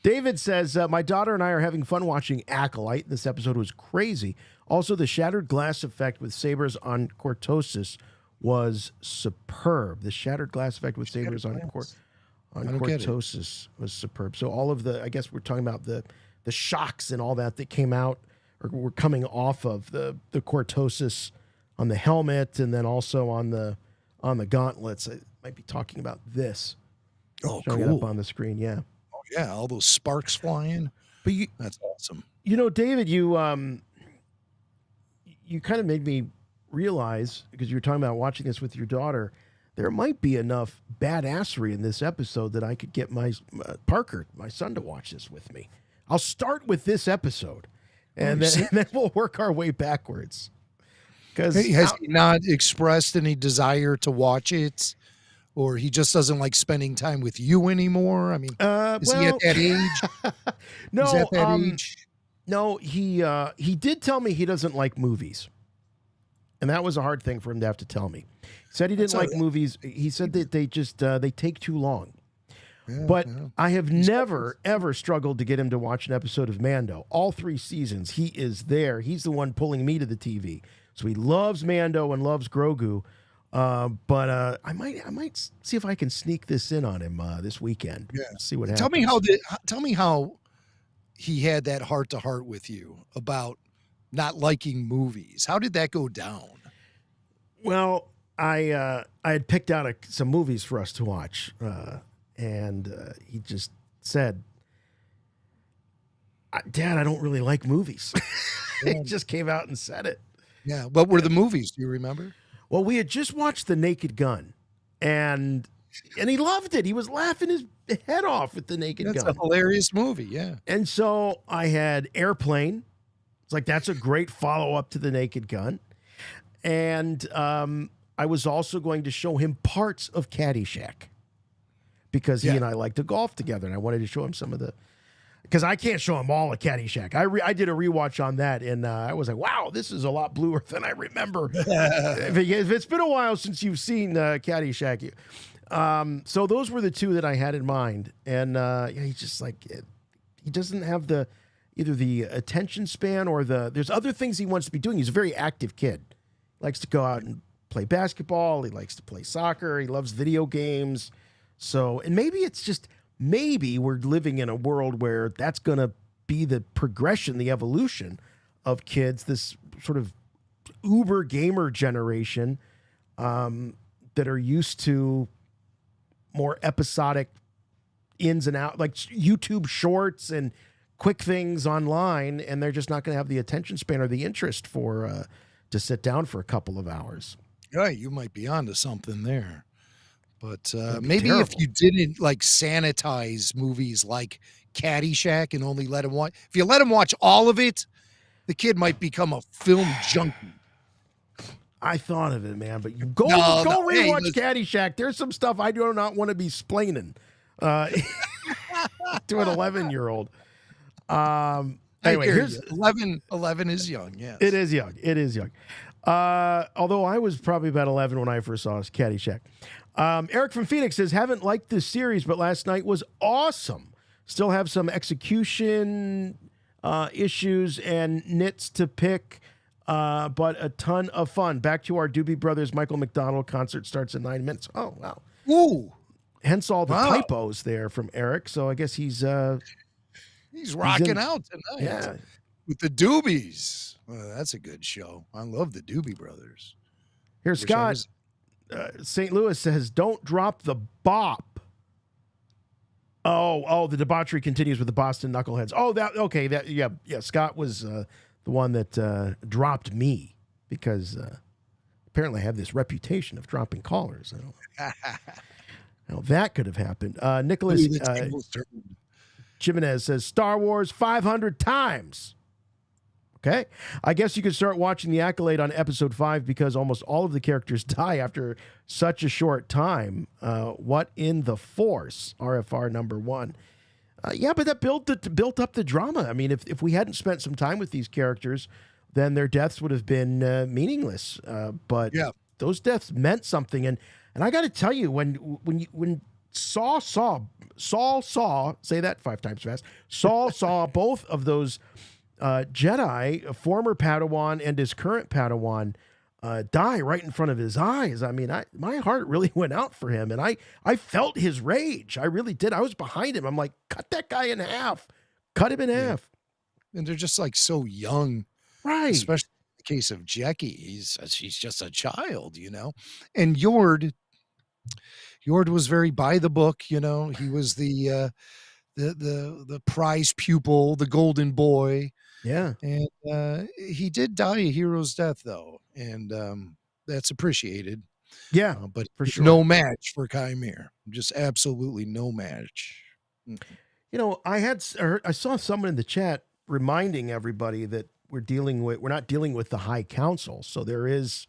David says, my daughter and I are having fun watching Acolyte. This episode was crazy. Also, the shattered glass effect with sabers on Cortosis was superb. The shattered glass effect with sabers on Cortosis was superb. So all of I guess we're talking about the shocks and all that came out or were coming off of the Cortosis on the helmet and then also on the gauntlets. I might be talking about this. Oh, showing cool. it up on the screen, yeah. Oh, yeah, all those sparks flying. But that's awesome. David, you kind of made me realize, because you were talking about watching this with your daughter, there might be enough badassery in this episode that I could get my Parker, my son, to watch this with me. I'll start with this episode, and then we'll work our way backwards. Because has he not expressed any desire to watch it, or he just doesn't like spending time with you anymore? I mean, is he at that age? No, Is at that age? No, he did tell me he doesn't like movies. And that was a hard thing for him to have to tell me. He said he didn't like movies. He said that they just they take too long. Yeah, but I have never, ever struggled to get him to watch an episode of Mando. All 3 seasons, he is there. He's the one pulling me to the TV. So he loves Mando and loves Grogu. But I might see if I can sneak this in on him this weekend. Yeah. See what happens. Tell me how he had that heart-to-heart with you about not liking movies. How did that go down? Well, I had picked out some movies for us to watch, and he just said, Dad, I don't really like movies. He just came out and said it. Yeah. What were the movies? Do you remember? Well, we had just watched The Naked Gun, and he loved it. He was laughing his head off at The Naked Gun. That's a hilarious movie, yeah. And so I had Airplane. It's like, that's a great follow-up to The Naked Gun. And I was also going to show him parts of Caddyshack because he and I like to golf together, and I wanted to show him some of the... Because I can't show him all of Caddyshack. I did a rewatch on that, and I was like, wow, this is a lot bluer than I remember. If it's been a while since you've seen Caddyshack. So those were the two that I had in mind. And he's just like, he doesn't have either the attention span or there's other things he wants to be doing. He's a very active kid. Likes to go out and play basketball. He likes to play soccer. He loves video games. So, and maybe we're living in a world where that's going to be the progression, the evolution of kids, this sort of uber gamer generation that are used to more episodic ins and out, like YouTube shorts and quick things online, and they're just not going to have the attention span or the interest for to sit down for a couple of hours. Yeah, you might be onto something there. But maybe terrible. If you didn't like sanitize movies like Caddyshack and only let him watch, if you let him watch all of it, the kid might become a film junkie. I thought of it, man, but you go rewatch Caddyshack. There's some stuff I do not want to be splaining to an 11-year-old. Anyway, here's 11 is young. Yes, it is young. It is young. Although I was probably about 11 when I first saw Caddyshack. Eric from Phoenix says, haven't liked this series, but last night was awesome. Still have some execution issues and nits to pick, but a ton of fun. Back to our Doobie Brothers Michael McDonald concert starts in 9 minutes. Oh, wow. Ooh. Hence all the typos there from Eric. So I guess he's rocking out tonight. Yeah. With the Doobies. Well, that's a good show. I love the Doobie Brothers. Here's Scott. St. Louis says, don't drop the bop. Oh, the debauchery continues with the Boston Knuckleheads. Yeah. Scott was the one that dropped me because apparently I have this reputation of dropping callers. Now that could have happened. Nicholas Jimenez says, Star Wars 500 times. Okay. I guess you could start watching The Acolyte on episode 5 because almost all of the characters die after such a short time. What in the Force? RFR number 1. But that built up the drama. I mean, if we hadn't spent some time with these characters, then their deaths would have been meaningless. But those deaths meant something. And I got to tell you, when Saul saw, say that 5 times fast, Saul saw both of those Jedi, a former Padawan and his current Padawan, die right in front of his eyes. I mean, my heart really went out for him, and I felt his rage. I really did. I was behind him. I'm like, cut that guy in half. Cut him in half. And they're just like so young. Right. Especially in the case of Jackie. She's just a child, you know. And Yord was very by the book, you know. He was the prize pupil, the golden boy. Yeah. And he did die a hero's death, though. And that's appreciated. Yeah. But for sure. No match for Chimere. Just absolutely no match. You know, I saw someone in the chat reminding everybody that we're not dealing with the High Council. So there is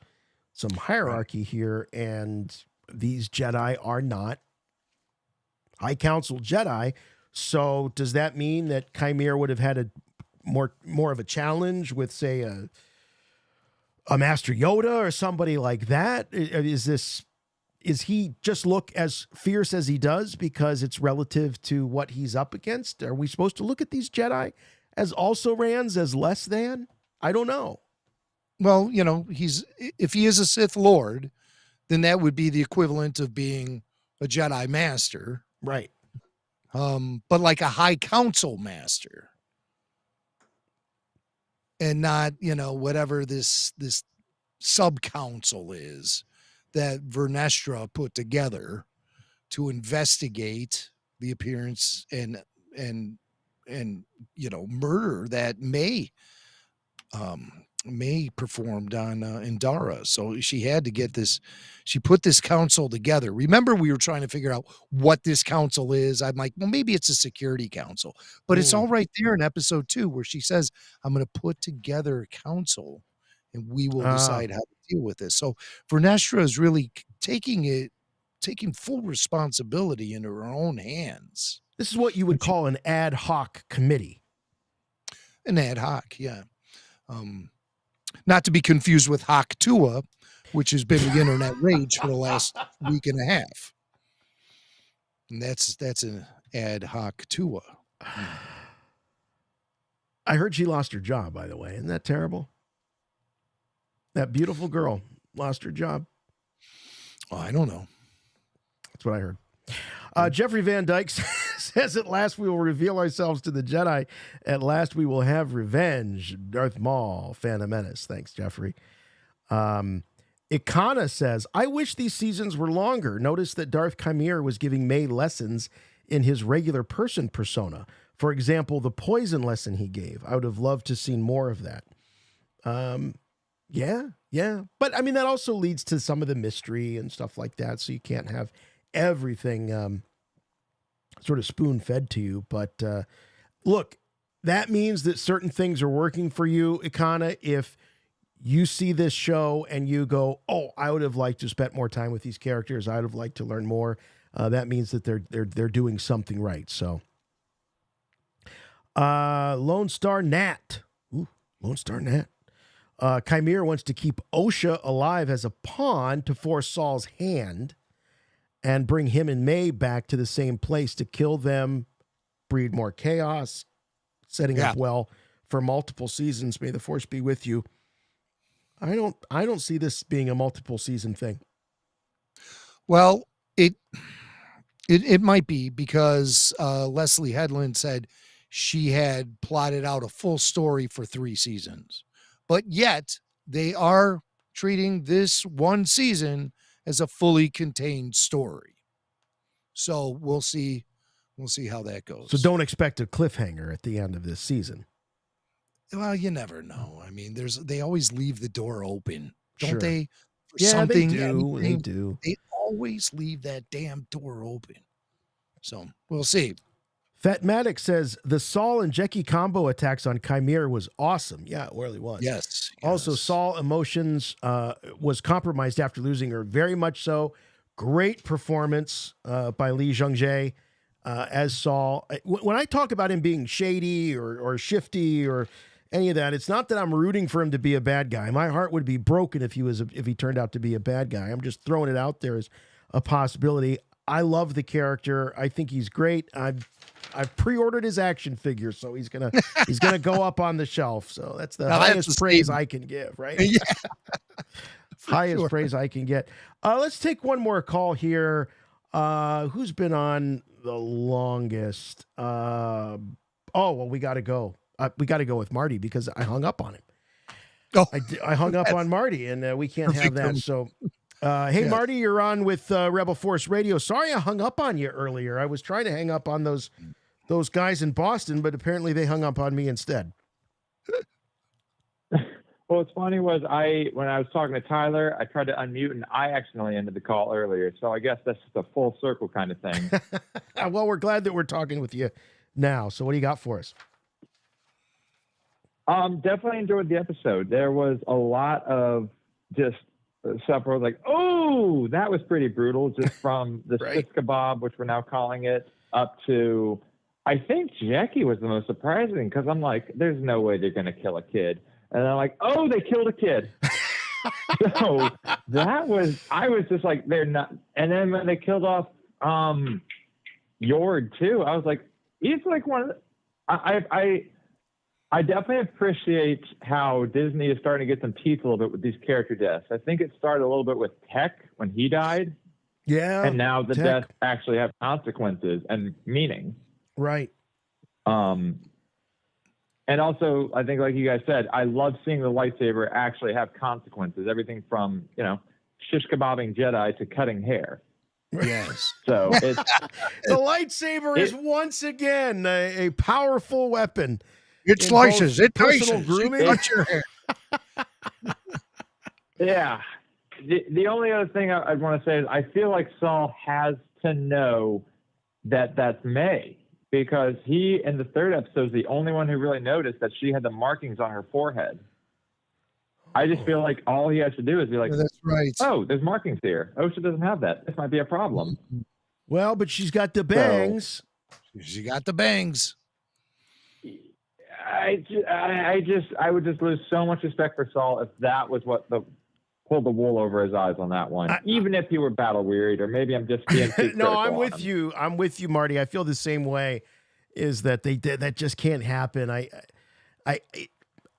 some hierarchy here, and these Jedi are not High Council Jedi. So does that mean that Chimere would have had a more of a challenge with, say, a Master Yoda or somebody like that? Is he just look as fierce as he does because it's relative to what he's up against? Are we supposed to look at these Jedi as also Rans, as less than? I don't know. Well, you know, if he is a Sith Lord, then that would be the equivalent of being a Jedi Master. Right. But like a High Council Master. And not, you know, whatever this sub-council is that Vernestra put together to investigate the appearance and murder that May performed on Indara. So she had to get this. She put this council together. Remember, we were trying to figure out what this council is. I'm like, well, maybe it's a security council, but it's all right there in episode 2 where she says, I'm going to put together a council and we will decide how to deal with this. So Vernestra is really taking full responsibility into her own hands. This is what you would call an ad hoc committee. An ad hoc, yeah. Not to be confused with Hock Tua, which has been the internet rage for the last week and a half. And that's an ad hoc Tua. I heard she lost her job, by the way. Isn't that terrible? That beautiful girl lost her job. Oh, I don't know. That's what I heard. Jeffrey Van Dyke says, at last we will reveal ourselves to the Jedi. At last we will have revenge. Darth Maul, Phantom Menace. Thanks, Jeffrey. Ikana says, I wish these seasons were longer. Notice that Darth Chimera was giving May lessons in his regular person persona. For example, the poison lesson he gave. I would have loved to have seen more of that. Yeah. But, I mean, that also leads to some of the mystery and stuff like that, so you can't have everything sort of spoon-fed to you. But look, that means that certain things are working for you, Ikana. If you see this show and you go, oh, I would have liked to spend more time with these characters, I would have liked to learn more, that means that they're doing something right. So Lone Star Nat. Ooh, Lone Star Nat. Chimera wants to keep Osha alive as a pawn to force Saul's hand and bring him and May back to the same place to kill them, breed more chaos, setting up well for multiple seasons. May the Force be with you. I don't see this being a multiple season thing. Well, it might be because Leslie Headland said she had plotted out a full story for 3 seasons, but yet they are treating this one season as a fully contained story. So we'll see how that goes. So don't expect a cliffhanger at the end of this season. Well, you never know. I mean, they always leave the door open, don't they? For Yeah, something, they do. anything. They do. They always leave that damn door open. So we'll see. Fatmatic says the Saul and Jecki combo attacks on Chimera was awesome. Yeah, it really was. Yes. Also, Saul emotions was compromised after losing her. Very much so. Great performance by Lee Jung-jae as Saul. When I talk about him being shady or shifty or any of that, it's not that I'm rooting for him to be a bad guy. My heart would be broken if he turned out to be a bad guy. I'm just throwing it out there as a possibility. I love the character. I think he's great. I've pre-ordered his action figure, so he's gonna go up on the shelf. So that's the highest praise I can give, right? Yeah. Highest praise I can get. Let's take one more call here. Who's been on the longest? Well, we got to go. We got to go with Marty because I hung up on him. Oh, I hung up on Marty, and we can't have that. So. Hey, Marty, you're on with Rebel Force Radio. Sorry I hung up on you earlier. I was trying to hang up on those guys in Boston, but apparently they hung up on me instead. Well, what's funny was when I was talking to Tyler, I tried to unmute and I accidentally ended the call earlier. So I guess that's just a full circle kind of thing. Well, we're glad that we're talking with you now. So what do you got for us? Definitely enjoyed the episode. There was a lot of just stuff where I was like, oh, that was pretty brutal, just from the Sith kebab, which we're now calling it, up to, I think Jackie was the most surprising because I'm like, there's no way they're going to kill a kid. And I'm like, oh, they killed a kid. So I was just like, they're not. And then when they killed off Yord too, I was like, he's like one of the, I definitely appreciate how Disney is starting to get some teeth a little bit with these character deaths. I think it started a little bit with Tech when he died. Yeah. And now the deaths actually have consequences and meaning. Right. And also, I think like you guys said, I love seeing the lightsaber actually have consequences. Everything from, shish kebabbing Jedi to cutting hair. Yes. So it's the lightsaber is once again a powerful weapon. It in slices. both It personal traces. grooming. It cuts your hair. Yeah. The only other thing I'd want to say is I feel like Saul has to know that that's May, because he, in the third episode, is the only one who really noticed that she had the markings on her forehead. I just feel like all he has to do is be like, that's right. Oh, there's markings here. Osha doesn't have that. This might be a problem. Well, but she's got the bangs. She got the bangs. I would just lose so much respect for Saul if that was what pulled the wool over his eyes on that one. Even if he were battle wearied, or maybe I'm just being too No, I'm critical with on him. you. I'm with you, Marty. I feel the same way. Is that that just can't happen.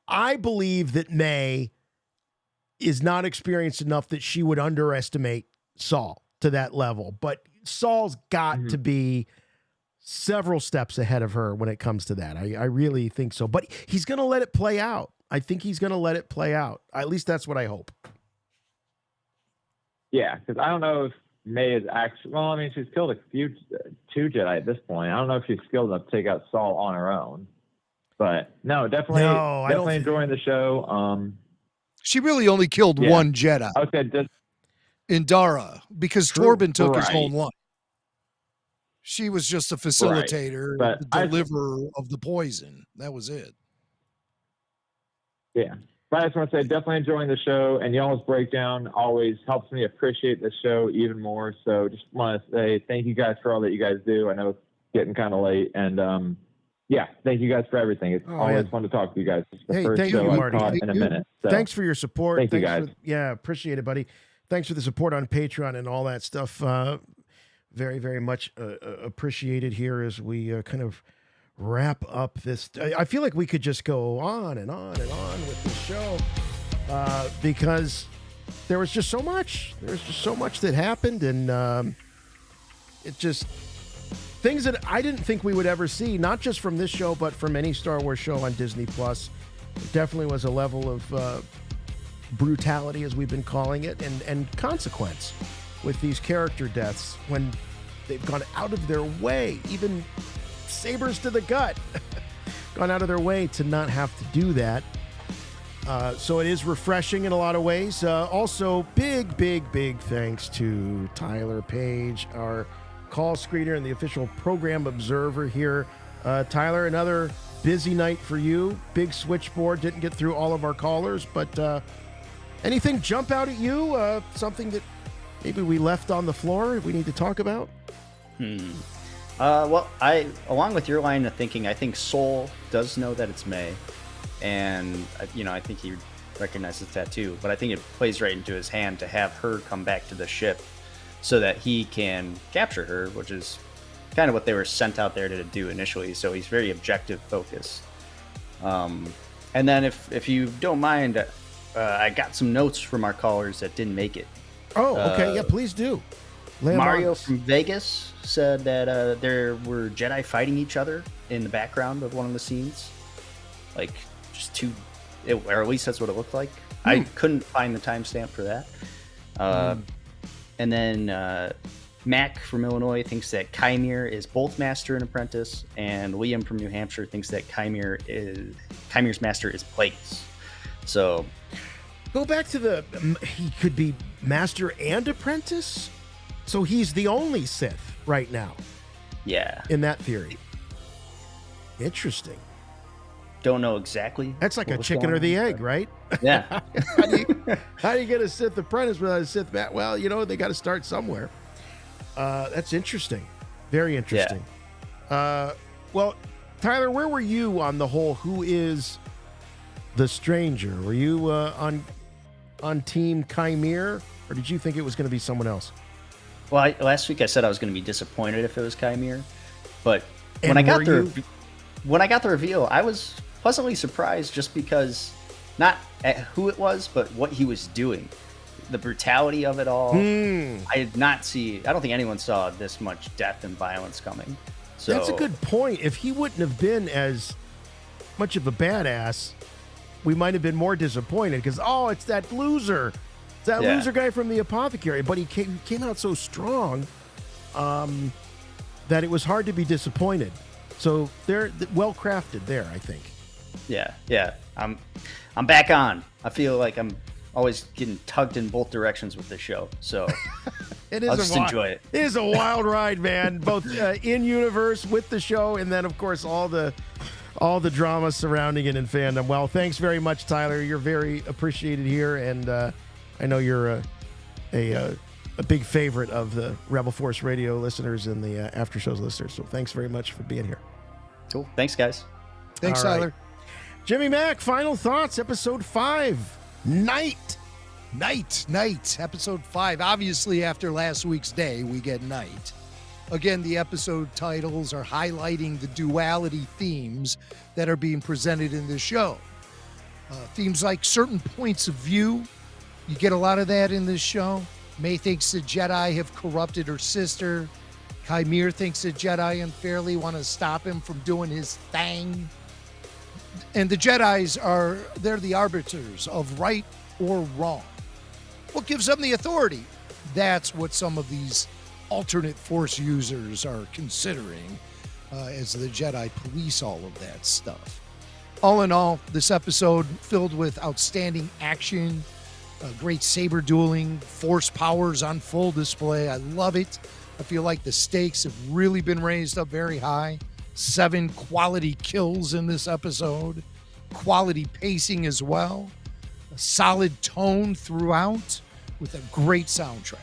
I believe that May is not experienced enough that she would underestimate Saul to that level. But Saul's got to be several steps ahead of her when it comes to that. I really think so. But he's going to let it play out. I think he's going to let it play out. At least that's what I hope. Yeah, because I don't know if May is actually. Well, I mean, she's killed two Jedi at this point. I don't know if she's skilled enough to take out Saul on her own. But no, definitely enjoying the show. She really only killed one Jedi. Okay, in Dara, because Torben took his own life. She was just a facilitator, But the deliverer of the poison. That was it. Yeah. But I just want to say, definitely enjoying the show, and y'all's breakdown always helps me appreciate the show even more. So just want to say thank you guys for all that you guys do. I know it's getting kind of late, and yeah, thank you guys for everything. It's always fun to talk to you guys. It's the first thank show you, I've Marty. caught in a minute. So Thanks for your support. Thank you, guys. Appreciate it, buddy. Thanks for the support on Patreon and all that stuff. Very, very much appreciated here as we kind of wrap up this. I feel like we could just go on and on and on with this show because there was just so much. There was just so much that happened, and it just things that I didn't think we would ever see, not just from this show, but from any Star Wars show on Disney Plus. It definitely was a level of brutality, as we've been calling it, and consequence with these character deaths when they've gone out of their way, even sabers to the gut, gone out of their way to not have to do that. So it is refreshing in a lot of ways. Also, big thanks to Tyler Page, our call screener and the official program observer here. Tyler, another busy night for you. Big switchboard. Didn't get through all of our callers, but anything jump out at you? Something that maybe we left on the floor we need to talk about? Well, along with your line of thinking, I think Soul does know that it's May, and I think he recognizes that too. But I think it plays right into his hand to have her come back to the ship so that he can capture her, which is kind of what they were sent out there to do initially. So he's very objective focused. And then if you don't mind, I got some notes from our callers that didn't make it. Oh, okay. Yeah, please do. Mario from Vegas said that there were Jedi fighting each other in the background of one of the scenes. Like, just two, or at least that's what it looked like. I couldn't find the timestamp for that. And then Mac from Illinois thinks that Chimere is both master and apprentice, and Liam from New Hampshire thinks that Chimere's master is Plagueis. So go back to he could be master and apprentice, so he's the only Sith right now. Yeah, in that theory. Interesting. Don't know exactly. That's like a chicken or the egg, right? Yeah. How do you get a Sith apprentice without a Sith master? Well, they got to start somewhere. That's interesting. Very interesting. Yeah. Well, Tyler, where were you on the whole who is the stranger? Were you on Team Chimere, or did you think it was going to be someone else? Well, last week I said I was going to be disappointed if it was Chimere, but when I got the reveal, I was pleasantly surprised just because not at who it was, but what he was doing. The brutality of it all. I don't think anyone saw this much death and violence coming. So that's a good point. If he wouldn't have been as much of a badass, we might have been more disappointed because, it's that loser. That loser guy from the apothecary, but he came out so strong that it was hard to be disappointed. So they're well crafted there, I think. Yeah. I'm back on. I feel like I'm always getting tugged in both directions with this show. So I'll just enjoy it. It is a wild ride, man. Both in universe with the show, and then of course all the drama surrounding it in fandom. Well, thanks very much, Tyler. You're very appreciated here, and I know you're a big favorite of the Rebel Force Radio listeners and the After Shows listeners. So thanks very much for being here. Cool. Thanks, guys. Thanks, All right. Tyler. Jimmy Mack, final thoughts, episode 5, Night. Episode 5. Obviously, after last week's day, we get Night. Again, the episode titles are highlighting the duality themes that are being presented in this show. Themes like certain points of view. You get a lot of that in this show. May thinks the Jedi have corrupted her sister. Chimere thinks the Jedi unfairly want to stop him from doing his thing. And the Jedis they're the arbiters of right or wrong. What gives them the authority? That's what some of these alternate Force users are considering as the Jedi police all of that stuff. All in all, this episode filled with outstanding action, great saber dueling, Force powers on full display. I love it. I feel like the stakes have really been raised up very high. 7 quality kills in this episode. Quality pacing as well. A solid tone throughout with a great soundtrack.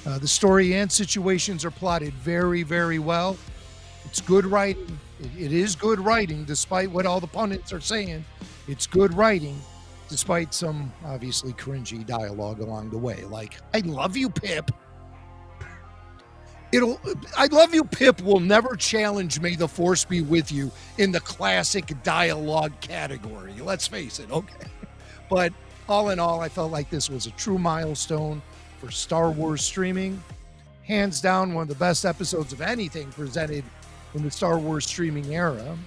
The story and situations are plotted very, very well. It's good writing. It is good writing, despite what all the pundits are saying. It's good writing, despite some obviously cringy dialogue along the way. Like, I love you, Pip. I love you, Pip will never challenge May the Force be with you in the classic dialogue category. Let's face it, okay? But all in all, I felt like this was a true milestone for Star Wars streaming. Hands down, one of the best episodes of anything presented in the Star Wars streaming era.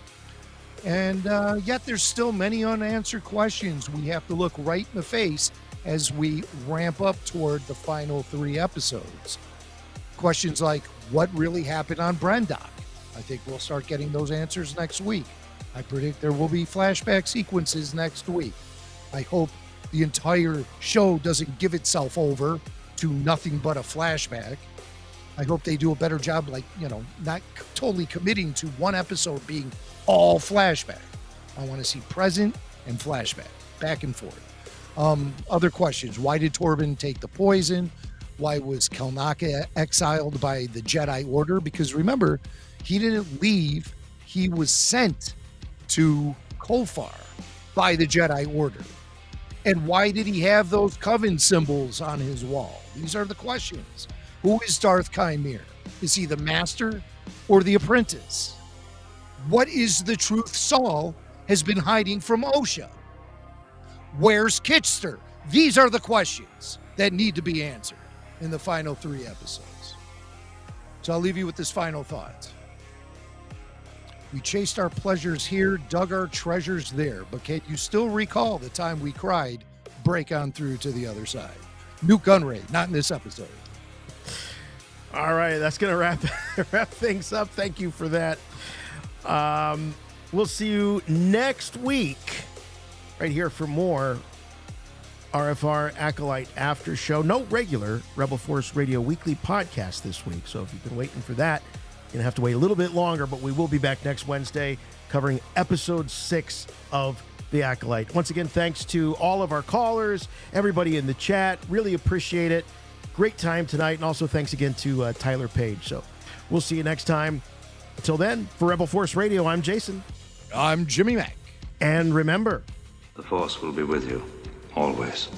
And yet there's still many unanswered questions we have to look right in the face as we ramp up toward the final 3 episodes. Questions like, what really happened on Brendok? I think we'll start getting those answers next week. I predict there will be flashback sequences next week. I hope the entire show doesn't give itself over to nothing but a flashback. I hope they do a better job, not totally committing to one episode being all flashback. I want to see present and flashback, back and forth. Other questions. Why did Torben take the poison? Why was Kelnaka exiled by the Jedi Order? Because remember, he didn't leave. He was sent to Kofar by the Jedi Order. And why did he have those coven symbols on his wall? These are the questions. Who is Darth Chimere? Is he the master or the apprentice? What is the truth Saul has been hiding from Osha? Where's Kitster? These are the questions that need to be answered in the final 3 episodes. So I'll leave you with this final thought. We chased our pleasures here, dug our treasures there, but can you still recall the time we cried, break on through to the other side? Nuke Gunray, not in this episode. All right, that's going to wrap things up. Thank you for that. We'll see you next week right here for more RFR Acolyte After Show. No regular Rebel Force Radio weekly podcast this week. So if you've been waiting for that, you're going to have to wait a little bit longer, but we will be back next Wednesday covering episode 6 of The Acolyte. Once again, thanks to all of our callers, everybody in the chat. Really appreciate it. Great time tonight. And also thanks again to Tyler Page. So we'll see you next time. Until then, for Rebel Force Radio, I'm Jason. I'm Jimmy Mack. And remember, the Force will be with you, always.